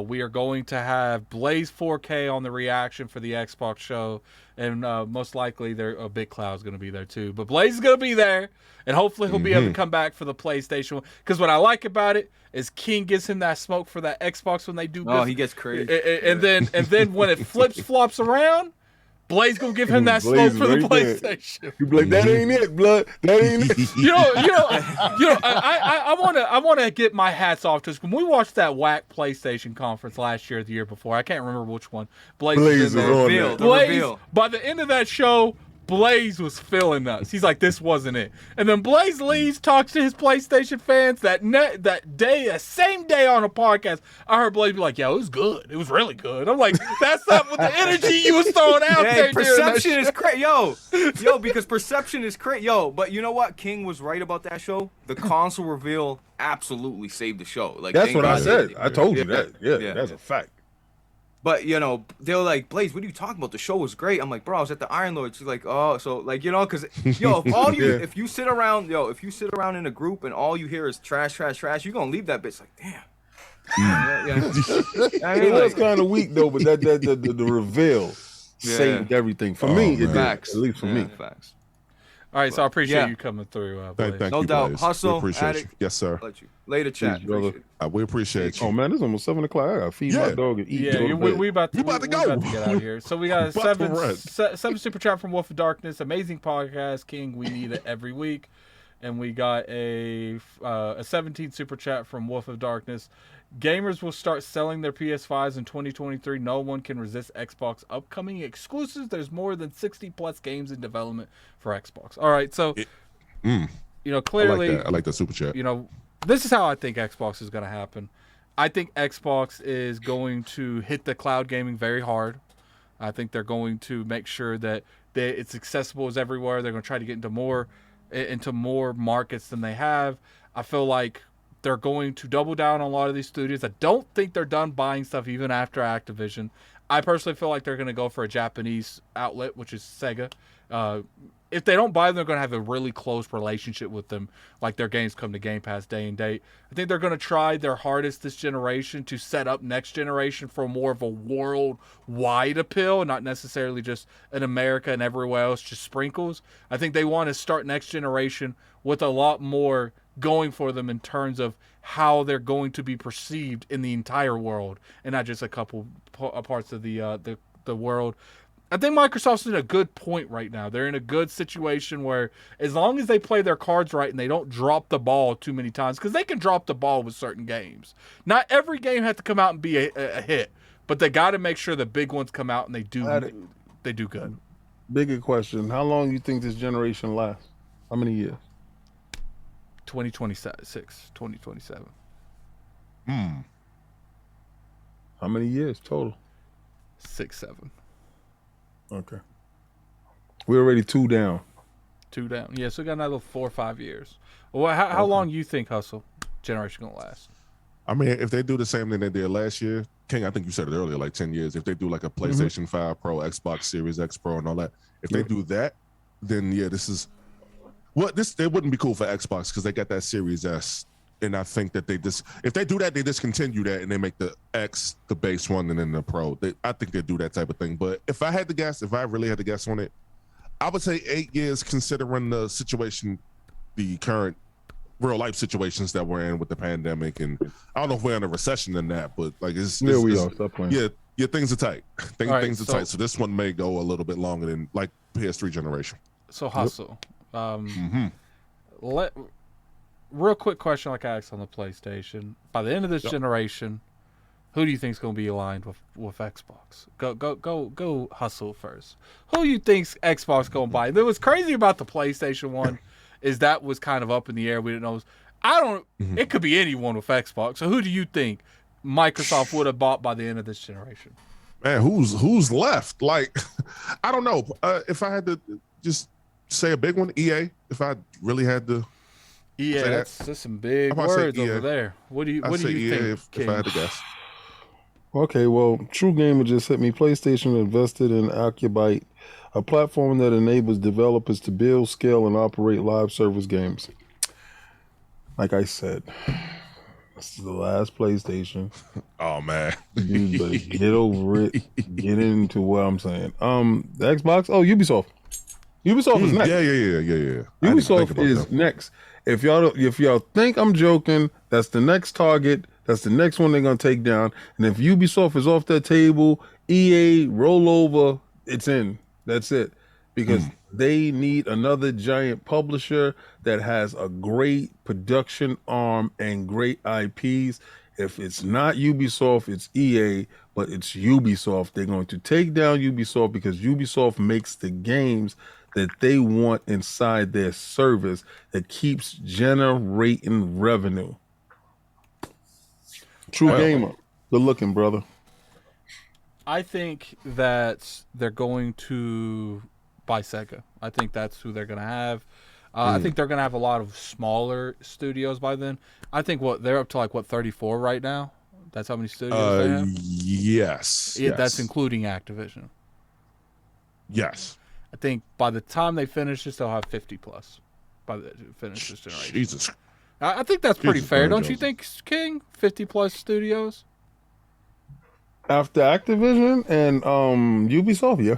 we are going to have Blaze 4K on the reaction for the Xbox show, and most likely a Big Cloud's going to be there too. But Blaze is going to be there, and hopefully he'll be able to come back for the PlayStation one. Because what I like about it is King gives him that smoke for that Xbox when they do. Oh, he gets crazy. And then when it flops around, Blaze gonna give him that smoke Blaze for the right there. PlayStation. You be like, that ain't it, blood. That ain't it. I want to get my hats off to us. When we watched that whack PlayStation conference last year or the year before, I can't remember which one. Blaze Blaze was in was there. on reveal, that. the Blaze, reveal. by the end of that show, Blaze was feeling us. He's like, this wasn't it. And then Blaze leaves, talks to his PlayStation fans that same day on a podcast. I heard Blaze be like, yo, it was good. It was really good. I'm like, that's not what the energy you was throwing out there. Hey, during that perception show. is crazy. Yo, because perception is crazy. Yo, but you know what? King was right about that show. The console reveal absolutely saved the show. Like That's thank what I God said. they- I told you Yeah. that. Yeah, Yeah. that's a fact. But they were like, Blaze, what are you talking about? The show was great. I'm like, bro, I was at the Iron Lord. She's like, oh, so like, because if you sit around in a group and all you hear is trash, you're gonna leave that bitch like, damn. I mean, It was like, kind of weak though, but the reveal saved everything for me. It did, facts. at least for me. Facts. All right, so I appreciate Yeah. you coming through. Blaze. Thank No you, doubt. Blaze. Hustle, We appreciate Addict. you. Yes, sir. Let you later, chat. Peace, brother. Appreciate it. We appreciate you. Oh man, it's almost 7 o'clock. I gotta feed my Yeah. dog and eat. Yeah, and go to we bed. about to We about to go. get out of here. So we got We about to seven super chat from Wolf of Darkness. Amazing podcast, King. We need it every week. And we got a 17 super chat from Wolf of Darkness. Gamers will start selling their PS5s in 2023. No one can resist Xbox upcoming exclusives. There's more than 60 plus games in development for Xbox. All right, so clearly, I like that super chat. this is how I think Xbox is going to happen. I think Xbox is going to hit the cloud gaming very hard. I think they're going to make sure that it's accessible as everywhere. They're going to try to get into more markets than they have. I feel like they're going to double down on a lot of these studios. I don't think they're done buying stuff even after Activision. I personally feel like they're going to go for a Japanese outlet, which is Sega. If they don't buy them, they're going to have a really close relationship with them, like their games come to Game Pass day and date. I think they're going to try their hardest this generation to set up next generation for more of a worldwide appeal, not necessarily just in America and everywhere else, just sprinkles. I think they want to start next generation with a lot more going for them in terms of how they're going to be perceived in the entire world and not just a couple parts of the world. I think Microsoft's in a good point right now. They're in a good situation where as long as they play their cards right and they don't drop the ball too many times, because they can drop the ball with certain games. Not every game has to come out and be a hit, but they got to make sure the big ones come out and they do good. Bigger question. How long do you think this generation lasts? How many years? 2026, 2027. How many years total? 6, 7. Okay. We're already 2 down. 2 down. Yeah, so we got another 4 or 5 years. Well, how long you think Hustle generation gonna last? I mean, if they do the same thing they did last year, King, I think you said it earlier, like 10 years. If they do like a PlayStation 5 Pro, Xbox Series X Pro, and all that, if they do that, then yeah, this is what this. It wouldn't be cool for Xbox because they got that Series S, and I think that if they do that, they discontinue that and they make the X the base one and then the Pro. I think they do that type of thing. But if I had to guess, if I really had to guess on it, I would say 8 years, considering the situation, the current real life situations that we're in with the pandemic, and I don't know if we're in a recession in that, but like we are. Stop playing. Yeah, things are tight. Things are tight. So this one may go a little bit longer than like PS3 generation. So Hustle. Real quick question, like I asked on the PlayStation. By the end of this generation, who do you think is going to be aligned with Xbox? Go Hustle first. Who do you think's Xbox going to buy? What was crazy about the PlayStation one is that was kind of up in the air. We didn't know. It could be anyone with Xbox. So who do you think Microsoft would have bought by the end of this generation? Man, who's left? Like, I don't know. If I had to just say a big one, EA. If I really had to. EA, that's some big words over there. What do you think? If I had to guess. Okay, well, True Gamer just hit me. PlayStation invested in Ocubite, a platform that enables developers to build, scale, and operate live service games. Like I said, this is the last PlayStation. Oh man, dude, but get over it. Get into what I'm saying. The Xbox. Oh, Ubisoft. Ubisoft is next. Yeah. Ubisoft is next. If y'all think I'm joking, that's the next target. That's the next one they're gonna take down. And if Ubisoft is off that table, EA roll over. It's in. That's it. Because they need another giant publisher that has a great production arm and great IPs. If it's not Ubisoft, it's EA, but it's Ubisoft. They're going to take down Ubisoft because Ubisoft makes the games that they want inside their service that keeps generating revenue. True Gamer. Good looking, brother. I think that they're going to buy Sega. I think that's who they're going to have. I think they're going to have a lot of smaller studios by then. I think they're up to 34 right now. That's how many studios they have? Yes. That's including Activision. Yes. I think by the time they finish this, they'll have 50 plus by the finish this generation. Jesus. I think that's pretty fair, don't you think, King? 50 plus studios? After Activision and Ubisoft, yeah.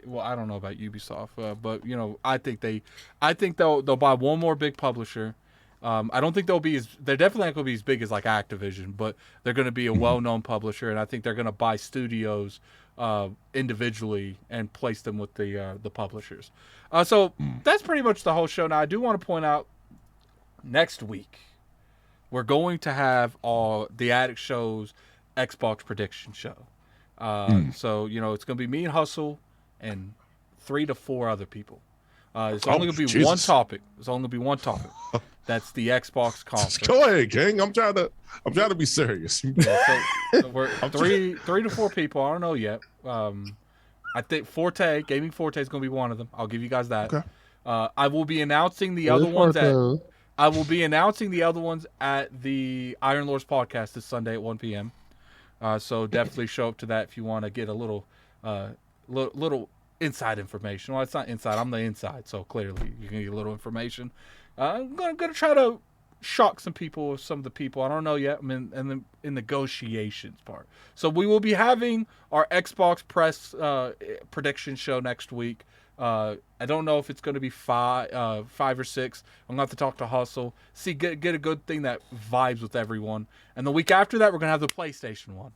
Well, I don't know about Ubisoft, but I think they'll buy one more big publisher. I don't think they're definitely not going to be as big as like Activision, but they're going to be a well-known publisher, and I think they're going to buy studios individually and place them with the publishers. So that's pretty much the whole show. Now, I do want to point out next week we're going to have the Addict Show's Xbox prediction show. So it's going to be me and Hustle and 3 to 4 other people. It's only going to be one topic. It's only going to be one topic. That's the Xbox conference. Go ahead, King. I'm trying to be serious. So we're 3 to 4 people. I don't know yet. I think Gaming Forte is going to be one of them. I'll give you guys that. Okay. I will be announcing the other ones at the Iron Lords podcast this Sunday at 1 p.m. So definitely show up to that if you want to get a little inside information. Well, it's not inside. I'm the inside, so clearly you can get a little information. I'm gonna try to shock some people with some of the people. I don't know yet. I'm in negotiations part. So we will be having our Xbox press prediction show next week. I don't know if it's going to be 5 or 6. I'm going to have to talk to Hustle. Get a good thing that vibes with everyone. And the week after that, we're going to have the PlayStation one.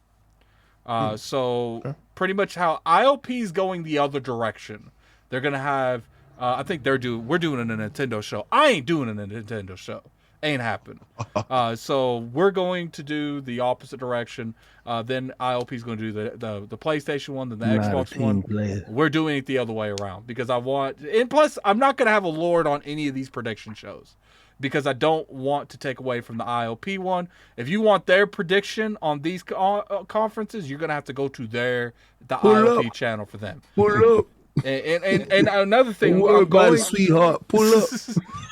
So pretty much how ILP is going the other direction. They're gonna have. I think we're doing a Nintendo show. I ain't doing a Nintendo show. Ain't happening. So we're going to do the opposite direction. Then ILP is going to do the PlayStation one, then the Xbox one. We're doing it the other way around because I want. And plus, I'm not going to have a Lord on any of these prediction shows because I don't want to take away from the ILP one. If you want their prediction on these conferences, you're going to have to go to the ILP channel for them. Pull up. And another thing, sweetheart, pull up.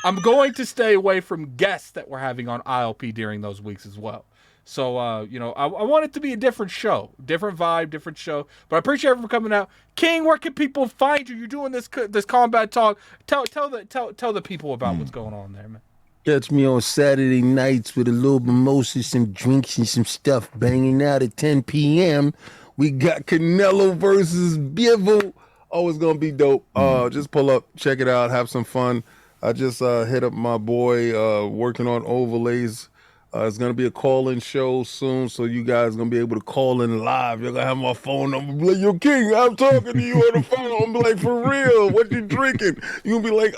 I'm going to stay away from guests that we're having on ILP during those weeks as well. So, I want it to be a different show, different vibe, different show. But I appreciate everyone coming out. King, where can people find you? You're doing this combat talk. Tell the people about what's going on there, man. Catch me on Saturday nights with a little mimosa, some drinks, and some stuff banging out at 10 p.m. We got Canelo versus Bivol. Oh, it's gonna be dope. Just pull up, check it out, have some fun. I just hit up my boy working on overlays. It's gonna be a call-in show soon, so you guys gonna be able to call in live. You're gonna have my phone number. Be like, yo, King, I'm talking to you on the phone. I'm like, for real, what you drinking? You gonna be like,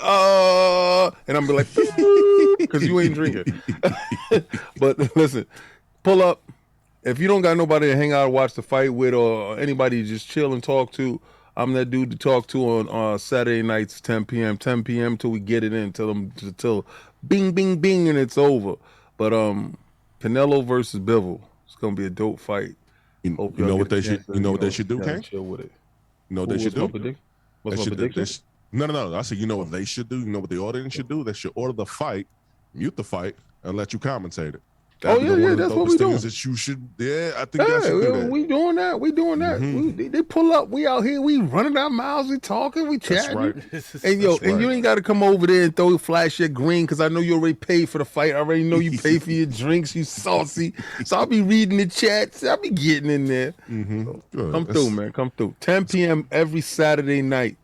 and I'm be like, because you ain't drinking. But listen, pull up. If you don't got nobody to hang out and watch the fight with, or anybody to just chill and talk to, I'm that dude to talk to on Saturday nights, 10 p.m. till we get it in, till bing, bing, bing, and it's over. But Canelo versus Bivol, it's gonna be a dope fight. You know what they should do, King? Chill with it. You know what they should do? What's my prediction? No. I said, you know what they should do? You know what the audience should do? They should order the fight, mute the fight, and let you commentate it. That's what we doing. That you should, I think that should do that. We doing that. Mm-hmm. They pull up. We out here. We running our mouths. We talking. We chatting. That's right. And you ain't got to come over there and flash your green because I know you already paid for the fight. I already know you pay for your drinks. You saucy. So I'll be reading the chats. I'll be getting in there. Mm-hmm. So come through, man. Come through. 10 p.m. every Saturday night.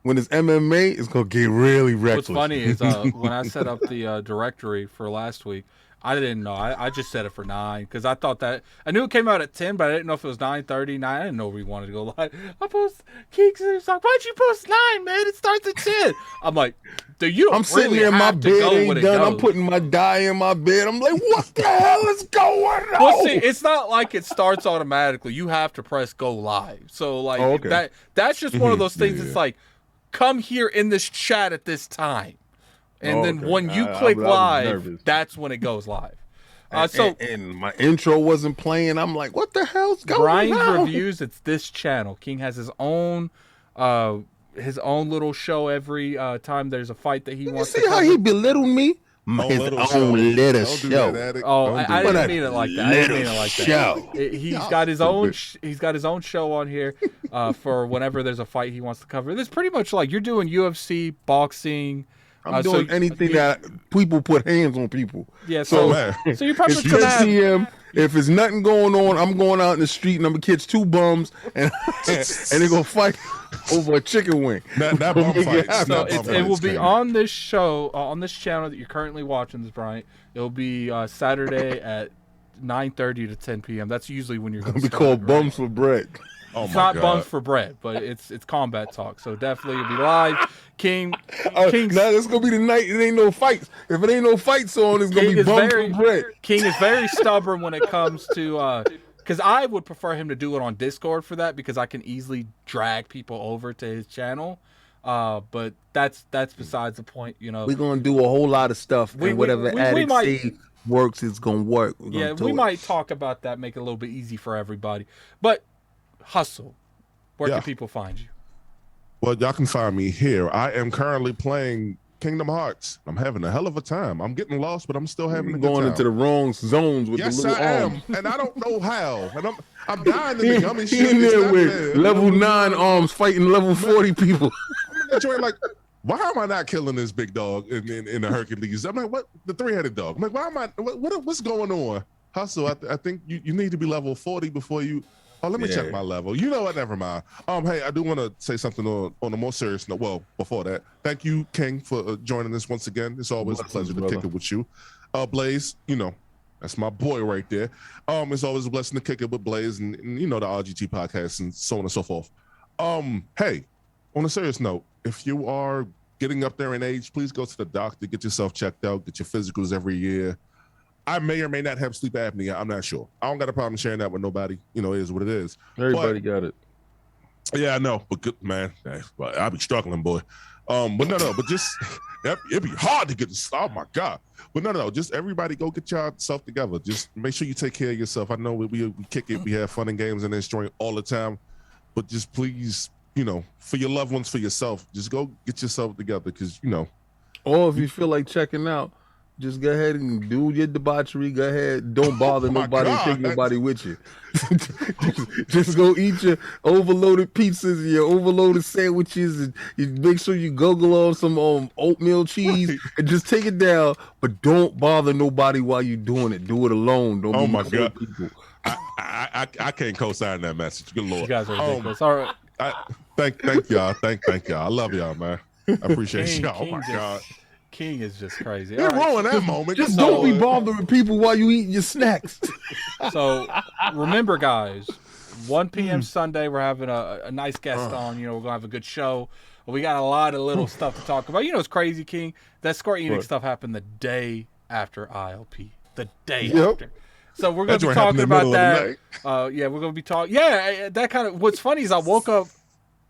When it's MMA, it's gonna get really reckless. What's funny is when I set up the directory for last week, I didn't know. I just set it for 9 because I thought that I knew it came out at 10, but I didn't know if it was 9:30. I didn't know we wanted to go live. I post Keeks and it's like, why'd you post 9, man? It starts at 10. I'm like, dude, you don't. I'm sitting there in my bed, ain't done. I'm putting my dye in my bed. I'm like, what the hell is going on? Well, see, it's not like it starts automatically. You have to press go live. So like that's just one of those things. It's like, come here in this chat at this time. And then when you click live, that's when it goes live. And my intro wasn't playing. I'm like, what the hell's going on? Brian's reviews, it's this channel. King has his own little show every time there's a fight that he wants to see how he belittled me? His own little show. Oh, I didn't mean it like that. He's got his own. He's got his own show on here for whenever there's a fight he wants to cover. It's pretty much like you're doing UFC, boxing. I'm doing anything that people put hands on people. Yeah, so you're probably it's 10 p.m. If there's nothing going on, I'm going out in the street and I'm gonna catch 2 bums and they're gonna fight over a chicken wing. That bum fight. So it will be on this show, on this channel that you're currently watching this, Brian. It'll be Saturday at 9:30 to 10 p.m. That's usually when you're going to be called Bums for Bread. Oh it's my not God. Bums for Bread, but it's combat talk. So definitely it'll be live. King. Now it's gonna be the night. It ain't no fights. If it ain't no fights on, it's gonna be Bums for Bread. King is very stubborn when it comes to. Because I would prefer him to do it on Discord for that because I can easily drag people over to his channel. But that's besides the point, you know. We're gonna do a whole lot of stuff, and whatever Addict stage works, it's gonna work. We might talk about that, make it a little bit easy for everybody. But Hustle, where can people find you? Well, y'all can find me here. I am currently playing Kingdom Hearts. I'm having a hell of a time. I'm getting lost, but I'm still having a good time. Going into the wrong zones with the little arms. And I don't know how. And I'm dying in the gummy shit. He in there with level 9 arms fighting level 40 people. I'm enjoying, like, why am I not killing this big dog in the Hercules? I'm like, what? The 3-headed dog. I'm like, why am I? What's going on? Hustle. I think you need to be level 40 before you. Oh, let me check my level. You know what? Never mind. Hey, I do want to say something on a more serious note. Well, before that, thank you, King, for joining us once again. It's always a pleasure to kick it with you. Blaze, you know, That's my boy right there. It's always a blessing to kick it with Blaze and you know the RGT podcast and so on and so forth. Hey, on a serious note, if you are getting up there in age, please go to the doctor, get yourself checked out, get your physicals every year. I may or may not have sleep apnea. I'm not sure. I don't got a problem sharing that with nobody. You know, it is what it is. Everybody got it. Yeah, I know, but good man. I'll be struggling, boy. But but just it'd be hard to get this. Oh my God. But no, just everybody go get yourself together. Just make sure you take care of yourself. I know we kick it, we have fun and games in this joint all the time, but just please, you know, for your loved ones, for yourself, just go get yourself together because you know. Or if you feel like checking out, just go ahead and do your debauchery. Go ahead. Don't bother nobody and take nobody with you. just go eat your overloaded pizzas, your overloaded sandwiches, and you make sure you Google on some oatmeal cheese and just take it down. But don't bother nobody while you're doing it. Do it alone. Don't. Oh my God. People. I can't co-sign that message. Good Lord. You guys are ridiculous. All right. Thank y'all. Thank y'all. I love y'all, man. I appreciate y'all. Oh my God. King is just crazy. It ruined that moment. Just don't be bothering people while you eating your snacks. So remember, guys, 1 p.m. Sunday, we're having a nice guest on. You know, we're gonna have a good show. We got a lot of little stuff to talk about. You know, it's crazy, King. That Square Enix stuff happened the day after ILP. The day after. So we're gonna be talking about that. Yeah, we're gonna be talking. Yeah, that kind of. What's funny is I woke up.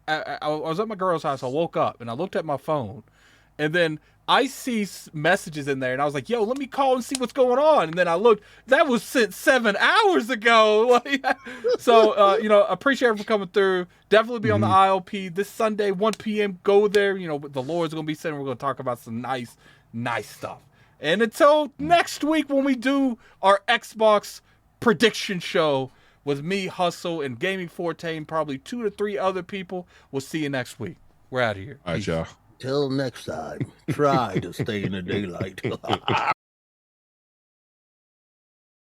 I was at my girl's house. I woke up and I looked at my phone, and then I see messages in there, and I was like, yo, let me call and see what's going on. And then I looked, that was sent 7 hours ago. So, you know, appreciate everyone for coming through. Definitely be on the ILP this Sunday, 1 p.m. Go there. You know, the Lord's going to be sitting. We're going to talk about some nice stuff. And until next week when we do our Xbox prediction show with me, Hustle, and Gaming Forte, and probably 2 to 3 other people, we'll see you next week. We're out of here. All right, y'all. Till next time, try to stay in the daylight.